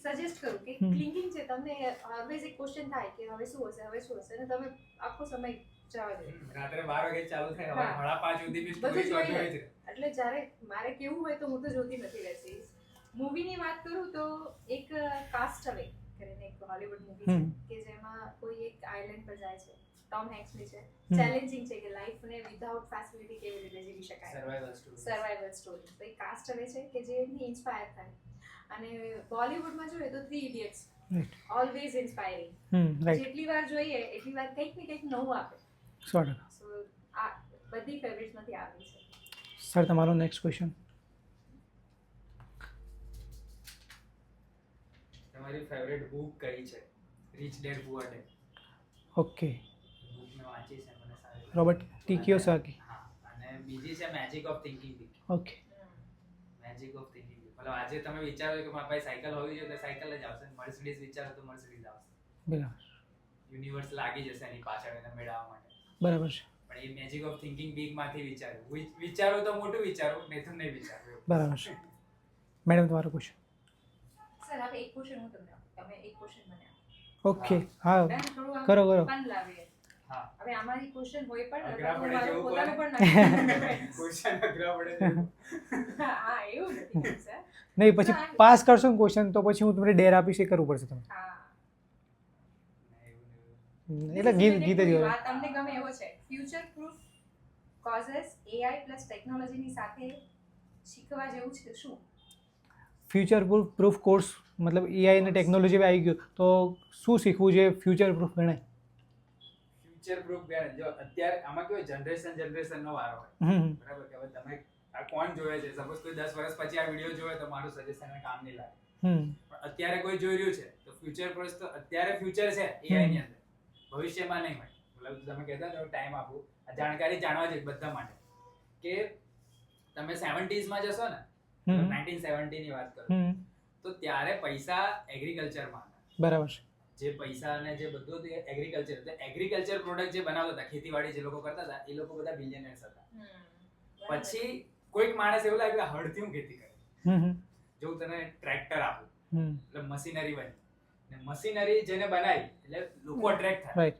સજેસ્ટ કરું કે ક્લિંગિંગ છે, તમને ઓલવેઝ એક ક્વેશ્ચન થાય કે હવે શું હશે અને તમે આખો સમય જવા દો.
રાત્રે 12 વાગે ચાલુ થાય,
હા.
હવે 5:30 સુધી બી
બધું
સ્ટોરી
જોઈએ.
જોઈ જ રહે.
એટલે જ્યારે મારે કેવું હોય તો હું તો જોતી નથી વેબ સિરીઝ. મૂવીની વાત કરું તો એક કાસ્ટ અવે કરીને એક હોલિવૂડ મૂવી છે કે જેમાં કોઈ એક આઇલેન્ડ પર જાય છે, ટોમ હેન્ક્સની છે. ચેલેન્જિંગ છે કે લાઈફને વિધાઉટ ફેસિલિટી કેવી રીતે જીવી શકાય,
સર્વાઇવલ સ્ટોરી.
Survival story. તો એક કાસ્ટ અવે છે કે જે એમની ઇન્સ્પાયર થાય. અને બોલિવૂડમાં જોઈએ તો 3 idiots
right.
Always inspiring.
Right.
જેટલી વાર જોઈએ એટલી વાર કંઈક ને કંઈક નવું આપે.
100%.
સો આ બધી ફેવરિટ્સમાંથી આવી છે.
સર તમારો નેક્સ્ટ ક્વેશ્ચન.
તમારી ફેવરેટ બુક કઈ છે? Rich dad poor dad.
Okay.
Book મેં વાંચી છે, મને સારી લાગી.
Robert T Kiyosaki.
હા, અને બીજી છે magic of thinking big.
Okay.
Magic of thinking big. મતલબ આજે તમે વિચારો કે મારા પાસે સાયકલ હોવી જોઈએ તો સાયકલ જ આવશે, મર્સિડીઝ વિચારો તો મર્સિડીઝ આવશે.
બરાબર.
યુનિવર્સ લાગી જશે એની પાછળ એને મેળવવા માટે.
બરાબર છે.
પણ એ મેજિક ઓફ થિંકિંગ બિગ માંથી વિચારો તો મોટું વિચારો, નહીં તો નહીં વિચારો.
બરાબર છે. મેડમ તમારો ક્વેશ્ચન.
સર હવે એક ક્વેશ્ચન હું તમને આપું, તમે એક ક્વેશ્ચન મને આપો.
ઓકે. હા
બેન, થોડું આમ
કરો.
fun લાવીએ.
હા.
હવે આમાંથી ક્વેશ્ચન હોય પણ
અઘરા
હું
પડે
મારું
જેવું
પોતાનું
બોલે.
પણ નાખી.
ક્વેશ્ચન અઘરા પડે છે.
હા એવું નથી સર.
નહીં, પછી પાસ કરશો ને ક્વેશ્ચન તો પછી હું તમને ડેર આપીશ, એ કરવું પડશે તમને.
હા.
એટલે ગીત જ હોય.
વાત તમને ગમે એવો છે. ફ્યુચર પ્રૂફ કોઝેસ એઆઈ પ્લસ ટેકનોલોજીની સાથે શીખવા જેવું છે શું?
ફ્યુચર પ્રૂફ કોર્સ મતલબ એઆઈ અને ટેકનોલોજી આવી ગયું તો શું શીખવું જોઈએ ફ્યુચર પ્રૂફ ગણાય?
ફ્યુચર પ્રૂફ ગણે. જો અત્યારે આમાં કેવું જનરેશનનો વારો હોય. બરાબર કે હવે તમે આ કોણ જોવે છે, સપોઝ કોઈ 10 વર્ષ પછી આ વિડિયો જોવે તો મારું સજેશન કામ નહીં લાગે. પણ અત્યારે કોઈ જોઈ રહ્યું છે તો ફ્યુચર પ્રૂફ તો અત્યારે ફ્યુચર છે એઆઈ ની અંદર, ભવિષ્યમાં નહીં હોય. મતલબ તમે કહેતા ને ટાઈમ આપું, આ જાણકારી જાણવા છે બધા માટે કે તમે 70s માં જશો ને, 1970 ની વાત કરો તો ત્યારે પૈસા એગ્રીકલ્ચરમાં હતા.
બરાબર છે.
જે પૈસા અને જે બધું હતું એગ્રીકલ્ચર, એટલે એગ્રીકલ્ચર પ્રોડક્ટ જે બનાવતા હતા, ખેતીવાડી જે લોકો કરતા હતા, એ લોકો બધા બિલિયનર્સ હતા. પછી કોઈક માણસ એવું લાગ્યું કે હળથી હું ખેતી કરું, જો હું તને ટ્રેક્ટર આપું એટલે મશીનરી બની, ને મશીનરી જેને બનાવી એટલે લોકો અટ્રેક્ટ થાય.
રાઈટ.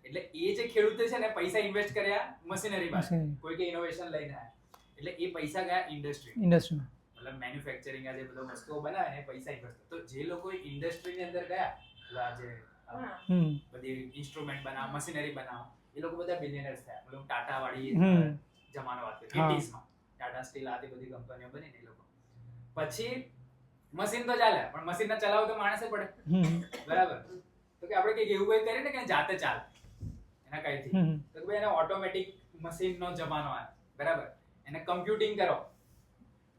એટલે એ જે ખેડૂતે છે ને પૈસા ઇન્વેસ્ટ કર્યા મશીનરી માં,
Machinery.
કોઈ કે ઇનોવેશન લઈને આવ્યા, એટલે એ પૈસા ગયા ઇન્ડસ્ટ્રી,
ઇન્ડસ્ટ્રીમાં.
મતલબ મેન્યુફેક્ચરિંગ આ જે બધો વસ્તુઓ બનાવે ને એ પૈસા ઇન્વેસ્ટ. તો જે લોકો ઇન્ડસ્ટ્રીની અંદર ગયા, આ જે બધી ઇન્સ્ટ્રુમેન્ટ બનાવ, મશીનરી બનાવ, એ લોકો બધા બિલિયનર્સ થયા. મતલબ ટાટા વાળી જમાનો વાત કરીએ 80s માં, ટાટા સ્ટીલ આ બધી કંપનીઓ બની ને એ લોકો. પછી મશીન તો ચાલે પણ મશીન ને ચલાવવું તો માણસે પડે. બરાબર. તો કે આપણે કઈક એવું કઈ કરીએ ને કે જાતે ચાલે એના કઈથી, તો કે ભાઈ એને ઓટોમેટિક મશીન નો જમાનો આવે. બરાબર. એને કમ્પ્યુટિંગ કરો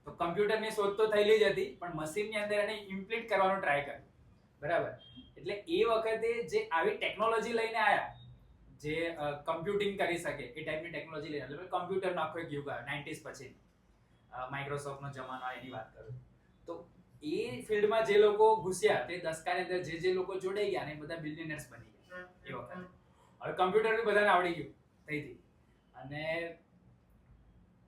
તો કમ્પ્યુટર ની શોધ તો થયેલી જ હતી પણ મશીન ની અંદર એને ઇમ્પ્લિન્ટ કરવાનો ટ્રાય કર્યો. બરાબર. એટલે એ વખતે જે આવી ટેકનોલોજી લઈને આયા, જે કમ્પ્યુટિંગ કરી શકે એ ટાઈપની ટેકનોલોજી લઈને, એટલે કમ્પ્યુટરનો આખો એક યુગ આવ્યો 90s પછી, માઇક્રોસોફ્ટ નો જમાનો એની વાત કરું તો એ ફિલ્ડમાં જે લોકો ઘૂસ્યા તે દસકાની અંદર જે લોકો જોડાઈ ગયા ને એ બધા બિલિયનર્સ બની ગયા એ વખતે. હવે કમ્પ્યુટર બી બધાને આવડી ગયું થઈથી, અને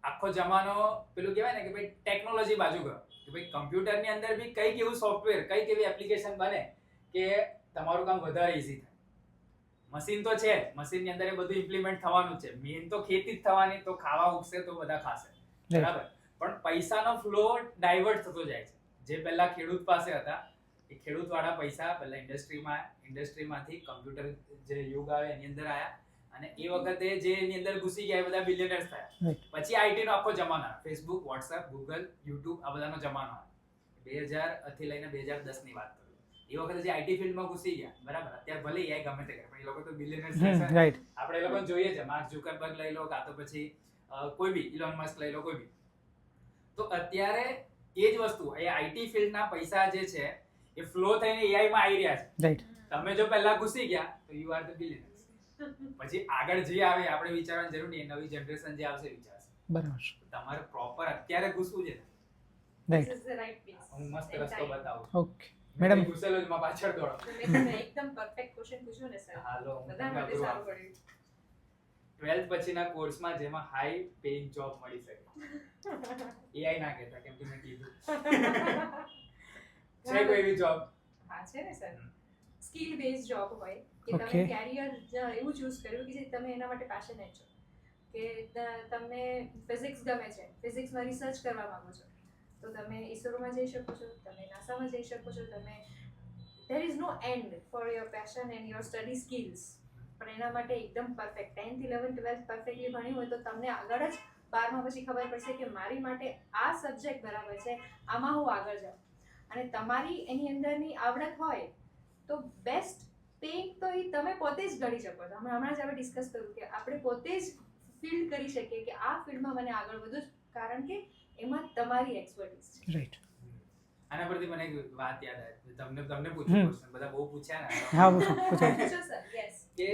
આખો જમાનો પેલું કહેવાય ને કે ભાઈ ટેકનોલોજી બાજુ ગયો કે ભાઈ કમ્પ્યુટરની અંદર બી કઈક એવું સોફ્ટવેર, કઈક એવી એપ્લિકેશન બને કે તમારું કામ વધારે ઈઝી થાય. મશીન તો છે, મશીનની અંદર એ બધું ઇમ્પ્લિમેન્ટ થવાનું છે, મેઇન તો ખેતી જ થવાની, તો ખાવા ઉગશે તો બધા ખાશે. બરાબર. પણ પૈસાનો ફ્લો ડાયવર્ટ થતો જાય છે. જે પહેલા ખેડૂત પાસે હતા એ ખેડૂત વાળા પૈસા પહેલા ઇન્ડસ્ટ્રીમાંથી કમ્પ્યુટર જે યુગ આવે એની અંદર આયા, અને એ વખતે જે એની અંદર ઘૂસી ગયા એ બધા બિલિયનર્સ થયા. પછી આઈટી નો આખો જમાનો આવ્યો, ફેસબુક, વોટ્સએપ, ગૂગલ, યુટ્યુબ આ બધાનો જમાનો આવ્યો 2000 થી લઈને 2010 ની વાત કરું. એ વખતે જે આઈટી ફિલ્ડમાં ઘૂસી ગયા, બરાબર, અત્યારે ભલે એઆઈ ગમે તે કરે પણ એ લોકો તો બિલિયનર્સ છે.
રાઈટ.
આપણે એ લોકોને જોઈએ છે, માર્ક ઝુકરબર્ગ લઈ લો કાં તો પછી કોઈ બી ઇલોન મસ્ક લઈ લો, કોઈ બી. તો અત્યારે એ જ વસ્તુ એ આઈટી ફિલ્ડના પૈસા જે છે એ ફ્લો થઈને એઆઈ માં આવી રહ્યા છે.
રાઈટ.
તમે જો પહેલા ઘૂસી ગયા તો યુ આર ધ બિલિયનર્સ. પછી આગળ જે આવે આપણે વિચારવાની જરૂર નહીં, નવી જનરેશન જે આવશે વિચારશે.
બરાબર.
તમારે પ્રોપર અત્યારે ઘૂસવું છે.
Right.
This is the right place.
હું મસ્ત
And
રસ્તો
time.
બતાવું.
Okay madam.
મેડમ ઘૂસેલો જ માં પાછળ દોડો.
તો મેં તમને એકદમ perfect question પૂછ્યો ને સર.
હાલો હું
બધા
તમને
માટે
અઘરું
સારું
આપું.
પડ્યું.
12th પછીના કોર્સમાં જેમાં હાઈ પેઇંગ જોબ મળી શકે. AI ના કહેતા કેમ કે મેં કીધું. છે કોઈ એવી જોબ?
હા છે ને સર. સ્કિલ બેઝ જોબ હોય કે તમે
Okay.
કેરિયર એવું ચૂઝ કર્યું કે જે તમે એના માટે પેશનેટ છો, કે તમને ફિઝિક્સ ગમે છે, ફિઝિક્સમાં રિસર્ચ કરવા માંગો છો, તો તમે ઇસરોમાં જઈ શકો છો, તમે નાસામાં જઈ શકો છો, તમે there is no end for your passion and your study skills. પણ એના માટે એકદમ perfect 10th 11th 12th perfectly ભણ્યું હોય તો તમને આગળ જ 12મા પછી ખબર પડશે કે મારી માટે આ સબ્જેક્ટ બરાબર છે, આમાં હું આગળ જાઉં. અને તમારી એની અંદરની આવડત હોય તો બેસ્ટ પેઇંગ તો એ તમે પોતે જ ગણી શકો છો. હમણાં જ આપણે ડિસ્કસ કર્યું કે આપણે પોતે જ ફીલ કરી શકીએ કે આ ફિલ્ડમાં મને આગળ વધવું છે, કારણ કે એમાં તમારી એક્સપર્ટીઝ છે.
રાઈટ.
આના પરથી મને એક વાત યાદ આવી. તમને પૂછ્યું question, બધા બહુ પૂછ્યા ને.
હા પૂછો.
પૂછો સર. યસ.
કે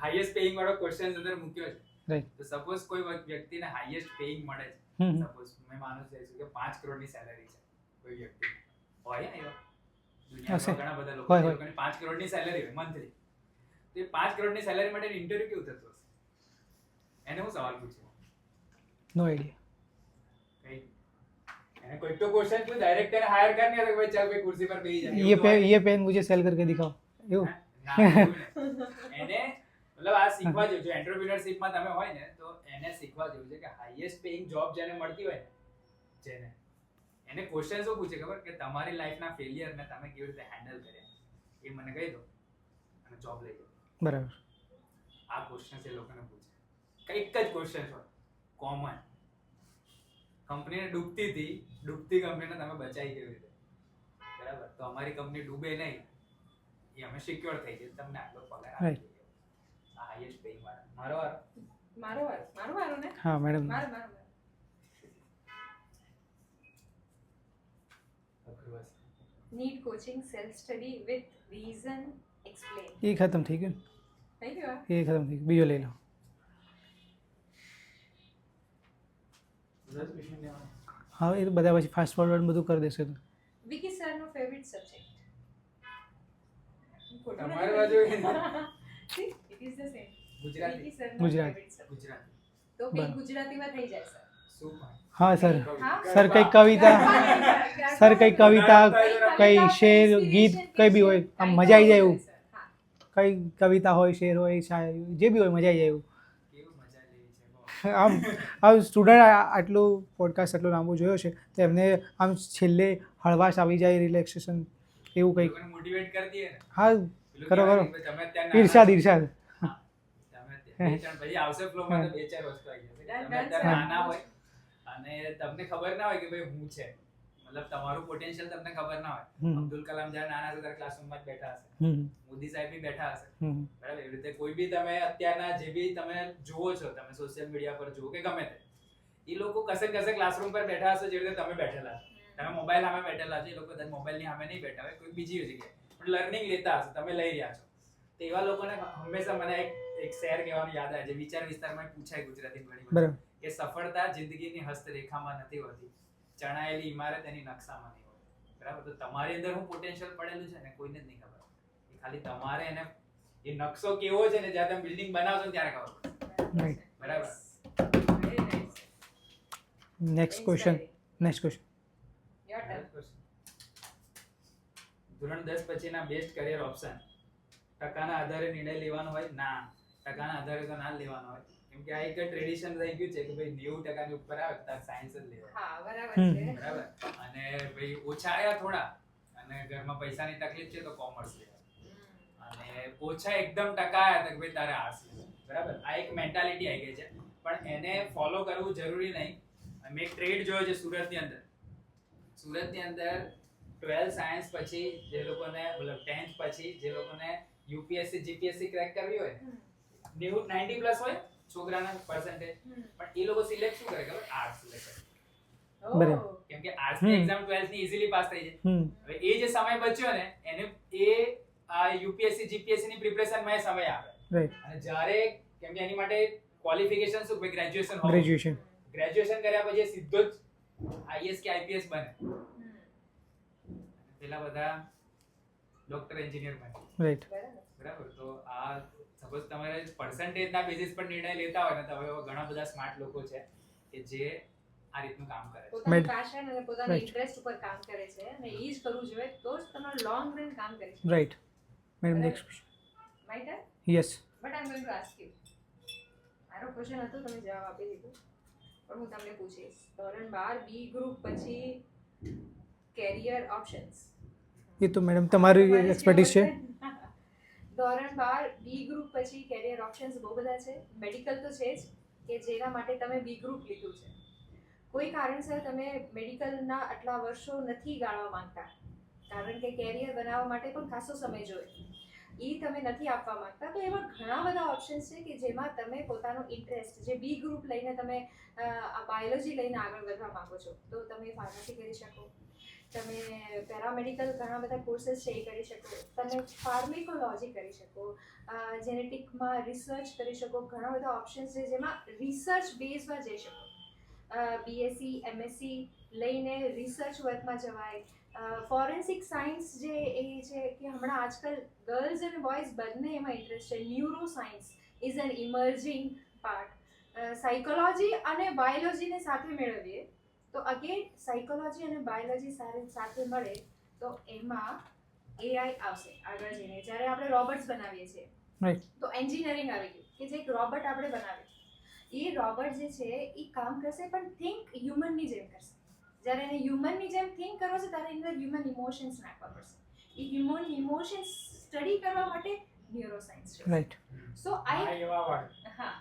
હાઈએસ્ટ પેઇંગ વાળો ક્વેશ્ચન અંદર મૂક્યો છે.
રાઈટ.
તો સપોઝ કોઈ વ્યક્તિને હાઈએસ્ટ પેઇંગ મળે છે,
હમ.
સપોઝ મેં માનું છું કે 5 કરોડની સેલેરી છે કોઈ વ્યક્તિ હોય ને, એવા
હશે.
દુનિયામાં ઘણા બધા લોકો
હોય,
છે,
હોય.
લોકોની 5 કરોડની સેલેરી હોય મંથલી. તો એ 5 કરોડની સેલેરી માટે ઇન્ટરવ્યુ કેવું થતું હશે? એને હું સવાલ પૂછ્યો,
નો આઈડિયા.
કઈ એને કોઈ તો ક્વેશ્ચન પૂછ, ડાયરેક્ટ એને હાયર કર નહીં, તો ભાઈ ચાલ ભાઈ કુર્સી પર બેસી જા.
ये पेन मुझे सेल करके दिखाओ એવું.
એને મતલબ આ શીખવા જેવું છે. એન્ટરપ્રિન્યોરશિપમાં તમે હોય ને તો એને શીખવા જેવું છે કે હાઈએસ્ટ પેઇંગ જોબ જેને મળતી હોય ને, જેને એને ક્વેશ્ચન શું પૂછે ખબર, કે તમારી લાઈફના ફેલિયરને તમે કેવી રીતે હેન્ડલ કર્યા એ મને કહી દો અને જોબ લઈ જાઓ.
બરાબર.
આ ક્વેશ્ચન એ લોકોને પૂછે. કંઈક જ ક્વેશ્ચન હોય કોમન. કંપનીને ડૂબતી કંપનીને તમે બચાવી કેવી રીતે, બરાબર? તો અમારી કંપની ડૂબે નહીં એ અમે સિક્યોર થઈ ગઈ, તમને આટલો પગાર આપી
Right.
દઈએ. આ હાઈએસ્ટ પેઇંગ વાળા. મારો વારો.
મારો વારો ને.
હા મેડમ.
મારો. Need coaching, self study with reason, explain.
એ ખતમ થઈ ગયું
થઈ ગયું આ?
એ ખતમ થઈ ગયું. બીજો લઈ લો.
10 question લેવાના.
હા એ તો બધા પછી ફાસ્ટ ફોરવર્ડ બધું કરી દેશે તો.
Vicky sir નો favorite subject.
તમારી બાજુ
See, it is the same.
Gujarati.
Vicky sir no
Gujarati.
favorite subject.
Gujarati.
તો કંઈક
બરાબર.
ગુજરાતીમાં થઈ જાય સર.
શું પણ?
હા સર.
હા?
સર કઈ કવિતા, સર કઈ કવિતા, કઈ શેર, ગીત, કઈ બી હોય આમ મજા આવી જાય એવું.
હા.
કઈ કવિતા હોય, શેર હોય, શાયરી, જે બી હોય મજા આવી જાય એવું.
કેવું મજા લેવી છે બહુ.
આમ સ્ટુડન્ટ આટલું પોડકાસ્ટ આટલું લાંબુ જોયો છે તો એમને આમ છેલ્લે હળવાશ આવી જાય, રિલેક્સેશન એવું કંઈક.
લોકોને મોટિવેટ કરી દઈએ ને.
હા
પેલું
કરો,
કહેવાય
કરો.
ને કે તમે અત્યારે નાના
ઈર્ષાદ
છો.
ઈર્ષાદ.
તમે અત્યારે બે ત્રણ પછી આવશે ફ્લોમાં તો બે ચાર વસ્તુ આવી જશે. તમે અત્યારે
હા.
નાના હોય અને તમને ખબર ના હોય કે ભાઈ હું છે, મતલબ તમારું પોટેન્શિયલ તમને ખબર ના હોય.
હમ.
અબ્દુલ કલામ જ્યારે નાના હતા ત્યારે ક્લાસરૂમમાં જ બેઠા હશે,
હમ
મોદી સાહેબ બી બેઠા હશે,
હમ
બરાબર? એવી રીતે કોઈ બી તમે અત્યારના જે બી તમે જુઓ છો, તમે સોશિયલ મીડિયા પર જુઓ કે ગમે તે, એ લોકો કશે કશે ક્લાસરૂમ પર બેઠા હશે જે રીતે તમે બેઠેલા છો. તમે મોબાઈલ સામે બેઠેલા છો, એ લોકો કદાચ મોબાઈલની સામે નહીં બેઠા હોય, કોઈ બીજી જગ્યાએ પણ લર્નિંગ લેતા હશે, તમે લઈ રહ્યા છો. તો એવા લોકોને હંમેશા મને એક શેર કહેવાનું યાદ આવે છે, વિચાર વિસ્તારમાં પૂછાય ગુજરાતી ઘણી વાર,
બરાબર.
કે સફળતા જિંદગીની હસ્તરેખામાં નથી હોતી, ચણાયેલી ઇમારત એની નકશામાં નહીં હોતી, બરાબર? તો તમારી અંદર હું પોટેન્શિયલ પડેલું છે ને કોઈને જ નહીં ખબર. એ ખાલી તમારે એને એ નકશો કેવો છે ને જ્યારે તમે બિલ્ડિંગ બનાવશો ને ત્યારે ખબર પડે,
Right.
બરાબર?
Very nice.
Next question. Next question.
Your turn.
ધોરણ 10 પછીના બેસ્ટ કરિયર ઓપ્શન. ટકાના આધારે નિર્ણય લેવાનો હોય? ના, ટકાના આધારે તો ના જ લેવાનો હોય, કેમ કે આ એક ટ્રેડિશન થઈ ગયું છે કે ભાઈ 90% ની ઉપર આવે તો સાયન્સ જ લેવાય,
હા, બરાબર
હમ.
છે.
બરાબર? અને ભાઈ ઓછા આવ્યા થોડા અને ઘરમાં પૈસાની તકલીફ છે તો કોમર્સ લેવાય, અને ઓછા એકદમ ટકા આવ્યા તો કે ભાઈ તારે આર્ટ્સ લેવાય, બરાબર? આ એક મેન્ટાલિટી આવી ગઈ છે, પણ એને ફોલો કરવું જરૂરી નહીં. મેં એક ટ્રેડ જોયો છે સુરતની અંદર 12 સાયન્સ પછી જે લોકોને મતલબ 10th પછી જે લોકોને યુપીએસસી જીપીએસસી ક્રેક કરવી હોય, 90 પ્લસ હોય છોકરાના પર્સન્ટેજ, પણ એ લોકો સિલેક્ટ શું કરે ખબર? આર્ટ્સ સિલેક્ટ કરે,
Oh.
બરાબર.
કેમ કે આર્ટ્સ ની
હમ.
એક્ઝામ 12th ની ઈઝીલી પાસ થઈ જાય.
હમ
હવે એ જે સમય બચ્યો ને એને એ આ યુપીએસસી જીપીએસસી ની પ્રિપરેશન માં એ સમય આપે,
રાઈટ.
અને જ્યારે કેમ કે એની માટે ક્વોલિફિકેશન શું? ભાઈ ગ્રેજ્યુએશન હોવું,
ગ્રેજ્યુએશન.
ગ્રેજ્યુએશન કર્યા પછી સીધો જ આઈએસ કે આઈપીએસ બને, પેલા બધા ડોક્ટર એન્જિનિયર બને.
રાઈટ.
બરાબર. તો આ સપોઝ તમારે પર્સન્ટેજના બેસિસ પર નિર્ણય લેતા હોય ને તો હવે ઘણા બધા સ્માર્ટ લોકો છે કે જે આ રીતનું કામ કરે છે.
પોતાનું passion અને પોતાના
Right.
ઇન્ટરેસ્ટ ઉપર કામ કરે છે અને એ જ કરવું જોઈએ તો જ તમારું લોંગ રન કામ કરી શકે.
Right. Madam next question.
My turn?
Yes.
But I'm going to ask you. મારો ક્વેશ્ચન હતો, તમે જવાબ આપી દીધો, પણ હું તમને પૂછીશ. ધોરણ 12 બી ગ્રુપ પછી કેરિયર ઓપ્શન્સ.
એ તો મેડમ તમારી એક્સપર્ટીઝ છે.
ધોરણ 12 બી ગ્રુપ પછી કેરિયર ઓપ્શન્સ બહુ બધા છે. મેડિકલ તો છે જ કે જેના માટે તમે બી ગ્રુપ લીધું છે. કોઈ કારણસર તમે મેડિકલના આટલા વર્ષો નથી ગાળવા માંગતા, કારણ કે કેરિયર બનાવવા માટે પણ ખાસો સમય જોઈએ, એ તમે નથી આપવા માંગતા, તો એવા ઘણા બધા ઓપ્શન્સ છે કે જેમાં તમે પોતાનો ઇન્ટરેસ્ટ, જે બી ગ્રુપ લઈને તમે આ બાયોલોજી લઈને આગળ વધવા માંગો છો, તો તમે ફાર્મસી કરી શકો, તમે પેરામેડિકલ ઘણા બધા કોર્सेस છે એ કરી શકો, તમે ફાર્મેકોલોજી કરી શકો, જેનેટિકમાં રિસર્ચ કરી શકો. ઘણા બધા ઓપ્શન્સ છે જેમાં રિસર્ચ બેઝમાં જઈ શકો. બીએસસી એમએસસી લઈને રિસર્ચ વર્કમાં જવાય. ફોરેન્સિક સાયન્સ જે એ છે કે હમણાં આજકાલ ગર્લ્સ અને બોયઝ બંને એમાં ઇન્ટરેસ્ટ છે. Neuro science is an emerging part. Psychology અને બાયોલોજીને સાથે મેળવીએ તો અગેન સાયકોલોજી અને બાયોલોજી સાથે મળે તો એમાં એઆઈ આવશે આગળ જઈને. જ્યારે આપણે રોબોટ્સ બનાવીએ છીએ
રાઈટ.
તો એન્જિનિયરિંગ આવી ગયું કે જે એક રોબોટ આપણે બનાવીએ, એ રોબોટ જે છે એ કામ કરશે પણ થિંક હ્યુમનની જેમ કરશે. જ્યારે એને હ્યુમનની જેમ થિંક કરવો છે ત્યારે અંદર હ્યુમન ઇમોશન્સ નાખવા પડશે. એ હ્યુમન ઇમોશન્સ સ્ટડી કરવા માટે ન્યુરો સાયન્સ છે.
રાઈટ.
સો
આ એવા વાળ
હા
હા.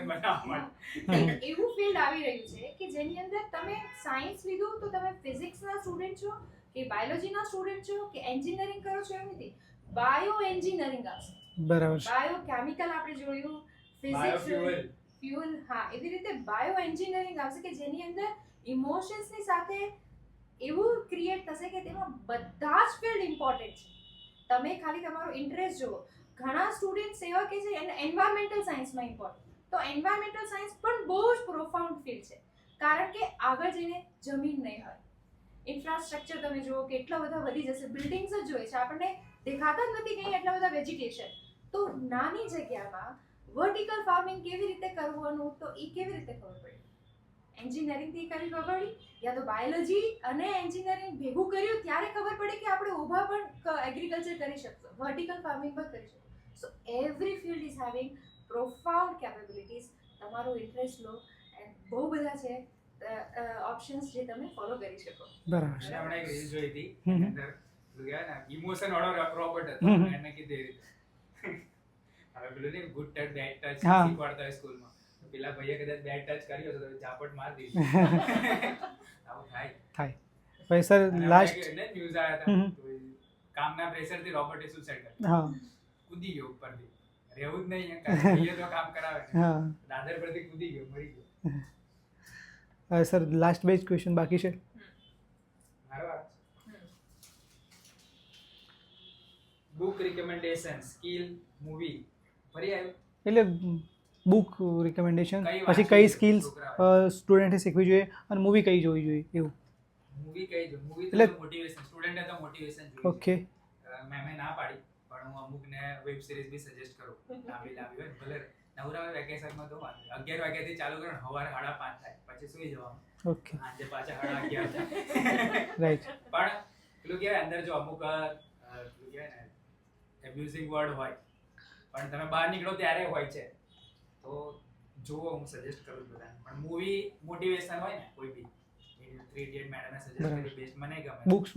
બનાવવા માટે.
એક એવું ફિલ્ડ આવી રહ્યું છે કે જેની અંદર તમે સાયન્સ લીધું તો તમે ફિઝિક્સના સ્ટુડન્ટ છો કે બાયોલોજીના સ્ટુડન્ટ છો કે એન્જિનિયરિંગ કરો છો એવું નથી. બાયો એન્જિનિયરિંગ આવશે.
બરાબર છે.
બાયો કેમિકલ આપણે જોયું, ફિઝિક્સ
બાયોફ્યુઅલ.
ફ્યુઅલ, હા, એવી રીતે બાયો એન્જિનિયરિંગ આવશે કે જેની અંદર ઇમોશન્સની સાથે એવું ક્રિએટ થશે કે તેમાં બધા જ ફિલ્ડ ઇમ્પોર્ટન્ટ છે. તમે ખાલી તમારો ઇન્ટરેસ્ટ જુઓ. ઘણા સ્ટુડન્ટ્સ એવા કે છે એન્વાયરમેન્ટલ સાયન્સમાં ઇમ્પોર્ટન્ટ, તો એન્વાયરમેન્ટલ સાયન્સ પણ બહુ જ પ્રોફાઉન્ડ ફિલ્ડ છે, કારણ કે આગળ જઈને જમીન નહીં હોય, ઇન્ફ્રાસ્ટ્રક્ચર તમે જુઓ કેટલા બધા વધી જશે, બિલ્ડિંગ્સ જ જોઈએ છે, આપણને દેખાતા જ નથી કંઈ એટલા બધા વેજીટેશન. તો નાની જગ્યામાં વર્ટિકલ ફાર્મિંગ કેવી રીતે કરવાનું, તો એ કેવી રીતે ખબર પડી? એન્જિનિયરિંગથી કરવી ખબર પડી, યા તો બાયોલોજી અને એન્જિનિયરિંગ ભેગું કર્યું ત્યારે ખબર પડી કે આપણે ઊભા પણ એગ્રીકલ્ચર કરી શકશું, વર્ટિકલ ફાર્મિંગ પણ કરી શકશું. So every field is having profound capabilities. તમારો ઇન્ટરેસ્ટ લો એન્ડ બહુ બધા છે ઓપ્શન્સ જે તમે ફોલો કરી શકો.
બરાબર છે.
હમણાં એક રીલ જોઈ હતી,
હમ.
એની અંદર પેલું કહેવાય ને ઇમોશન વાળો રોબોટ હતો.
હમ.
એને કીધું એ રીતે હવે પેલું ને ગુડ ટચ બેડ ટચ
હા.
શીખવાડતા હોય સ્કૂલમાં, તો પેલા ભાઈએ કદાચ બેડ ટચ કર્યો તો ઝાપટ માર દીધી. આવું થાય.
ભાઈ સર
અને
લાસ્ટ.
હમણાં એક ન્યૂઝ આવ્યા
હમ.
હતા, તો એ કામના પ્રેશરથી રોબોટે સુસાઇડ કર્યું,
હા.
કૂદી ગયો ઉપરથી. રહેવું જ નહીં, કારણ કે એ તો કામ કરાવે ને.
હા.
દાદર પરથી કૂદી ગયો, મરી ગયો.
સર લાસ્ટ બે જ ક્વેશ્ચન બાકી છે.
મારો વાત. બુક રિકમેન્ડેશન, સ્કિલ, મૂવી ફરી આવ્યું.
એટલે બુક રિકમેન્ડેશન,
કઈ
પછી
વાંચવી
કઈ
જોઈએ
સ્કિલ્સ
છોકરાઓએ?
સ્ટુડન્ટે શીખવી જોઈએ અને મૂવી કઈ જોવી જોઈએ એવું.
મૂવી કઈ જો, મૂવી
એટલે-
તો મોટિવેશન, સ્ટુડન્ટે તો મોટિવેશન જોઈએ.
ઓકે.
મેં ના પાડી, પણ હું અમુકને વેબ સિરીઝ બી સજેસ્ટ કરું. લાંબી લાંબી હોય, ભલે નવરા હોય વેકેશનમાં તો વાંધો નહીં. 11 વાગ્યાથી ચાલુ કરો ને સવારે 5:30 થાય, પછી સુઈ જવાનું.
ઓકે.
સાંજે પાછા 11:30 થાય.
રાઈટ.
પણ પેલું કહેવાય અંદર જો અમુક પેલું કહેવાય ને એબ્યુઝિંગ વર્ડ હોય, પણ તમે બહાર નીકળો ત્યારે હોય છે, તો જુઓ, હું સજેસ્ટ કરું છું બધાને. પણ મૂવી મોટિવેશન હોય ને કોઈ બી, 3 ઇડિયટ મેડમે સજેસ્ટ કરી, બેસ્ટ મને ગમે.
બુક્સ.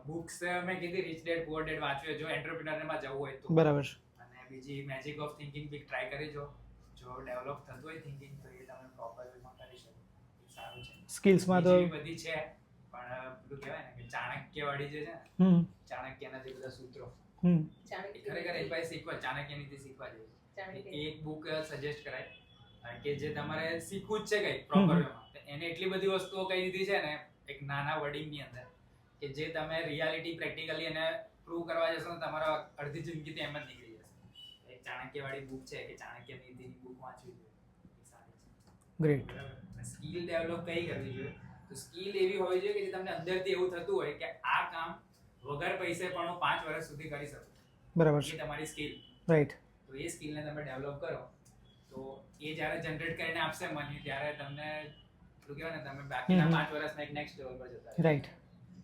બુક્સ મેં કીધી રિચ ડેડ પુઅર ડેડ વાંચ્યું જો એન્ટરપ્રિનરમાં જવું હોય તો.
બરાબર.
અને બીજી મેજિક ઓફ થિંકિંગ બી ટ્રાય કરી જો ડેવલપ થતું હોય થિંકિંગ તો એ તમે પ્રોપર વેમાં કરી શકો, એ સારું છે.
સ્કિલ્સમાં તો
બીજી બધી છે, પણ પેલું કહેવાય ને કે ચાણક્યવાળી જે છે ને,
હમ.
ચાણક્યના જે બધા સૂત્રો,
હમ.
એ ખરેખર એ પાસે શીખવા, ચાણક્યનીતિ શીખવા જેવી. એક બુક સજેસ્ટ કરાય કે જે તમારે શીખવું જ છે કઈ પ્રોપર વેમાં, એને એટલી બધી વસ્તુઓ કહી દીધી છે ને એક નાના વર્ડિંગની અંદર, કે જે તમે રિયાલિટી પ્રેક્ટિકલી એને પ્રૂવ કરવા જશો ને તમારા અડધી જિંદગી એમ જ નીકળી જશે. એક ચાણક્યવાળી બુક છે કે ચાણક્ય નીતિની બુક વાંચવી જોઈએ, એ સારી છે.
ગ્રેટ.
સ્કિલ ડેવલપ કઈ કરવી જોઈએ? તો સ્કિલ એવી હોવી જોઈએ કે જે તમને અંદરથી એવું થતું હોય કે આ કામ વગર પૈસે પણ હું 5 વર્ષ સુધી કરી શકું.
બરાબર
એ
છે.
તમારી સ્કિલ.
રાઈટ.
તો એ સ્કિલને તમે ડેવલપ કરો તો એ જ્યારે જનરેટ કરીને આપશે મની ત્યારે તમને શું કહેવાય ને તમે બાકીના 5 વર્ષમાં એક નેક્સ્ટ લેવલ પર જતા રહો.
રાઈટ.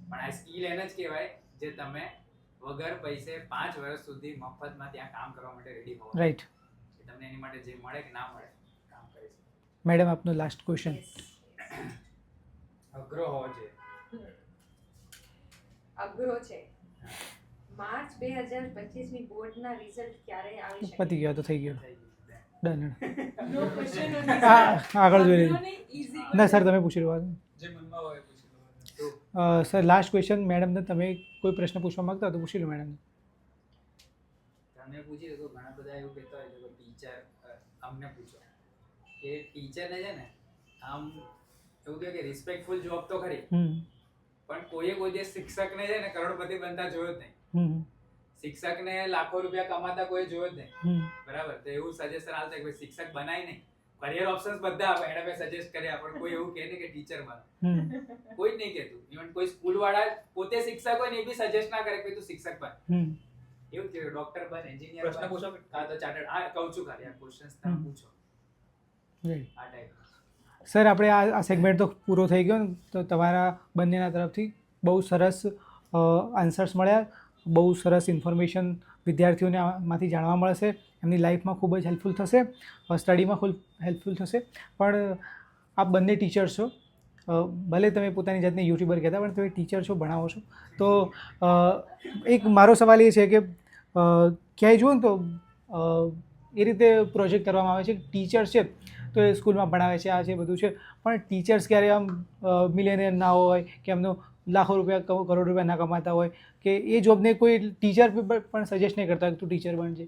પણ આ સ્કિલ એને જ કહેવાય જે તમે વગર પૈસે 5 વર્ષ સુધી મફતમાં ત્યાં કામ કરવા માટે રેડી હો.
રાઈટ.
તમને એની માટે જે મળે કે ના મળે કામ કરી શકો.
મેડમ આપનો લાસ્ટ ક્વેશ્ચન.
અઘરો હોવો જોઈએ.
અઘરો છે. માર્ચ 2025 ની બોર્ડના રિઝલ્ટ ક્યારે આવી શકે?
પતી ગયો તો થઈ ગયો.
થઈ ગયું.
ડન.
નો ક્વેશ્ચન
આગળ જોઈ લેજો.
ઈઝી.
ના સર તમે પૂછી લો.
જે મનમાં હોય પૂછી લો.
તો
સર લાસ્ટ ક્વેશ્ચન મેડમને તમે કોઈ પ્રશ્ન પૂછવા માંગતા હો તો પૂછી લો મેડમ.
તમે પૂછી તો ઘણા બધા એવું કહેતા હોય છે કે ટીચર અમને પૂછો કે ટીચરને છે ને આમ એવું કહે કે રિસ્પેક્ટફુલ જોબ તો ખરી પણ કોઈ જે શિક્ષકને છે ને કરોડપતિ બનતા જોયો જ નહીં. શિક્ષકને લાખો રૂપિયા કમાતા કોઈ જોયો જ નહીં. બરાબર? તો એવું સજેશન આવતા કે ભાઈ શિક્ષક બનાય નહીં, કરિયર ઓપ્શન્સ બધા આપે, એને મેં સજેસ્ટ કર્યા પણ કોઈ એવું કહે ને કે ટીચર બન, કોઈ જ નહીં કહેતું. ઇવન કોઈ સ્કૂલ વાળા પોતે શિક્ષક હોય ને એ બી સજેસ્ટ ના કરે કે તું શિક્ષક બન. એવું કે ડોક્ટર બન, એન્જિનિયર
પ્રશ્ન પૂછો.
કાં તો ચાર્ટર્ડ. આ કહું છું ખાલી આ ક્વેશ્ચન્સ તમે પૂછો આ ટાઈપ.
સર આપણે આ સેગમેન્ટ તો પૂરો થઈ ગયો ને, તો તમારા બંનેના તરફથી બહુ સરસ આન્સર્સ મળ્યા, બહુ સરસ ઇન્ફોર્મેશન વિદ્યાર્થીઓને આમાંથી જાણવા મળશે, એમની લાઈફમાં ખૂબ જ હેલ્પફુલ થશે, સ્ટડીમાં ખૂબ હેલ્પફુલ થશે. પણ આપ બંને ટીચર્સ છો, ભલે તમે પોતાની જાતને યુટ્યુબર કહેતા પણ તમે ટીચર છો, ભણાવો છો. તો એક મારો સવાલ એ છે કે ક્યાંય જુઓ ને તો એ રીતે પ્રોજેક્ટ કરવામાં આવે છે કે ટીચર્સ છે તો એ સ્કૂલમાં ભણાવે છે, આ છે બધું છે, પણ ટીચર્સ ક્યારે આમ મિલિયનિયર ના હોય કે એમનો લાખો રૂપિયા કરોડ રૂપિયા ના કમાતા હોય કે એ જોબને કોઈ ટીચર પણ સજેસ્ટ નહીં કરતા તું ટીચર બનજે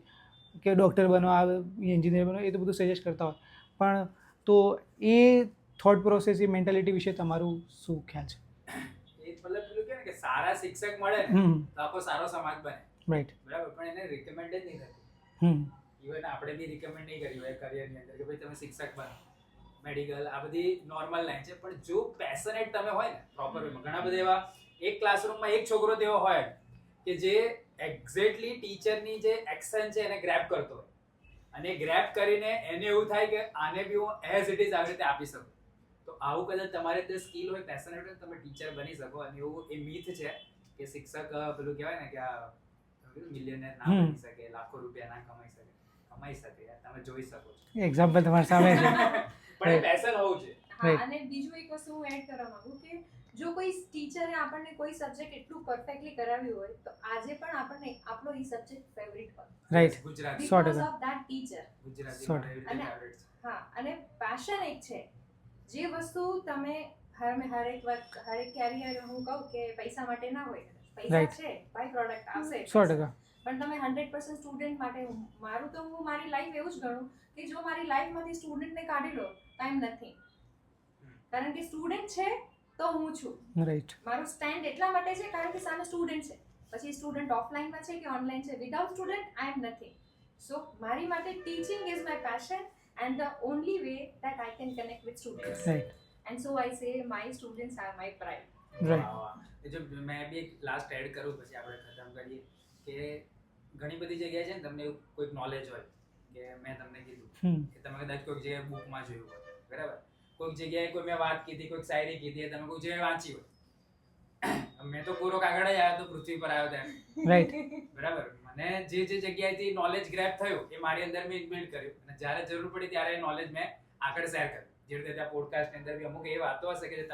કે ડૉક્ટર બનો, આ એન્જિનિયર બનો, એ તો બધું સજેસ્ટ કરતા હોય. પણ તો એ થોટ પ્રોસેસ, એ મેન્ટાલિટી વિશે તમારું શું ખ્યાલ છે?
એ મતલબ પેલું કે ને કે સારા શિક્ષક મળે ને તો આખો સારો સમાજ બને.
રાઈટ.
બરાબર? પણ એને રિકમેન્ડ જ નહીં કરતું. ઇવન આપણે બી રિકમેન્ડ નહીં કર્યું હોય કરિયરની અંદર કે ભાઈ તમે શિક્ષક બનો, મેડિકલ, આ બધી નોર્મલ લાઈન છે. પણ જો પેશનેટ તમે હોય ને પ્રોપર વેમાં, ઘણા બધા એવા એક ક્લાસરૂમમાં એક છોકરો તેવો હોય કે જે એક્ઝેક્ટલી ટીચરની જે એક્શન છે એને ગ્રેબ કરતો હોય અને ગ્રેબ કરીને એને એવું થાય કે આને બી હું એઝ ઇટ ઇઝ આવી રીતે આપી શકું. તો આવું કદાચ તમારે તે સ્કિલ હોય, પેશનેટ હોય, તમે ટીચર બની શકો. અને એવું એ મીથ છે કે શિક્ષક પેલું કહેવાય ને કે આ મિલિયનર ના બની શકે, લાખો રૂપિયા ના કમાઈ શકે. તમે જોઈ શકો છો,
એક્ઝામ્પલ તમારી સામે છે.
પણ પેશન હોવું છે.
હા, અને બીજું એક વસ્તુ હું એડ કરવા માંગુ કે જો કોઈ ટીચરે આપણને કોઈ સબ્જેક્ટ એટલું પરફેક્ટલી કરાવ્યું હોય તો આજે પણ આપણને આપણો એ સબ્જેક્ટ ફેવરિટ હોય.
Right.
Gujarati
100%.
Because of that teacher.
Gujarati
so
મારે
અને-
favorite છે.
હા, અને પેશન એક છે જે વસ્તુ તમે હરેક કેરિયર હું કહું કે પૈસા માટે ના હોય, પૈસા
Right.
છે બાય પ્રોડક્ટ આવશે
100%.
પણ તમે 100% સ્ટુડન્ટ માટે હું મારી લાઈફ એવું જ ગણું કે જો મારી લાઈફમાંથી સ્ટુડન્ટને કાઢી લો ટાઈમ નથી, કારણ કે સ્ટુડન્ટ છે તો હું છું.
રાઈટ.
મારું સ્ટેન્ડ એટલા માટે છે કારણ કે સામે સ્ટુડન્ટ છે, પછી સ્ટુડન્ટ ઓફલાઈનમાં છે કે ઓનલાઈન છે, without student I am nothing. So મારી માટે teaching is my passion and the only way that I can connect with students.
Right.
And so I say my students are my pride.
Right.
વાહ, વાહ. એ જો મેં બી એક last add કરું પછી આપણે ખતમ કરીએ કે ઘણી બધી જગ્યાએ છે ને તમને એવું કોઈક નોલેજ હોય કે મેં તમને કીધું કે તમે કદાચ કોઈક જગ્યાએ બુકમાં જોયું હોય, બરાબર? કોઈક જગ્યાએ કોઈ મેં વાત કીધી, કોઈક શાયરી કીધી, તમે કોઈક જગ્યાએ વાંચી હોય. મેં તો કોરો કાગળ જ આવ્યો તો પૃથ્વી પર આવ્યો ત્યારે,
રાઈટ.
બરાબર? મને જે જગ્યાએથી નોલેજ ગ્રેબ થયું એ મારી અંદર મેં ઇમ્પ્લિમેન્ટ કર્યું અને જ્યારે જરૂર પડી ત્યારે એ નોલેજ મેં આગળ શેર કર્યું. જે રીતે ત્યાં પોડકાસ્ટની અંદર બી અમુક એવી વાતો હશે કે જે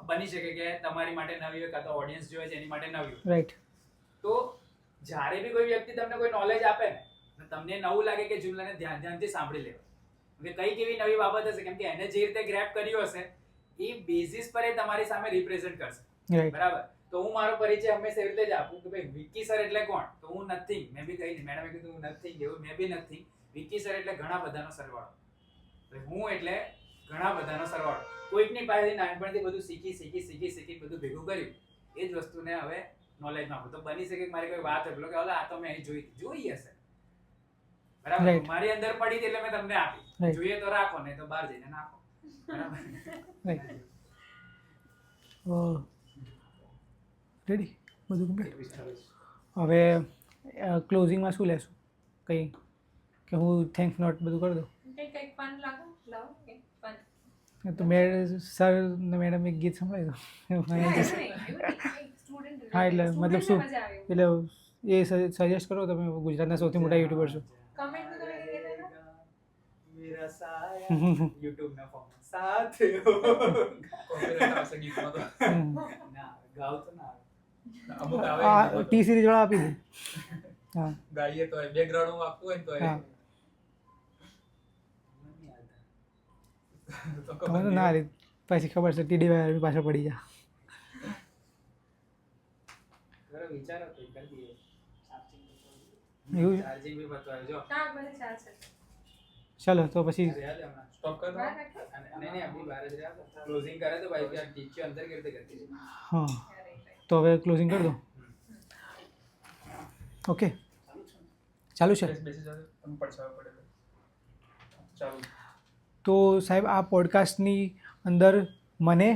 બની શકે કે તમારી માટે નવી હોય કાં તો ઓડિયન્સ જોવે છે એની માટે નવી હોય.
રાઈટ.
તો જ્યારે બી કોઈ વ્યક્તિ તમને કોઈ નોલેજ આપે ને તમને નવું લાગે કે જુમલાને ધ્યાનથી સાંભળી લેવા કે કઈ કેવી નવી બાબત હશે, કેમ કે એને જે રીતે ગ્રેપ કર્યું હશે એ બેઝિસ પર એ તમારી સામે રિપ્રેઝન્ટ કરશે.
રાઈટ.
બરાબર? તો હું મારો પરિચય હંમેશા એવી રીતે જ આપું કે ભાઈ વિકી સર એટલે કોણ? તો હું નથિંગ. મેં બી કહી મેડમે કીધું હું નથિંગ, એવું મેં બી નથિંગ. વિકી સર એટલે ઘણા બધાનો સરવાળો. હું એટલે ઘણા બધાનો સરવાળો. કોઈકની પાસેથી નાનપણથી બધું શીખી બધું ભેગું કર્યું એ જ વસ્તુને હવે નોલેજમાં આપું. તો બની શકે કે મારી કોઈ વાત હોય કે આ તો મેં અહીં જોઈ હશે, બરાબર?
Right.
મારી અંદર પડી એટલે મેં તમને આપી.
Right.
જોઈએ તો રાખો, નહીં તો બહાર જઈને નાખો.
રાઈટ રેડી બધું કમ્પ્લીટ હવે ક્લોઝિંગમાં શું લેશું કંઈ કે હું થેન્ક્સ નોટ બધું કરી દઉં
કંઈક ફન લાવો કંઈક ફન
તો સર ને મેડમ એક ગીત સંભળાવી દો
સ્ટુડન્ટ
હા, એટલે મતલબ શું? એટલે એ સજેસ્ટ કરો તમે ગુજરાતના સૌથી મોટા યુટ્યુબર છો
કમેન્ટ તો તમે કહેતા હતા
મેરા સાયા YouTube ના ફોર્મ સાથ હો
કોપીરાઇટ આવશે ગીતમાં તો.
ના ગાવ તો ના આવે.
અમુક આવે
આ
ગીતમાં તો.
ટી સિરીઝ વાળા આપી દે હા
ગાઈએ તો બેકગ્રાઉન્ડમાં આપવું હોય ને તો
હા.
નહીં આવતા.
તો
તમે તો ના રે પછી ખબર છે ટીડી વાળા પાછળ પડી જા
જરા વિચારો તો કરી દઈએ
એવું છે?
ચાર્જિંગ બી બતાવ્યો જો
હા ભલે ચાલશે
ચાલો તો પછી
રહ્યા છે હમણાં
સ્ટોપ કર દો.
બહાર રાખો
નહીં આપણી બહાર જ રહ્યા ક્લોઝિંગ કરે તો ભાઈ ત્યાં ટીચર અંદર કેવી રીતે કરતી છે
હા તો હવે ક્લોઝિંગ કરી દો ઓકે ચાલુ છે
બેસી જાઓ તમે પડછાયો પડે તો. ચાલુ.
તો સાહેબ આ પોડકાસ્ટની અંદર મને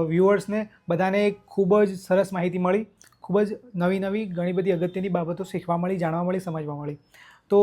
વ્યૂઅર્સને બધાને ખૂબ જ સરસ માહિતી મળી ખૂબ જ નવી નવી ઘણી બધી અગત્યની બાબતો શીખવા મળી જાણવા મળી સમજવા મળી તો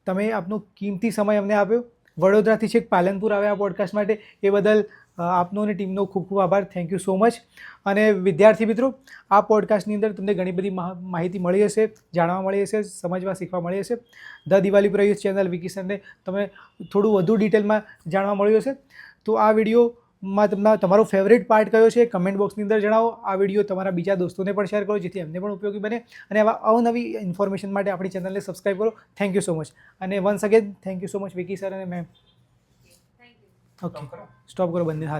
તમે આપનો કિંમતી સમય અમને આપ્યો વડોદરાથી છેક પાલનપુર આવ્યા આ પોડકાસ્ટ માટે એ બદલ આપનો અને ટીમનો ખૂબ ખૂબ આભાર થેન્ક યુ સો મચ અને વિદ્યાર્થી મિત્રો આ પોડકાસ્ટની અંદર તમને ઘણી બધી માહિતી મળી હશે જાણવા મળી હશે સમજવા શીખવા મળી હશે ધ દિવાળી પ્રયુસ ચેનલ વિકિશનને તમે થોડું વધુ ડિટેલમાં જાણવા મળ્યું હશે તો આ વિડીયોમાં તમારો ફેવરેટ પાર્ટ કયો છે કમેન્ટ બોક્સની અંદર જણાવો આ વિડીયો તમારા બીજા દોસ્તોને પણ શેર કરો જેથી એમને પણ ઉપયોગી બને અને આવા અવનવી ઇન્ફોર્મેશન માટે આપણી ચેનલને સબસ્ક્રાઈબ કરો થેન્ક યુ સો મચ અને once again thank you so much Vicky sir અને ma'am
thank you
okay stop કરો બંને હાથે